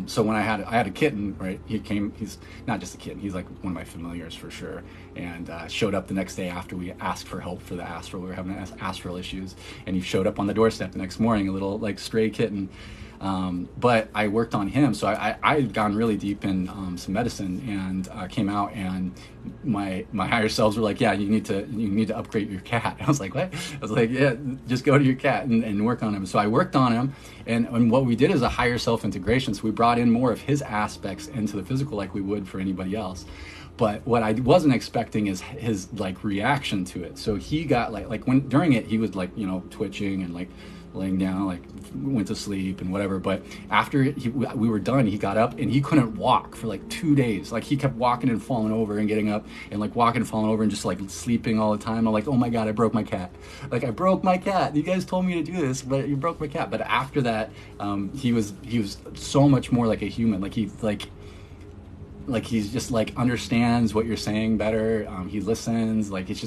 Speaker 1: So when I had a kitten, right? He's not just a kitten, he's like one of my familiars for sure, and showed up the next day after we asked for help for the astral. We were having astral issues, and he showed up on the doorstep the next morning, a little like stray kitten. But I worked on him, so I had gone really deep in some medicine, and came out, and my higher selves were like, yeah, you need to upgrade your cat. I was like, what? I was like, yeah, just go to your cat and work on him. So I worked on him, and what we did is a higher self integration. So we brought in more of his aspects into the physical, like we would for anybody else. But what I wasn't expecting is his like reaction to it. So he got like when during it, he was like, you know, twitching and like laying down, like went to sleep and whatever. But after we were done, he got up and he couldn't walk for like 2 days. Like he kept walking and falling over and getting up and like walking and falling over and just like sleeping all the time. I'm like, oh my God, I broke my cat. Like I broke my cat. You guys told me to do this, but you broke my cat. But after that, he was so much more like a human. Like he's just like understands what you're saying better. He listens. Like it's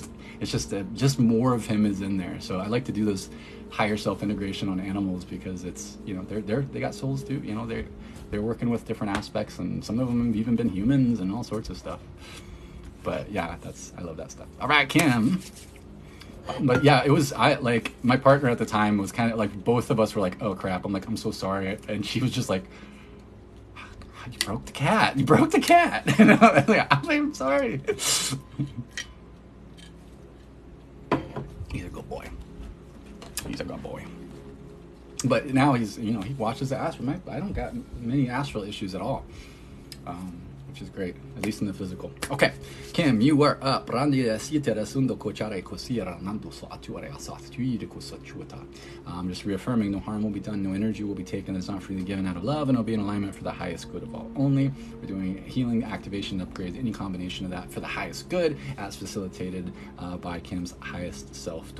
Speaker 1: just more of him is in there. So I like to do this higher self integration on animals, because it's, you know, they got souls too. You know, they're working with different aspects, and some of them have even been humans and all sorts of stuff. But yeah, I love that stuff. All right, Kim. But yeah, like my partner at the time was kind of like, both of us were like, oh crap. I'm like, I'm so sorry, and she was just like, you broke the cat. You broke the cat. And I'm sorry. He's a good boy. He's a good boy. But now he's, you know, he watches the astral. I don't got many astral issues at all. which is great, at least in the physical. Okay, Kim, you are up. Just reaffirming, no harm will be done, no energy will be taken. It's not freely given out of love, and it'll be in alignment for the highest good of all only. We're doing healing, activation, upgrades, any combination of that for the highest good, as facilitated by Kim's highest self,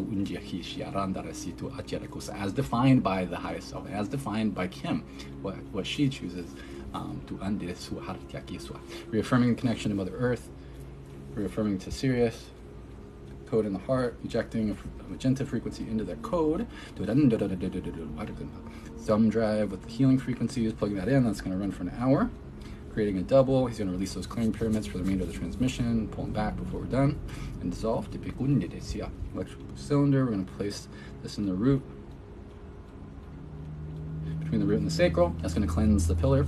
Speaker 1: as defined by the highest self, as defined by Kim, what she chooses. Reaffirming connection to Mother Earth, reaffirming to Sirius, code in the heart, ejecting a magenta frequency into their code. Thumb drive with the healing frequencies, plugging that in, that's going to run for an hour. Creating a double, he's going to release those clearing pyramids for the remainder of the transmission, pull them back before we're done, and dissolve. Electrical cylinder, we're going to place this in the root, between the root and the sacral. That's going to cleanse the pillar.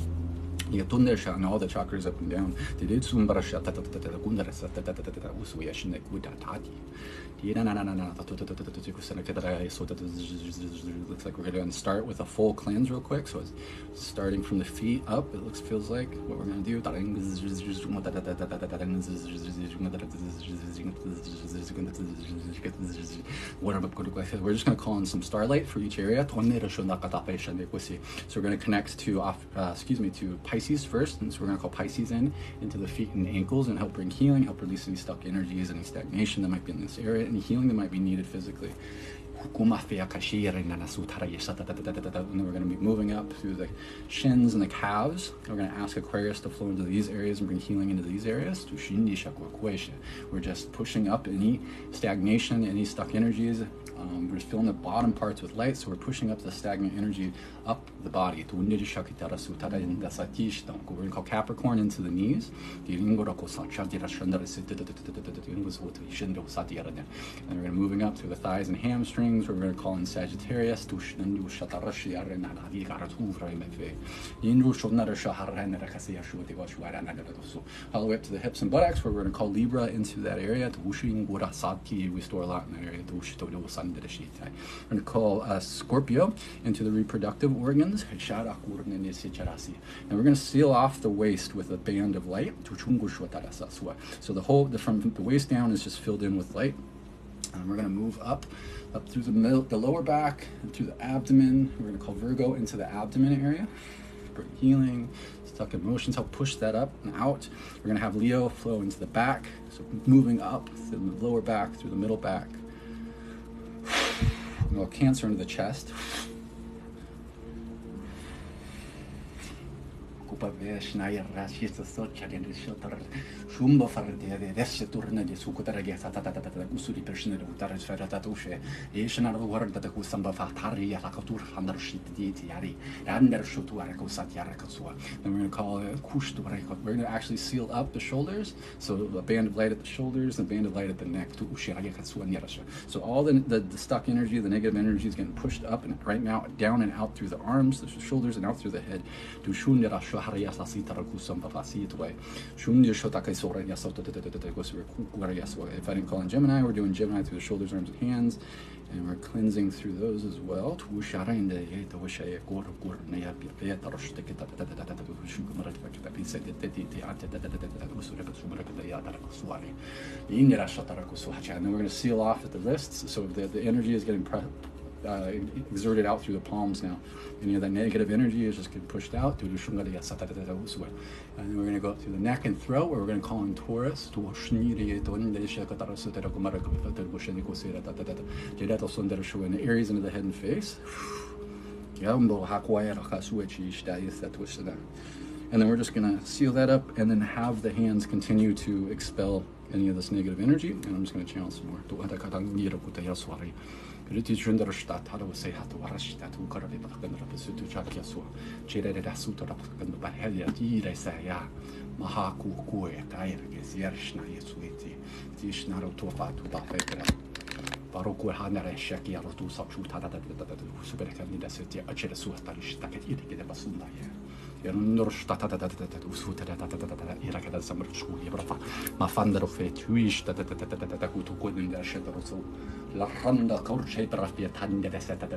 Speaker 1: You get and all the chakras up and down. Looks like we're going to start with a full cleanse real quick. So it's starting from the feet up. It feels like what we're going to do. We're just going to call in some starlight for each area. So we're going to connect to to Pisces first, and so we're going to call Pisces into the feet and ankles and help bring healing, help release any stuck energies, any stagnation that might be in this area, any healing that might be needed physically. And then we're going to be moving up through the shins and the calves. We're going to ask Aquarius to flow into these areas and bring healing into these areas. We're just pushing up any stagnation, any stuck energies. We're just filling the bottom parts with light, so we're pushing up the stagnant energy up the body. We're going to call Capricorn into the knees. And we're moving up through the thighs and hamstrings. We're going to call in Sagittarius. All the way up to the hips and buttocks, where we're going to call Libra into that area. We store a lot in that area. We're going to call Scorpio into the reproductive organs. And we're going to seal off the waist with a band of light. So from the waist down is just filled in with light. And we're going to move up through the lower back and through the abdomen. We're going to call Virgo into the abdomen area. Bring healing, stuck emotions, help push that up and out. We're going to have Leo flow into the back. So moving up through the lower back, through the middle back. We'll go Cancer into the chest. Then we're going to call it, we're going to actually seal up the shoulders, so a band of light at the shoulders and a band of light at the neck. So all the stuck energy, the negative energy is getting pushed up and right now down and out through the arms, the shoulders, and out through the head. If I didn't call in Gemini, we're doing Gemini through the shoulders, arms, and hands, and we're cleansing through those as well. And then we're going to seal off at the wrists, so the energy is getting exerted out through the palms now. Any of that negative energy is just getting pushed out. And then we're going to go up through the neck and throat, where we're going to call in Taurus. In the areas into the head and face. And then we're just going to seal that up and then have the hands continue to expel any of this negative energy. And I'm just going to channel some more.
Speaker 2: La randa corce per la tanda da seta da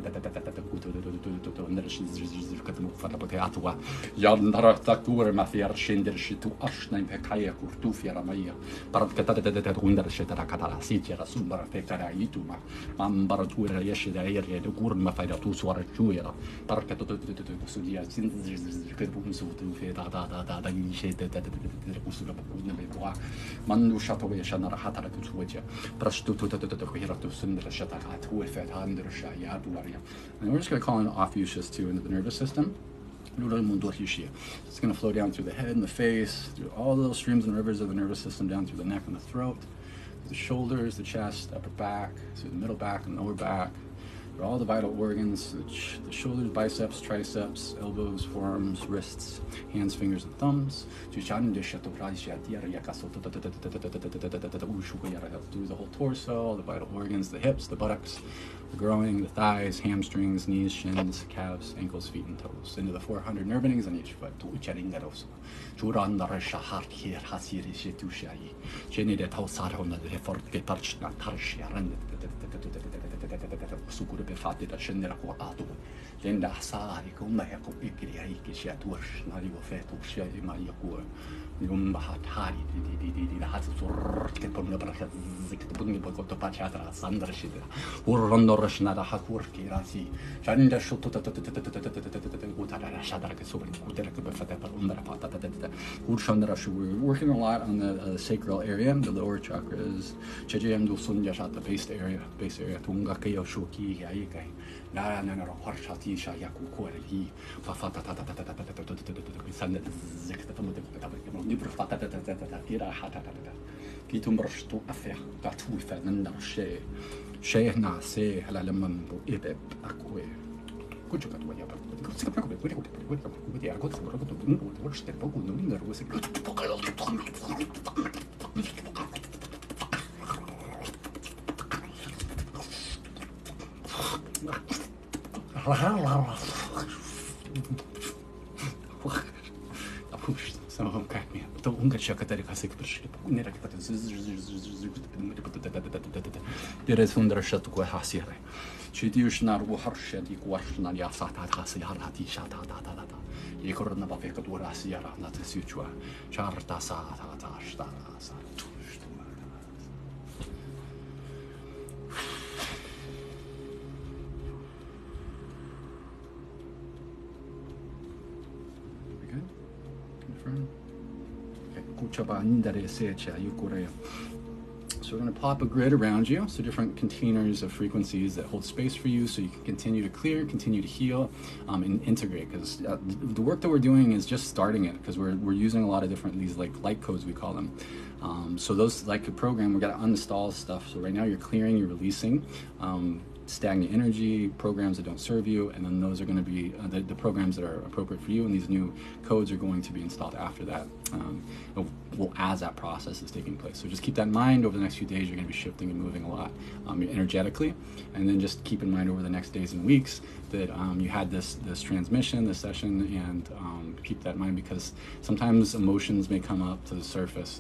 Speaker 2: Yandara takur ma fiar schinder shitu ashnaim pekaya kurtu fiara maya parat da hundar shitara katara sitira sumbara pekara ituma ambara tuera yeshida area de kurma faida tu swara chuera parat sudia zirbum sutu fe da yishete da usura bakuna bewa mandu shato yeshana hatara tuwaja prastu hiratu sundra shataka tu fe handra shaya buaria. And we're just going to call in off uses too into the nervous system. It's going to flow down through the head and the face, through all the little streams and rivers of the nervous system, down through the neck and the throat, the shoulders, the chest, upper back, through the middle back and lower back, through all the vital organs, the shoulders, biceps, triceps, elbows, forearms, wrists, hands, fingers, and thumbs. Through the whole torso, all the vital organs, the hips, the buttocks, the groin, the thighs, hamstrings, knees, shins, calves, ankles, feet, and toes. Into the 400 nerve endings on each foot. We're working a lot on the sacral area, the lower chakras. The base area. Some of them crack me up. Don't get shocked at the classic. There is under shut to Hasire. She used not warshed, the question on Yasata Hasiarati Shata. You could not have a Dura Sierra, not a Sutua. Charta Sata Stara. So we're going to pop a grid around you, so different containers of frequencies that hold space for you, so you can continue to clear, continue to heal, and integrate. Because the work that we're doing is just starting it, because we're using a lot of different these like light codes, we call them. So those, like a program, we got to uninstall stuff. So right now you're clearing, you're releasing stagnant energy, programs that don't serve you, and then those are going to be the programs that are appropriate for you, and these new codes are going to be installed after that, as that process is taking place. So just keep that in mind. Over the next few days, you're going to be shifting and moving a lot energetically, and then just keep in mind over the next days and weeks that you had this transmission, this session, and keep that in mind, because sometimes emotions may come up to the surface.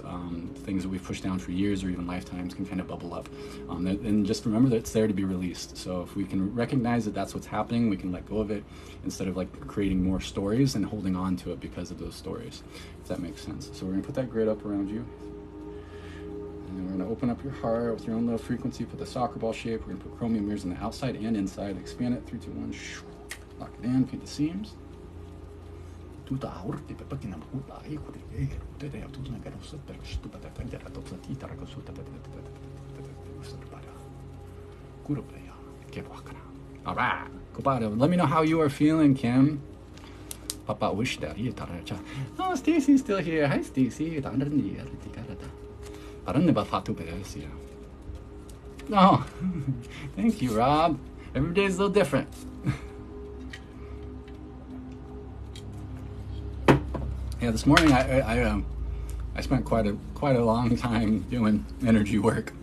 Speaker 2: Things that we've pushed down for years or even lifetimes can kind of bubble up, and just remember that it's there to be released. So if we can recognize that that's what's happening, we can let go of it instead of like creating more stories and holding on to it because of those stories, if that makes sense. So we're going to put that grid up around you, and we're going to open up your heart with your own little frequency. Put the soccer ball shape. We're going to put chromium mirrors on the outside and inside. Expand it. 3, 2, 1. Lock it in. Feed the seams. All right. Let me know how you are feeling, Kim. Papa wish that he oh, Stacy's still here. Hi, Stacy. Oh, thank you, Rob. Every day is a little different. Yeah, this morning I spent quite a long time doing energy work.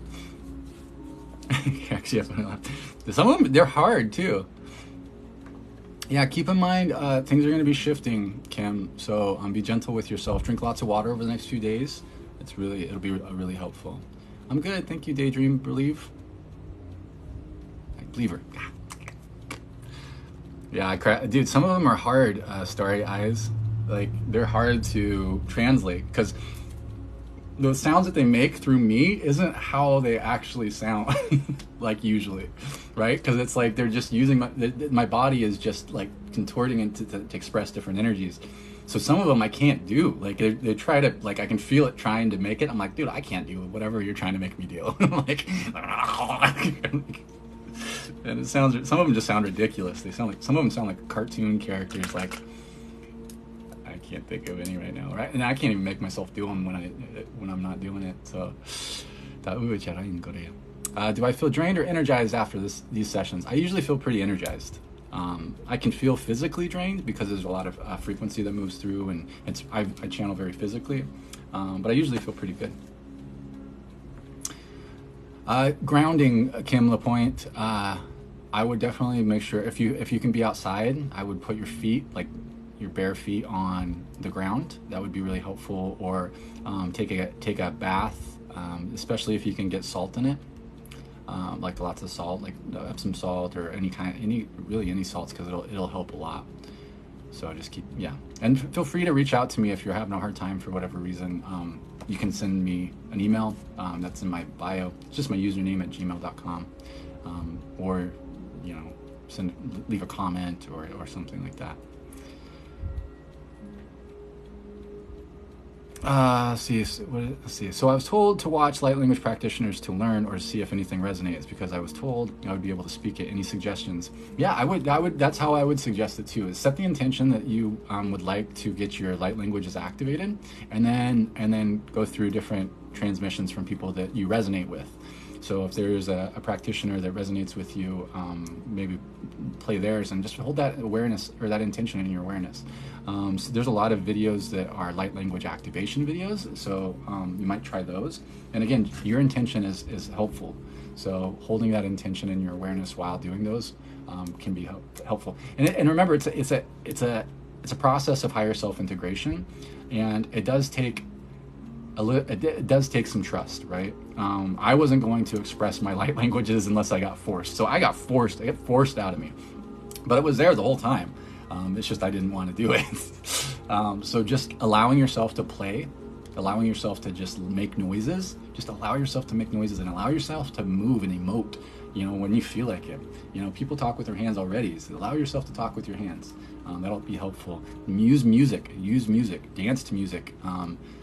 Speaker 2: Actually, some of them, they're hard too. Yeah, keep in mind things are going to be shifting, Kim. So be gentle with yourself. Drink lots of water over the next few days. It'll be really helpful. I'm good, thank you, Daydream Believe.
Speaker 1: Believer. Yeah, dude, some of them are hard, Starry Eyes. Like, they're hard to translate because the sounds that they make through me isn't how they actually sound, like usually, right? Because it's like they're just using my body is just like contorting it to express different energies. So some of them I can't do. Like they try to, like I can feel it trying to make it. I'm like, dude, I can't do whatever you're trying to make me do. Like, and it sounds. Some of them just sound ridiculous. They sound like some of them sound like cartoon characters. Like, I can't think of any right now, right? And I can't even make myself do them when I'm not doing it. So, do I feel drained or energized after these sessions? I usually feel pretty energized. I can feel physically drained because there's a lot of frequency that moves through, and I channel very physically, but I usually feel pretty good. Grounding, Kim LaPointe. I would definitely make sure if you can be outside, I would put your feet, like your bare feet, on the ground. That would be really helpful. Or take a bath, especially if you can get salt in it, like lots of salt, like Epsom salt or any salts, because it'll help a lot. So just and feel free to reach out to me if you're having a hard time for whatever reason. You can send me an email, that's in my bio. It's just my username at gmail.com, or leave a comment or something like that. Let's see. So I was told to watch light language practitioners to learn or see if anything resonates, because I was told I would be able to speak it. Any suggestions? Yeah, I would. That's how I would suggest it too. Is set the intention that you would like to get your light languages activated, and then go through different transmissions from people that you resonate with. So if there's a practitioner that resonates with you, maybe play theirs and just hold that awareness or that intention in your awareness. So there's a lot of videos that are light language activation videos, so you might try those. And again, your intention is helpful. So holding that intention in your awareness while doing those can be helpful. And remember, it's a process of higher self integration, and it does take some trust, right? I wasn't going to express my light languages unless I got forced. So I got forced out of me, but it was there the whole time. It's just I didn't want to do it. So just allowing yourself to play, allowing yourself to just make noises, just allow yourself to make noises and allow yourself to move and emote, when you feel like it. People talk with their hands already, so allow yourself to talk with your hands. That'll be helpful. Use music, dance to music.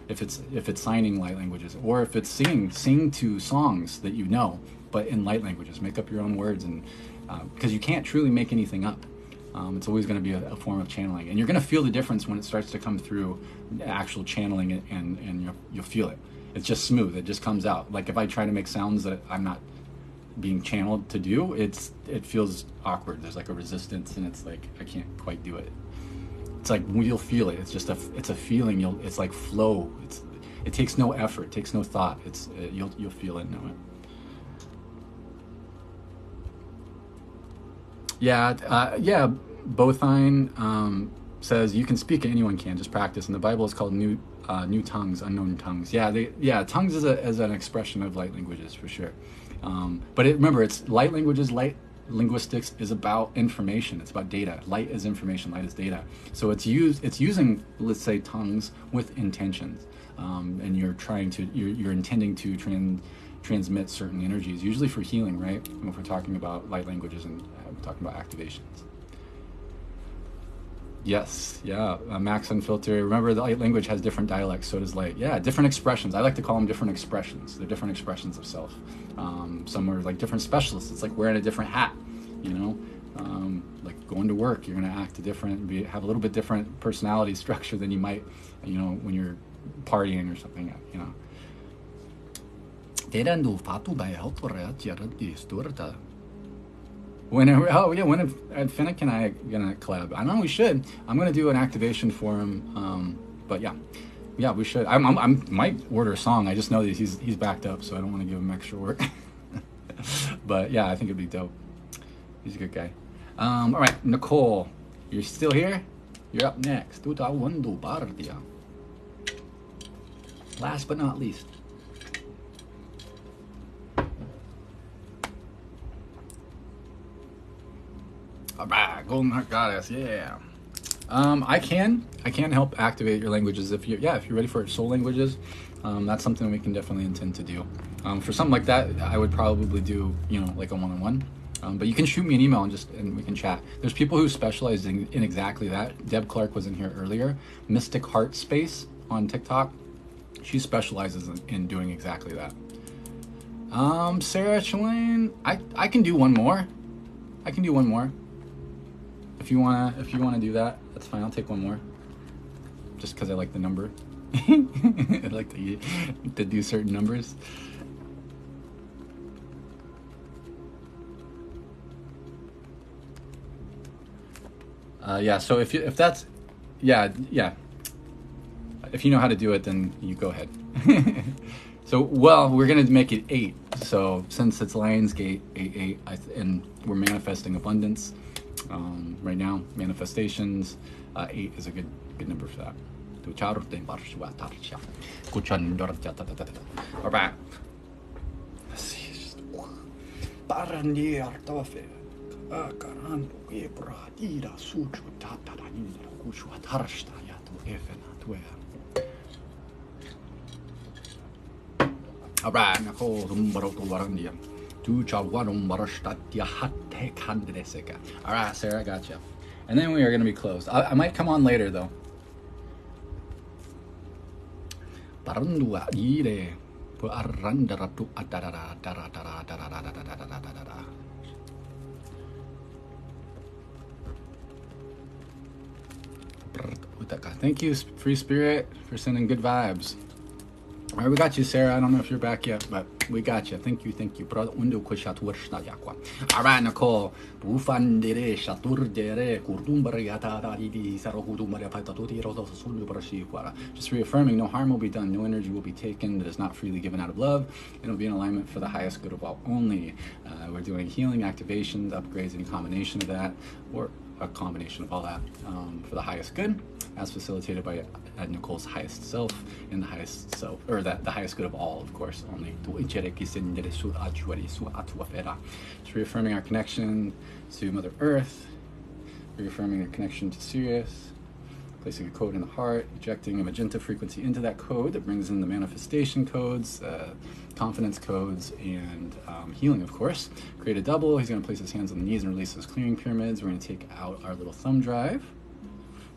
Speaker 1: If it's signing light languages, or if it's sing to songs that you know, but in light languages. Make up your own words, and because you can't truly make anything up. It's always going to be a form of channeling, and you're going to feel the difference when it starts to come through actual channeling, and you'll feel it. It's just smooth. It just comes out. Like if I try to make sounds that I'm not being channeled to do, it feels awkward. There's like a resistance, and it's like I can't quite do it. It's like you'll feel it. It's just it's a feeling. It's like flow. It takes no effort. It takes no thought. You'll feel it and know it. Yeah. Bothine says you can speak it. Anyone can. Just practice. And the Bible is called new tongues, unknown tongues. Tongues is an expression of light languages for sure. But remember, it's light languages. Light linguistics is about information. It's about data. Light is information. Light is data. So it's using, let's say, tongues with intentions, and you're intending to transmit certain energies, usually for healing, right? If we're talking about light languages and we're talking about activations. Yes, yeah. Max Unfiltered. Remember, the light language has different dialects, so does light. Yeah, different expressions. I like to call them different expressions. They're different expressions of self. Some are like different specialists. It's like wearing a different hat, like going to work. You're going to act have a little bit different personality structure than you might, when you're partying or something, When Finnick and I are gonna collab. I know we should. I'm gonna do an activation for him. But yeah, we should. I might order a song. I just know that he's backed up, so I don't want to give him extra work. But yeah, I think it'd be dope. He's a good guy. All right, Nichole, you're still here? You're up next. Last but not least. All right, Golden Heart Goddess, yeah. I can help activate your languages if you're ready for soul languages. That's something we can definitely intend to do. For something like that, I would probably do, like a one-on-one. But you can shoot me an email and we can chat. There's people who specialize in exactly that. Deb Clark was in here earlier. Mystic Heart Space on TikTok. She specializes in doing exactly that. Sarah Shalane, I can do one more. If you wanna do that, that's fine. I'll take one more. Just because I like the number. I like to do certain numbers. Yeah. So if that's, yeah. If you know how to do it, then you go ahead. So, well, we're gonna make it 8. So since it's Lionsgate 8, and we're manifesting abundance right now, manifestations, 8 is a good number for that. All right. Let's see. All right, Nichole. All right, Sarah, I got you. And then we are going to be closed. I might come on later, though. Thank you, Free Spirit, for sending good vibes. All right, we got you, Sarah. I don't know if you're back yet, but we got you. Thank you. All right, Nichole. Just reaffirming, no harm will be done, no energy will be taken that is not freely given out of love. It'll be in alignment for the highest good of all only. We're doing healing, activations, upgrades, any combination of that, or a combination of all that for the highest good, as facilitated by Nichole's highest self and the highest self, or the highest good of all, of course, only. Just reaffirming our connection to Mother Earth, reaffirming our connection to Sirius, placing a code in the heart, ejecting a magenta frequency into that code that brings in the manifestation codes, confidence codes, and healing, of course. Create a double. He's going to place his hands on the knees and release those clearing pyramids. We're going to take out our little thumb drive,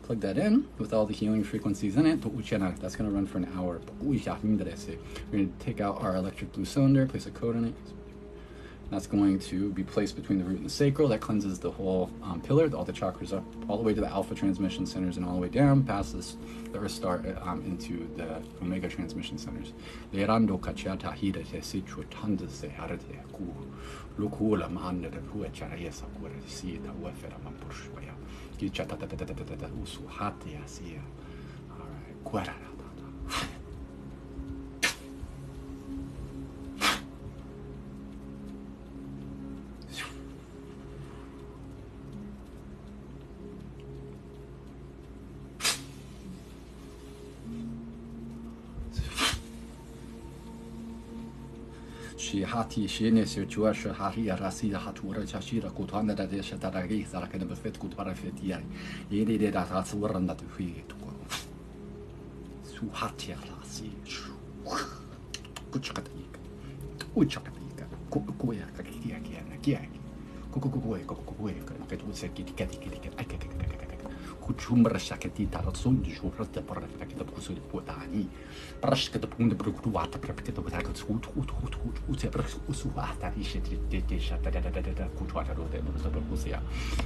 Speaker 1: plug that in with all the healing frequencies in it. That's going to run for an hour. We're going to take out our electric blue cylinder, place a code in it. That's going to be placed between the root and the sacral. That cleanses the whole pillar, all the chakras up, all the way to the alpha transmission centers and all the way down, past the Earth Star into the omega transmission centers. All right. Hati shene se chua shahari rasi hatura chashira kutanda da desha taragi saraka de befet kut parafetia yede de da rasuranda tu fi to su hati rasi kuchakatika kuya kakia kia kukukuya ka tu se kiti kuchumra shakatita razon di jurata per la che da posso di potani prasca da punto per kuata per che da potaka su per su hasta di shete shata da kuchata ro de no per kusia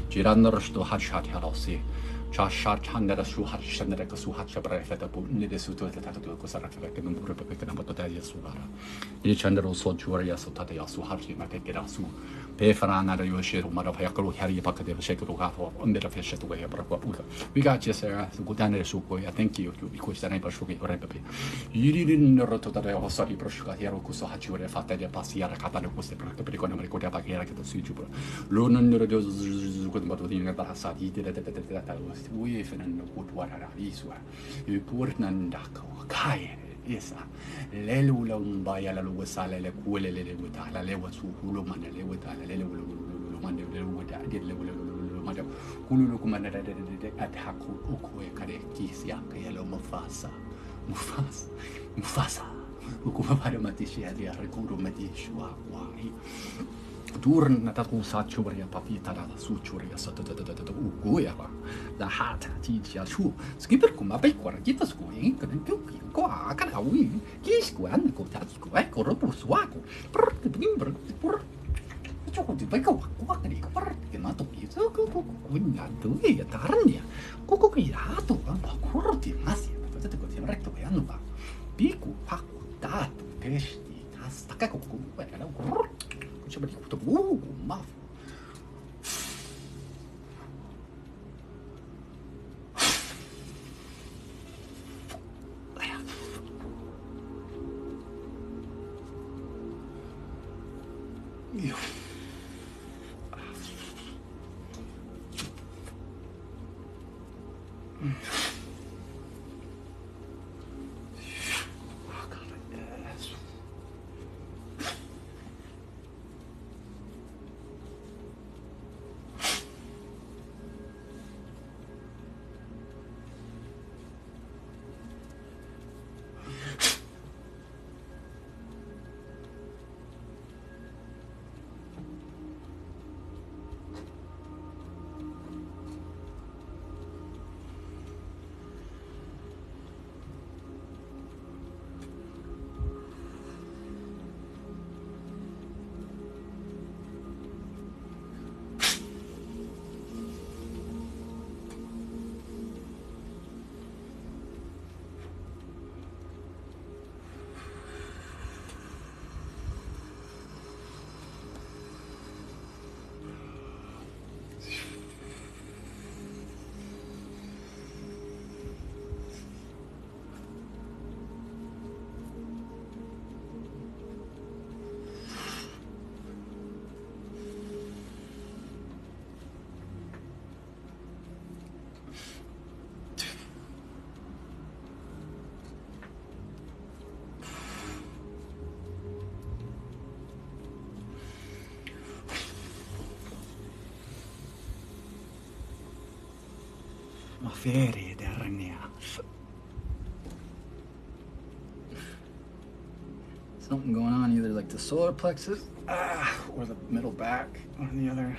Speaker 1: girando rosto hachat harasi chashat chandra su hachandra ka su hacha per feta pu ne de su to ta to ko sarà che non pure per che non potata di su vara di chandra so giuria so ta ya su hachi ma che da su Pefarana da Yoshiro Marapayakalo Harry Pakade Shekro Gato on the Fishet way We got you, Sarah. Good day, Sukoya. Thank you. You question I Bashuki or Repapi. You didn't know to the Hosari Proshuka Yarokuso Hachura Fata de Pasiara Catanakus, the Precon America Pakera to Sujuba. Lunan Rodos good Matodina Barasati did that was with and good water Iswa. You poor Nandako. Kai. Yes, Lelula by a Lusale, Lele with Ala Lewa, Huluman, Lewita, Lele,
Speaker 2: madio kululu kumana de ataku ukwe kare kisia kayelo mufasa ukuma pada mati dia rekuru mati shwa wai Durn nataku sachuria papita la suchuria uguya la hata titia chu skipper kuma pe kwara kita skuin kan kuki ko akan hawi kisku an ko tati ko ai ko ropu swako per cukup di baik ko kan ko per ke mato itu ko kunya tu ya tarnya ko ya to kan ko ti nasi tete ko ti recto ya no ba piku paku tato testi hasta ka ko era ko coba dikutuk maaf ma ferie dernière. Something going on either like the solar plexus or the middle back or the other.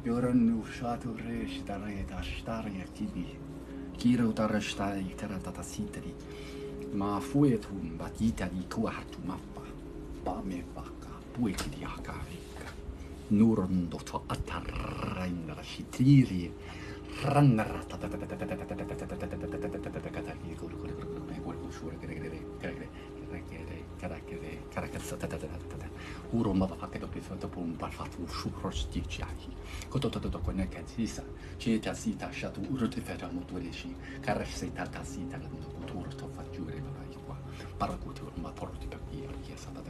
Speaker 2: Yoranu shatu resh tareta staria tibi. Kiro tarastai teratata sitri. Ma fuetum batita di kuatu mappa. Ba me baka pueti di akavika. Nurondo to atarrainra shitiri. Rangarata Uroma paketo pisoto pum parfatu shurostici. Kototo konekatisa, cheta sita shatu urtifeta motoreshi, karaseta tasita no kuturo to facciure qua. Parakutu ma porti per via, chiesa da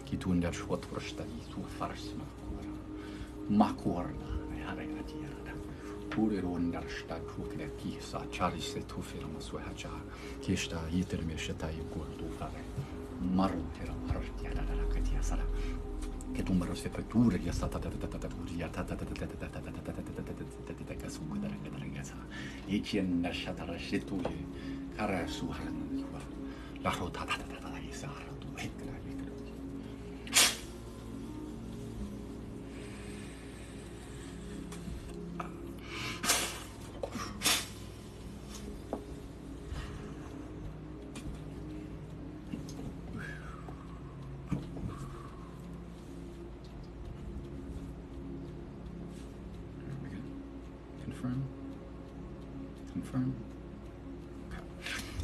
Speaker 2: chi tu under shot rostali su farsma. Makorna, arena pure rondar stad kukle kisa, charise tu firma su haja, kista yiter me sheta yugurdu fare. Maru era martia da katia sala. Che tu maro se pature ya stata buria kasuku da ragazza e ci nasciata la shetuje cara su haran la rota da Sara tu hekra
Speaker 1: Confirm. Okay.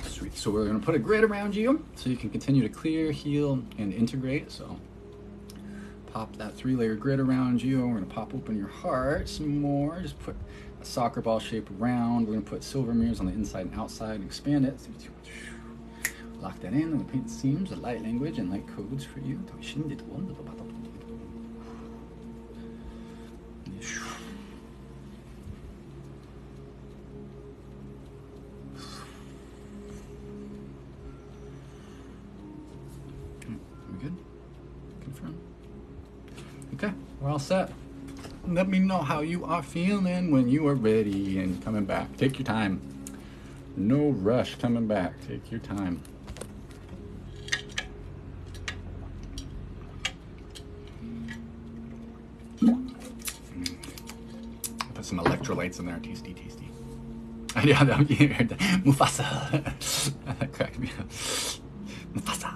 Speaker 1: Sweet. So we're going to put a grid around you so you can continue to clear, heal, and integrate. So pop that 3-layer grid around you. We're going to pop open your heart some more. Just put a soccer ball shape around. We're going to put silver mirrors on the inside and outside and expand it. Lock that in. I'm going to paint the seams, the light language, and light codes for you. We good? Confirm. Okay, we're all set. Let me know how you are feeling when you are ready and coming back. Take your time. No rush coming back. Take your time. Put some electrolytes in there. Tasty, tasty. Yeah, you heard that. Mufasa. That cracked me up. Mufasa.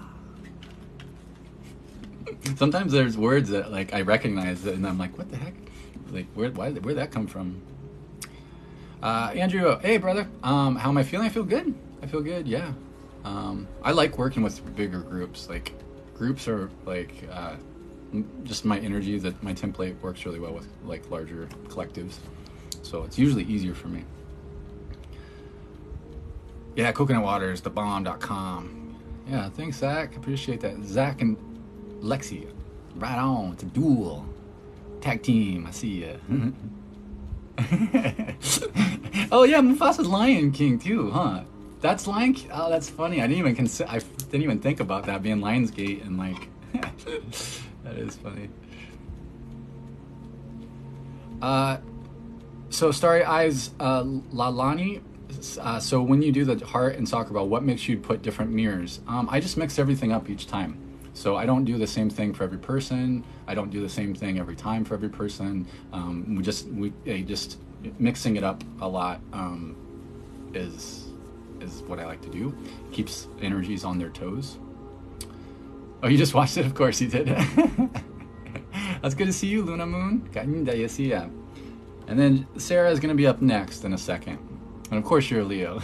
Speaker 1: Sometimes there's words that like I recognize and I'm like, what the heck? Like where'd that come from? Andrew, hey brother. How am I feeling? I feel good. I feel good, yeah. I like working with bigger groups. Like groups are like just my energy, that my template works really well with like larger collectives. So it's usually easier for me. Yeah, coconut water is thebomb.com. Yeah, thanks Zach. Appreciate that. Zach and Lexi, right on. It's a duel. Tag team, I see ya. Oh yeah, Mufasa's Lion King too, huh? That's Lion King. Oh, that's funny. I didn't even think about that being Lionsgate and like that is funny. So Starry Eyes, Lalani. So when you do the heart and soccer ball, what makes you put different mirrors? I just mix everything up each time. So I don't do the same thing for every person. I don't do the same thing every time for every person. Just mixing it up a lot is what I like to do. Keeps energies on their toes. Oh, you just watched it? Of course you did. That's good to see you, Luna Moon. And then Sara is going to be up next in a second. And of course you're a Leo.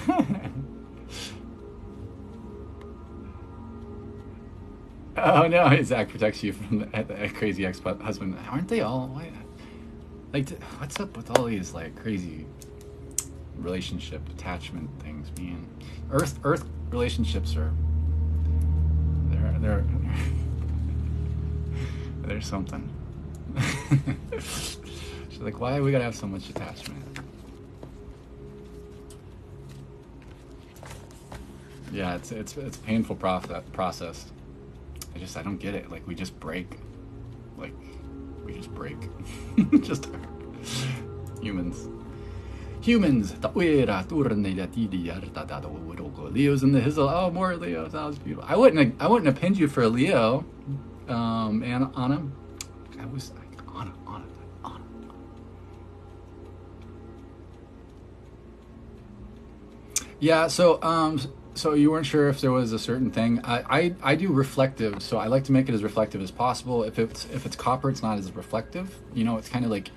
Speaker 1: Oh no, Zach protects you from the crazy ex-husband. Aren't they all? Like, what's up with all these like crazy relationship attachment things? Man, Earth relationships are they're something. She's like, why we gotta have so much attachment? Yeah, it's a painful process. I don't get it. Like we just break. Just humans. Leo's in the hizzle. Oh, more Leos. That was beautiful. I wouldn't have pinned you for a Leo. And Anna. I was like Anna. Yeah. So you weren't sure if there was a certain thing. I do reflective, so I like to make it as reflective as possible. If it's copper, it's not as reflective. You know, it's kind of like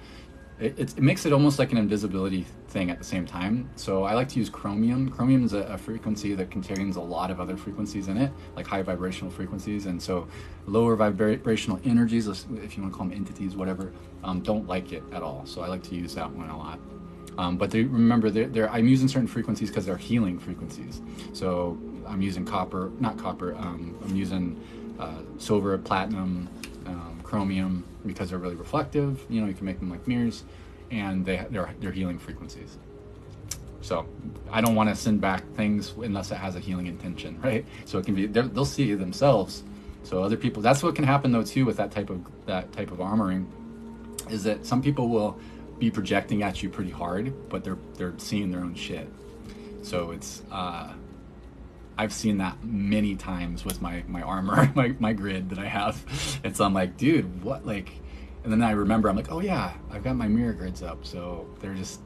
Speaker 1: it makes it almost like an invisibility thing at the same time. So I like to use chromium. Chromium is a frequency that contains a lot of other frequencies in it, like high vibrational frequencies, and so lower vibrational energies, if you want to call them entities, whatever, don't like it at all. So I like to use that one a lot. But remember, I'm using certain frequencies because they're healing frequencies. So I'm using I'm using silver, platinum, chromium, because they're really reflective. You know, you can make them like mirrors, and they're healing frequencies. So I don't want to send back things unless it has a healing intention, right? So it can be they'll see it themselves. So other people, that's what can happen though too with that type of armoring, is that some people will be projecting at you pretty hard, but they're seeing their own shit. So it's I've seen that many times with my armor, my grid that I have. And so I'm like, dude, what, like, and then I remember, I'm like, oh yeah, I've got my mirror grids up. So they're just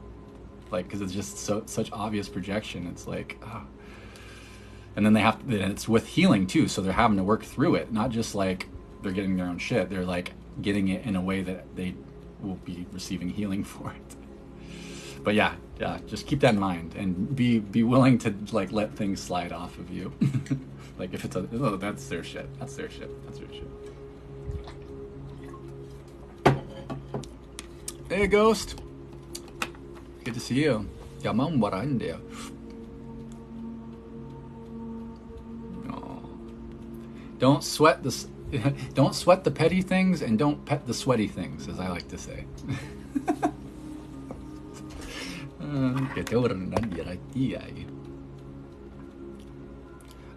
Speaker 1: like, because it's just such obvious projection. It's like, and then it's with healing too. So they're having to work through it, not just like they're getting their own shit. They're like getting it in a way that they will be receiving healing for it. But yeah, Yeah, just keep that in mind and be willing to like let things slide off of you. Like if it's oh, that's their shit. That's their shit. That's their shit. Hey, Ghost. Good to see you. Yaman Warande. Don't sweat the don't sweat the petty things and don't pet the sweaty things, as I like to say.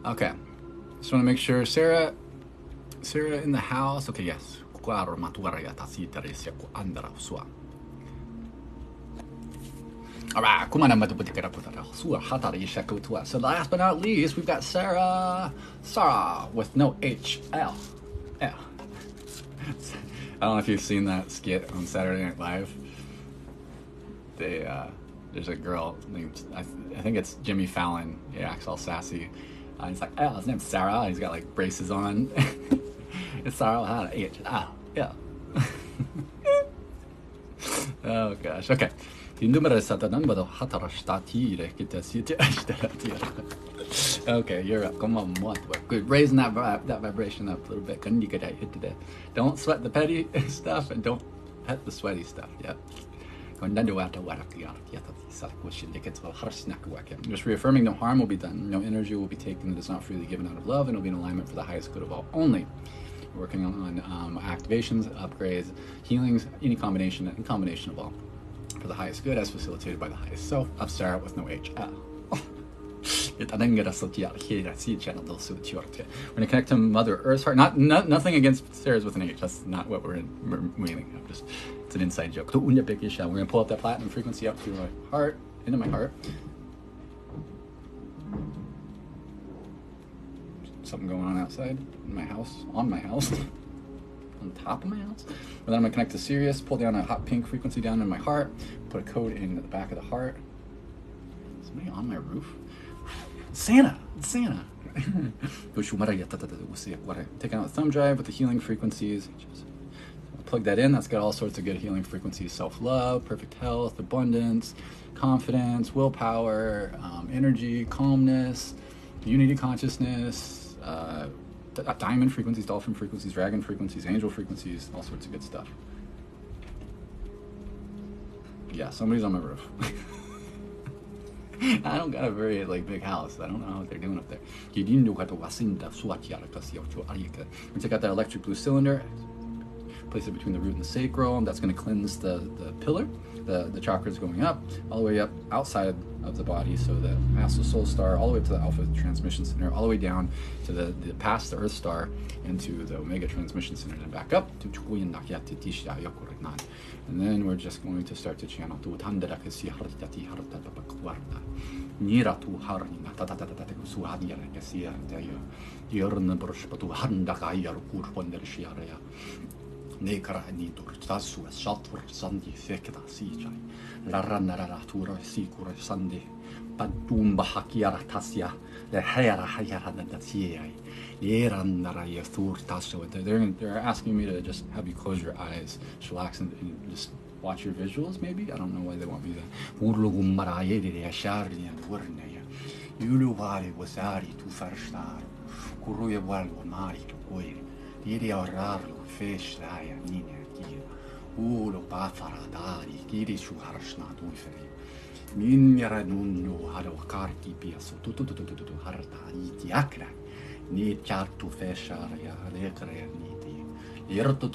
Speaker 1: Okay, just want to make sure Sara in the house. Okay, yes. Alright, so last but not least, we've got Sara with no H, L. I don't know if you've seen that skit on Saturday Night Live. There's a girl named, I think it's Jimmy Fallon. He acts all sassy. He's like, oh, his name's Sara. He's got like braces on. It's Sara, H, L, yeah. Oh gosh, okay. Okay, you're up. Come on, good. Raising that vibration up a little bit. Don't sweat the petty stuff and don't pet the sweaty stuff. Yeah. Just reaffirming no harm will be done, no energy will be taken that is not freely given out of love, and will be in alignment for the highest good of all only. We're working on activations, upgrades, healings, any combination of all, for the highest good as facilitated by the highest self of Sara with no H. We're going to connect to Mother Earth's heart. Nothing against Sara's with an H. That's not what we're meaning. It's an inside joke. We're going to pull up that platinum frequency up through my heart, into my heart. Something going on outside in my house, on my house, on top of my house. And then I'm going to connect to Sirius, pull down a hot pink frequency down in my heart, put a code in the back of the heart. Somebody on my roof? Santa! It's Santa! Taking out the thumb drive with the healing frequencies. Just plug that in. That's got all sorts of good healing frequencies. Self-love, perfect health, abundance, confidence, willpower, energy, calmness, unity consciousness, diamond frequencies, dolphin frequencies, dragon frequencies, angel frequencies, all sorts of good stuff. Yeah, somebody's on my roof. I don't got a very big house. I don't know what they're doing up there. We take out that electric blue cylinder, place it between the root and the sacral, and that's going to cleanse the pillar. The chakras going up, all the way up outside of the body, so the Master Soul Star, all the way up to the Alpha Transmission Center, all the way down to the past the Earth Star, into the Omega Transmission Center, and back up to and then we're just going to start to channel to Nekara nidur tasu shatur sandi fekda sijai larana tura sikura sandi padumba hakiara tasya the hayara ndatiyai yeranara yathur tasu. They're asking me to just have you close your eyes, relax, and just watch your visuals. Maybe I don't know why they want me to. Urlugum marayedi yasharni and wurnaya yuluwari wasari tu farstar kuruya walwa mari to goy diri ararlo fish daya nina kia ulo bafaradari giri shuharshna dulferi minera nunno haro karti piaso tu hartari tiakra ni chartu fesharia lekre niti yerto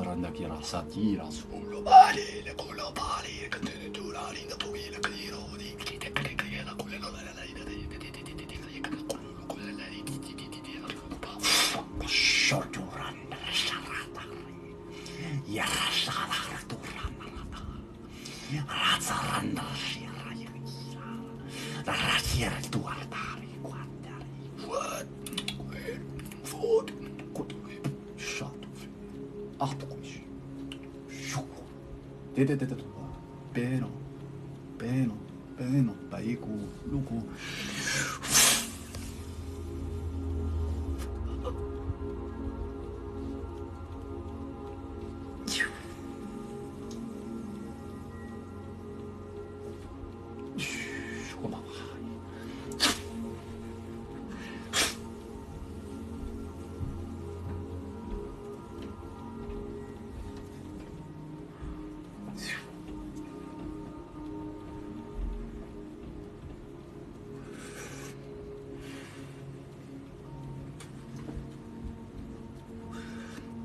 Speaker 1: randa kira satira sulo bali le kulo bali katene durari na tobile kiro di kite kire la kulelo la short run sharata ya sharata ramata razaranda shiraya la rasia tuartari quantari what food good shot aptos shu de beno baiku luku.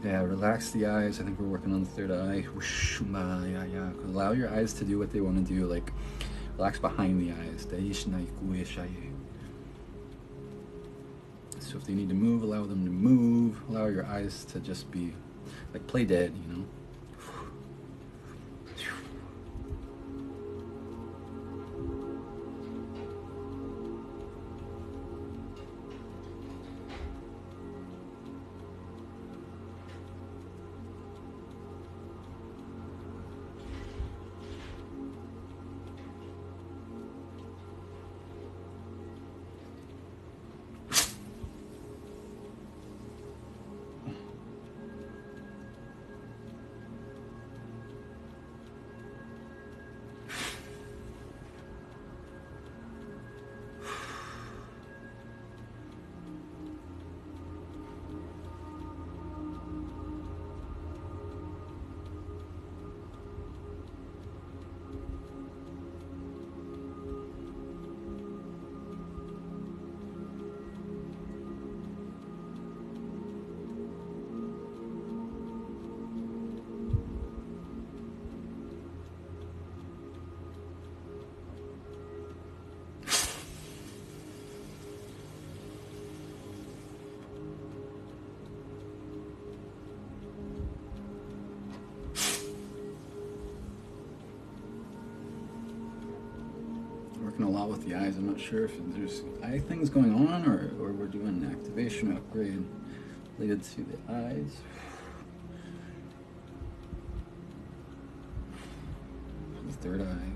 Speaker 1: Yeah, relax the eyes. I think we're working on the third eye. Allow your eyes to do what they want to do, like relax behind the eyes. So if they need to move, allow them to move. Allow your eyes to just be like play dead, you know. Working a lot with the eyes. I'm not sure if there's eye things going on or we're doing an activation upgrade related to the eyes. The third eye.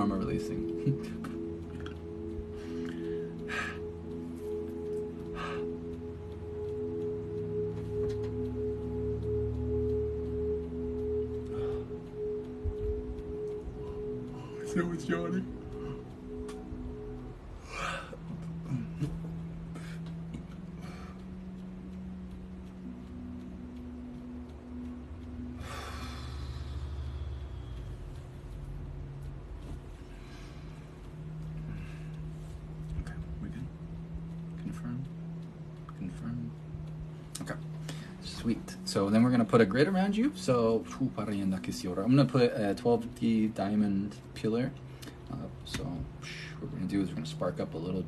Speaker 1: form of releasing.
Speaker 2: So it's yawning.
Speaker 1: Confirm. Okay. Sweet. So then we're going to put a grid around you. So I'm going to put a 12D diamond pillar. So what we're going to do is we're going to spark up a little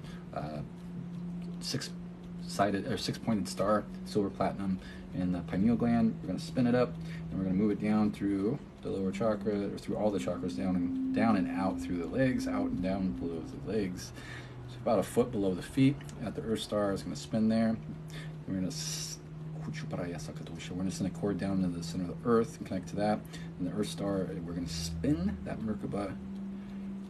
Speaker 1: six-sided or six-pointed star, silver platinum, in the pineal gland. We're going to spin it up, and we're going to move it down through the lower chakra, or through all the chakras, down and out through the legs, out and down below the legs. So about a foot below the feet at the Earth Star is going to spin there. We're going to send a cord down to the center of the Earth and connect to that. And the Earth Star, we're going to spin that Merkaba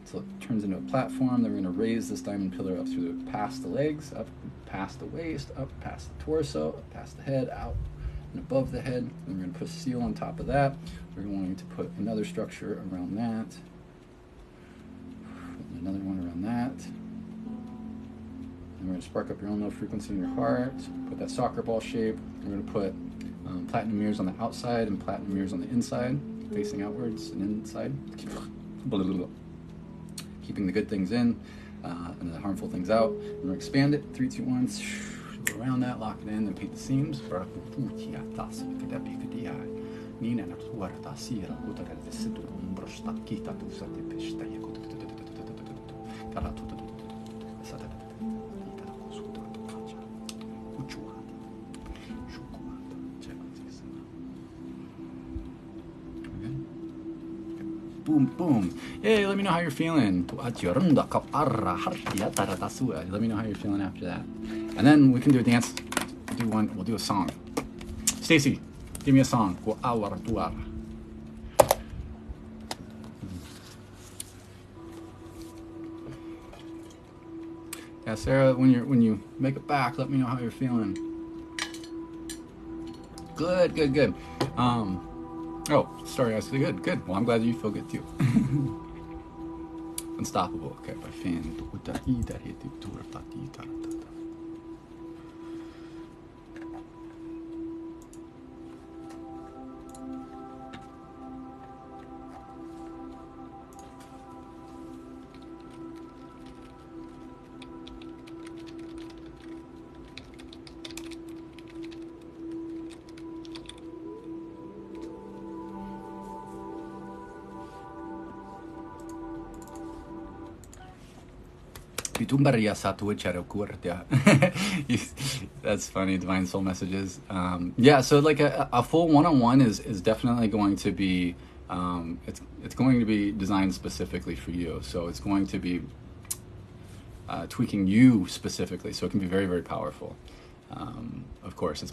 Speaker 1: until it turns into a platform. Then we're going to raise this diamond pillar up through past the legs, up past the waist, up past the torso, up past the head, out and above the head. And we're going to put a seal on top of that. We're going to put another structure around that. Another one around that. And we're going to spark up your own low frequency in your heart. Put that soccer ball shape. We're going to put platinum mirrors on the outside and platinum mirrors on the inside, facing outwards and inside. Keeping the good things in and the harmful things out. And we're going to expand it. 3, 2, 1. Go around that, lock it in, and paint the seams. Boom, boom. Hey, let me know how you're feeling. Let me know how you're feeling after that. And then we can do a dance. We'll do a song. Stacy, give me a song. Yeah, Sara, when you make it back, let me know how you're feeling. Good, good, good. Oh, sorry, I said good, good. Well, I'm glad you feel good too. Unstoppable. Okay, by fan. That's funny, Divine Soul Messages. Yeah, so like a full one-on-one is definitely going to be it's going to be designed specifically for you. So it's going to be tweaking you specifically, so it can be very, very powerful. Of course, it's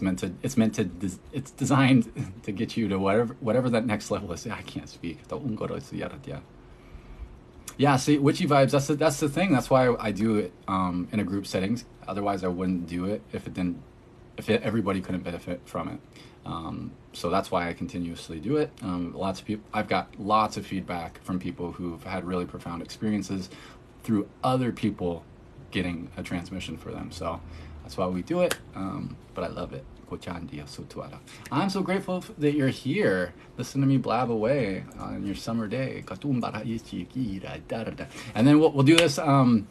Speaker 1: designed to get you to whatever that next level is. I can't speak. Yeah, see, witchy vibes, that's the thing. That's why I do it in a group settings. Otherwise, I wouldn't do it if everybody couldn't benefit from it. So that's why I continuously do it. Lots of people, I've got lots of feedback from people who've had really profound experiences through other people getting a transmission for them. So that's why we do it. But I love it. I'm so grateful that you're here. Listen to me blab away on your summer day. And then we'll do this. Oh,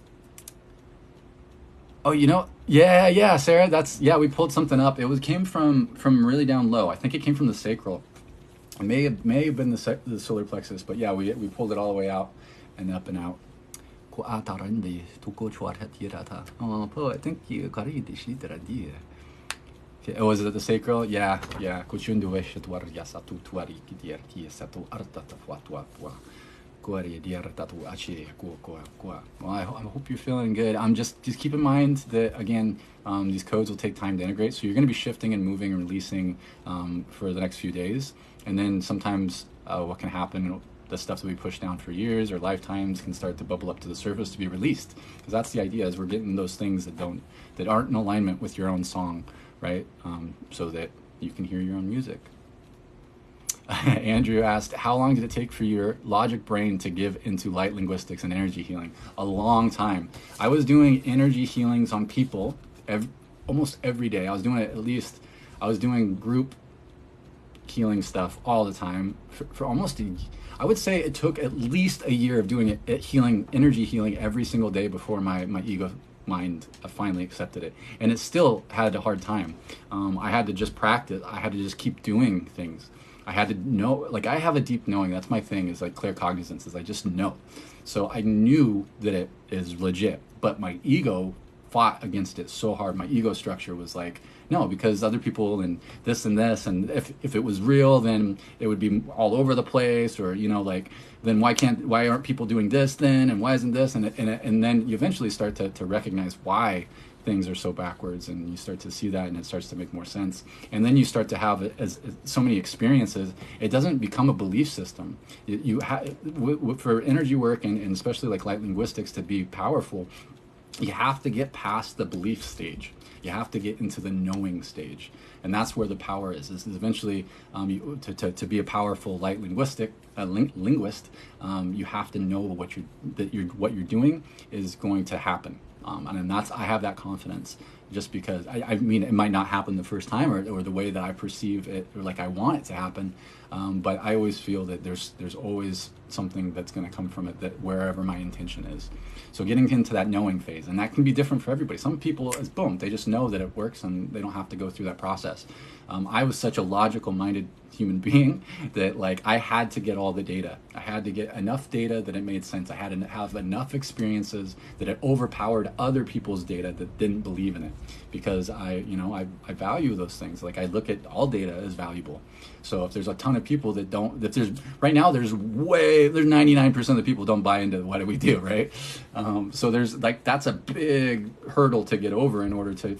Speaker 1: you know, yeah, Sara. We pulled something up. It came from really down low. I think it came from the sacral. It may have been the solar plexus, but yeah, we pulled it all the way out and up and out. Oh, thank you. Was it the sacral? Yeah. Well, I hope you're feeling good. Just keep in mind that, again, these codes will take time to integrate. So you're going to be shifting and moving and releasing for the next few days. And then sometimes what can happen the stuff that we pushed down for years or lifetimes can start to bubble up to the surface to be released. Because that's the idea, is we're getting those things that aren't in alignment with your own song, right? So that you can hear your own music. Andrew asked, how long did it take for your logic brain to give into light linguistics and energy healing? A long time. I was doing energy healings on people almost every day. I was doing group healing stuff all the time for almost I would say it took at least a year of doing energy healing every single day before my ego mind finally accepted it. And it still had a hard time. I had to just practice. I had to just keep doing things. I had to know, like, I have a deep knowing. That's my thing, is like claircognizance, is I just know. So I knew that it is legit, but my ego fought against it so hard. My ego structure was like, no, because other people and this, and if it was real, then it would be all over the place, or, you know, like, then why aren't people doing this then, and why isn't this, and then you eventually start to recognize why things are so backwards, and you start to see that, and it starts to make more sense. And then you start to have as so many experiences. It doesn't become a belief system. For energy work and especially like light linguistics to be powerful, you have to get past the belief stage. You have to get into the knowing stage, and that's where the power is. This is eventually to be a powerful light linguist. You have to know what you're doing is going to happen. And I have that confidence, just because I mean, it might not happen the first time or the way that I perceive it, or like I want it to happen. But I always feel that there's always something that's going to come from it, that wherever my intention is. So getting into that knowing phase, and that can be different for everybody. Some people, is boom, they just know that it works and they don't have to go through that process. I was such a logical minded human being that, like, I had to get all the data. I had to get enough data that it made sense. I had to have enough experiences that it overpowered other people's data that didn't believe in it, because I value those things. Like, I look at all data as valuable. So if there's a ton of people that don't, there's 99% of the people don't buy into what we do, right? So there's that's a big hurdle to get over in order to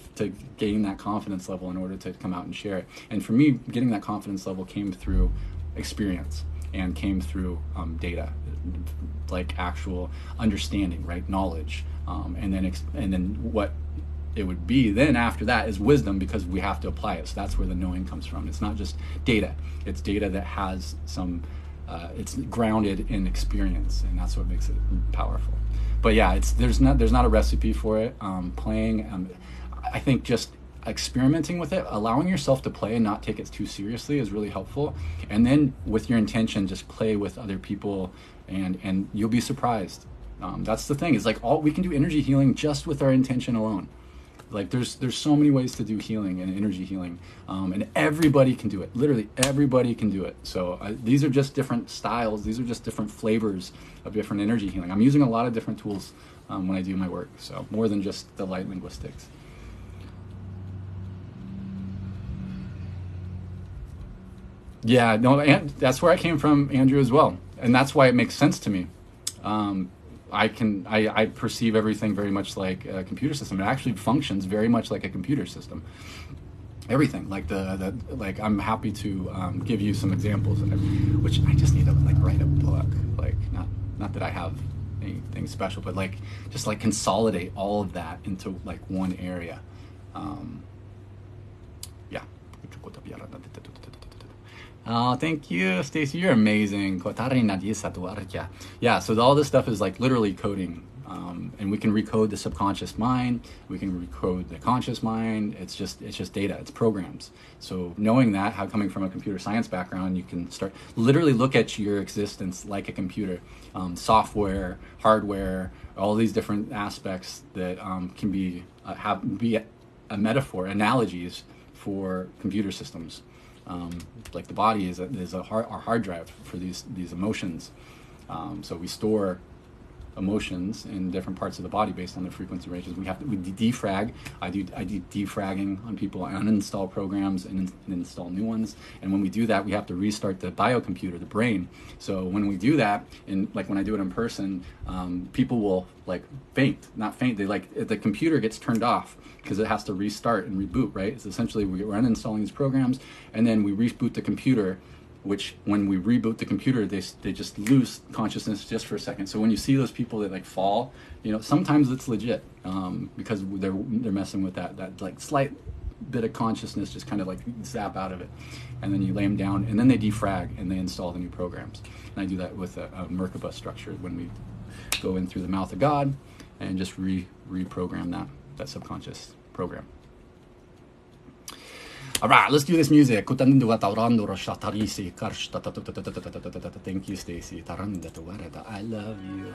Speaker 1: gain that confidence level, in order to come out and share it. And for me, getting that confidence level came through experience and came through data, like actual understanding, right? Knowledge, and then what it would be then after that is wisdom, because we have to apply it. So that's where the knowing comes from. It's not just data. It's data that has some, it's grounded in experience, and that's what makes it powerful. But yeah, there's not a recipe for it. Playing, I think just experimenting with it, allowing yourself to play and not take it too seriously is really helpful. And then with your intention, just play with other people, and you'll be surprised. That's the thing, is like, we can do energy healing just with our intention alone. Like, there's so many ways to do healing and energy healing, and everybody can do it. Literally everybody can do it. So these are just different styles. These are just different flavors of different energy healing. I'm using a lot of different tools when I do my work, so more than just the light linguistics. Yeah, no, and that's where I came from, Andrew, as well, and that's why it makes sense to me. I perceive everything very much like a computer system. It actually functions very much like a computer system. Everything, like like, I'm happy to give you some examples, which I just need to like write a book. Like, not that I have anything special, but like just like consolidate all of that into like one area. Yeah. Oh, thank you, Stacy. You're amazing. Yeah, so all this stuff is like literally coding. And we can recode the subconscious mind. We can recode the conscious mind. It's just data. It's programs. So knowing that, coming from a computer science background, you can literally look at your existence like a computer. Software, hardware, all these different aspects that can be a metaphor, analogies for computer systems. Like the body is our hard drive for these emotions. So we store emotions in different parts of the body based on the frequency ranges. We defrag. I do defragging on people. I uninstall programs and install new ones. And when we do that, we have to restart the biocomputer, the brain. So when we do that, and like when I do it in person, people will like not faint. They the computer gets turned off because it has to restart and reboot, right? So essentially we're uninstalling these programs, and then we reboot the computer which when we reboot the computer, they just lose consciousness just for a second. So when you see those people that like fall, you know, sometimes it's legit, because they're messing with that like slight bit of consciousness, just kind of like zap out of it, and then you lay them down, and then they defrag and they install the new programs. And I do that with a Merkaba structure when we go in through the mouth of God and just reprogram that subconscious program. All right, let's do this music. Thank you, Stacy. I love you.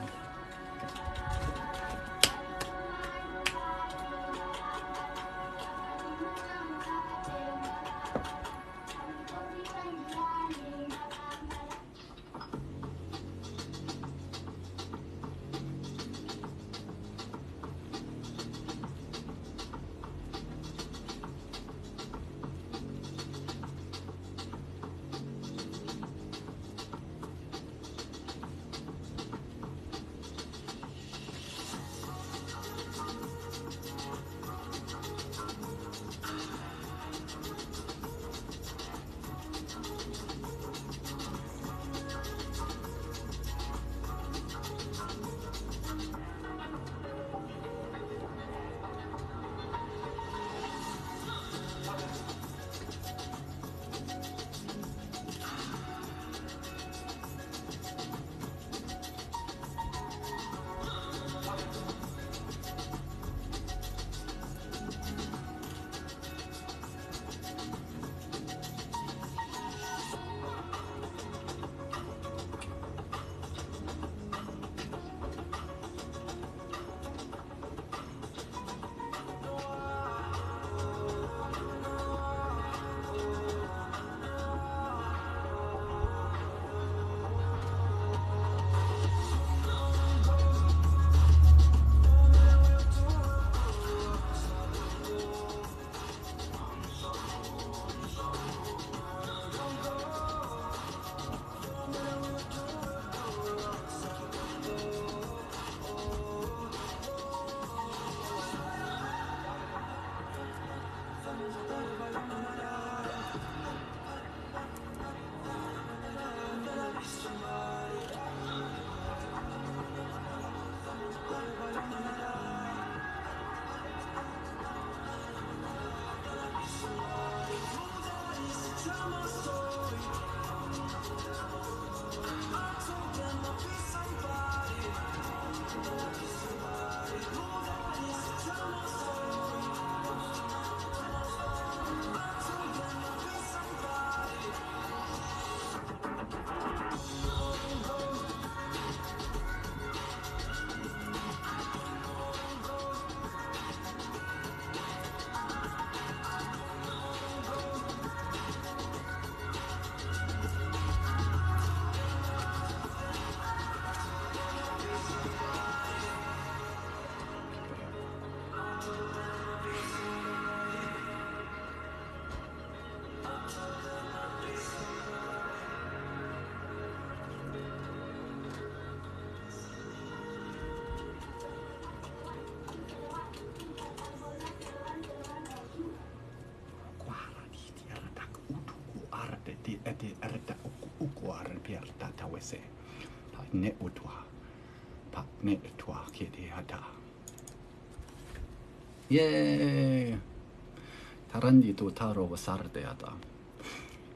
Speaker 1: Yay!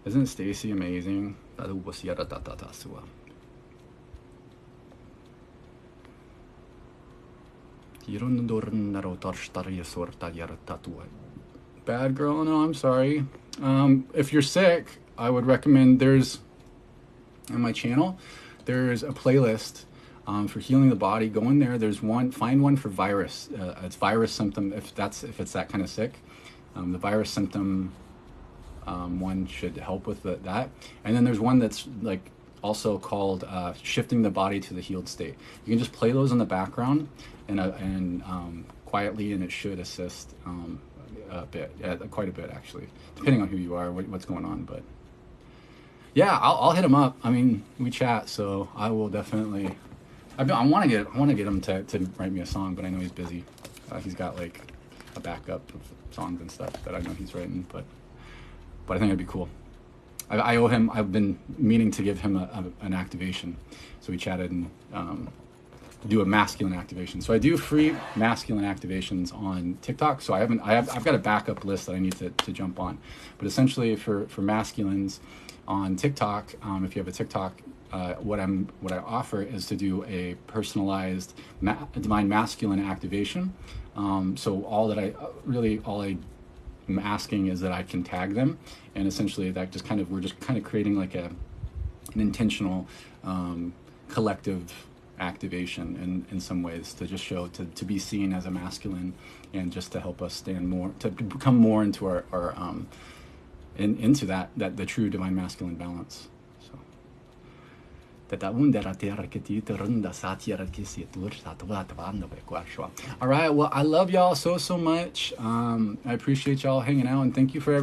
Speaker 1: Isn't Stacy amazing? Bad girl? No, I'm sorry. If you're sick, I would recommend there's on my channel, there's a playlist for healing the body. Go in there. There's one. Find one for virus. It's virus symptom. If it's that kind of sick, the virus symptom one should help with that. And then there's one that's like also called shifting the body to the healed state. You can just play those in the background and quietly, and it should assist a bit, quite a bit actually, depending on who you are, what's going on. But yeah, I'll hit him up. I mean, we chat, so I will definitely. I want to get him to write me a song, but I know he's busy. He's got like a backup of songs and stuff that I know he's writing, but I think it'd be cool. I owe him. I've been meaning to give him an activation, so we chatted and do a masculine activation. So I do free masculine activations on TikTok. So I've got a backup list that I need to jump on. But essentially for masculines on TikTok, if you have a TikTok, what I offer is to do a personalized divine masculine activation. So all I'm asking is that I can tag them, and essentially that we're just kind of creating like an intentional collective activation in some ways to just show to be seen as a masculine, and just to help us stand more, to become more into our into that the true divine masculine balance. All right, well, I love y'all so much. I appreciate y'all hanging out, and thank you to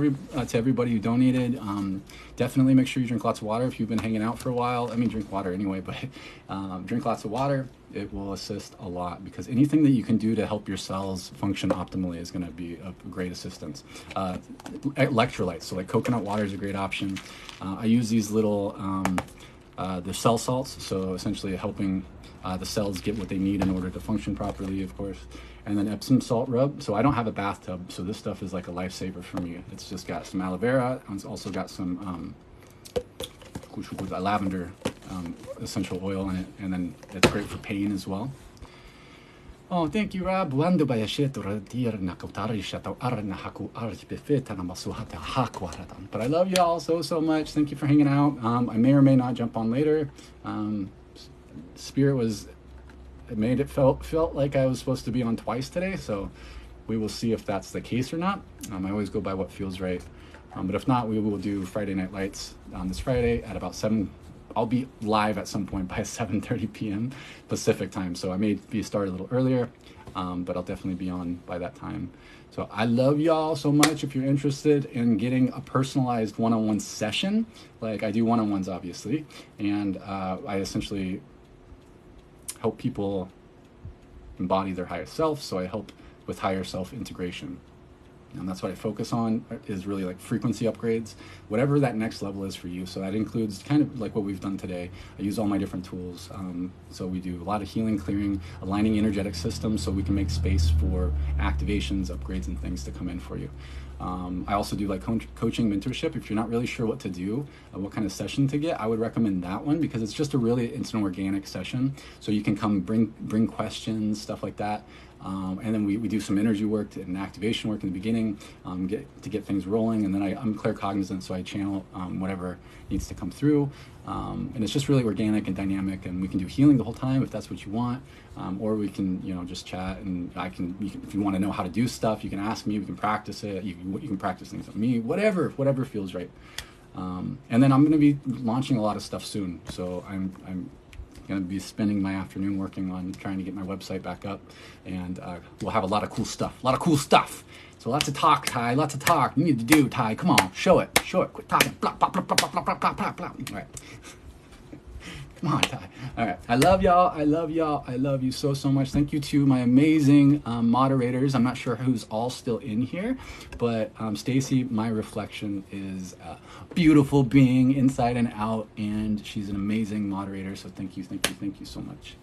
Speaker 1: everybody who donated. Definitely make sure you drink lots of water if you've been hanging out for a while. I mean, drink water anyway, but drink lots of water. It will assist a lot, because anything that you can do to help your cells function optimally is going to be a great assistance. Electrolytes, so like coconut water is a great option. I use these little the cell salts, so essentially helping the cells get what they need in order to function properly, of course. And then Epsom salt rub. So I don't have a bathtub, so this stuff is like a lifesaver for me. It's just got some aloe vera, and it's also got some lavender essential oil in it, and then it's great for pain as well. Oh, thank you, Rob. But I love you all so much. Thank you for hanging out. I may or may not jump on later. Spirit felt like I was supposed to be on twice today, so we will see if that's the case or not. I always go by what feels right. But if not, we will do Friday Night Lights this Friday at about 7. I'll be live at some point by 7:30 p.m. Pacific time, so I may be started a little earlier, but I'll definitely be on by that time. So I love y'all so much. If you're interested in getting a personalized one-on-one session, like I do one-on-ones obviously, and I essentially help people embody their highest self, so I help with higher self integration. And that's what I focus on, is really like frequency upgrades, whatever that next level is for you. So that includes kind of like what we've done today. I use all my different tools. So we do a lot of healing, clearing, aligning energetic systems so we can make space for activations, upgrades, and things to come in for you. I also do like coaching, mentorship. If you're not really sure what to do, what kind of session to get, I would recommend that one, because it's an organic session. So you can come bring questions, stuff like that. And then we do some energy work and activation work in the beginning, to get things rolling. And then I'm claircognizant, so I channel whatever needs to come through. And it's just really organic and dynamic, and we can do healing the whole time if that's what you want. Or we can, just chat, and if you want to know how to do stuff, you can ask me, we can practice it. You can practice things with me, whatever feels right. And then I'm going to be launching a lot of stuff soon. So I'm going to be spending my afternoon working on trying to get my website back up, and we'll have a lot of cool stuff. So lots of talk, Ty. Lots of talk. You need to do, Ty. Come on, show it. Quit talking. Blah, blah, blah, blah, blah, blah, blah, blah, blah. All right. Come on, Ty. All right. I love y'all. I love you so much. Thank you to my amazing moderators. I'm not sure who's all still in here, but Stacy, my reflection, is a beautiful being inside and out, and she's an amazing moderator. So thank you so much.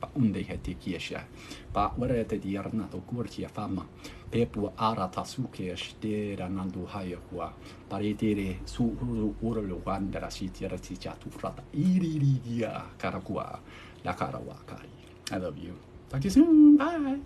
Speaker 1: Pepu arata suke shtera nandu hayakua. Paretere suuru urulu wandara sitira tichatu frata iriria karakua la karawakari. I love you. Talk to you soon. Bye.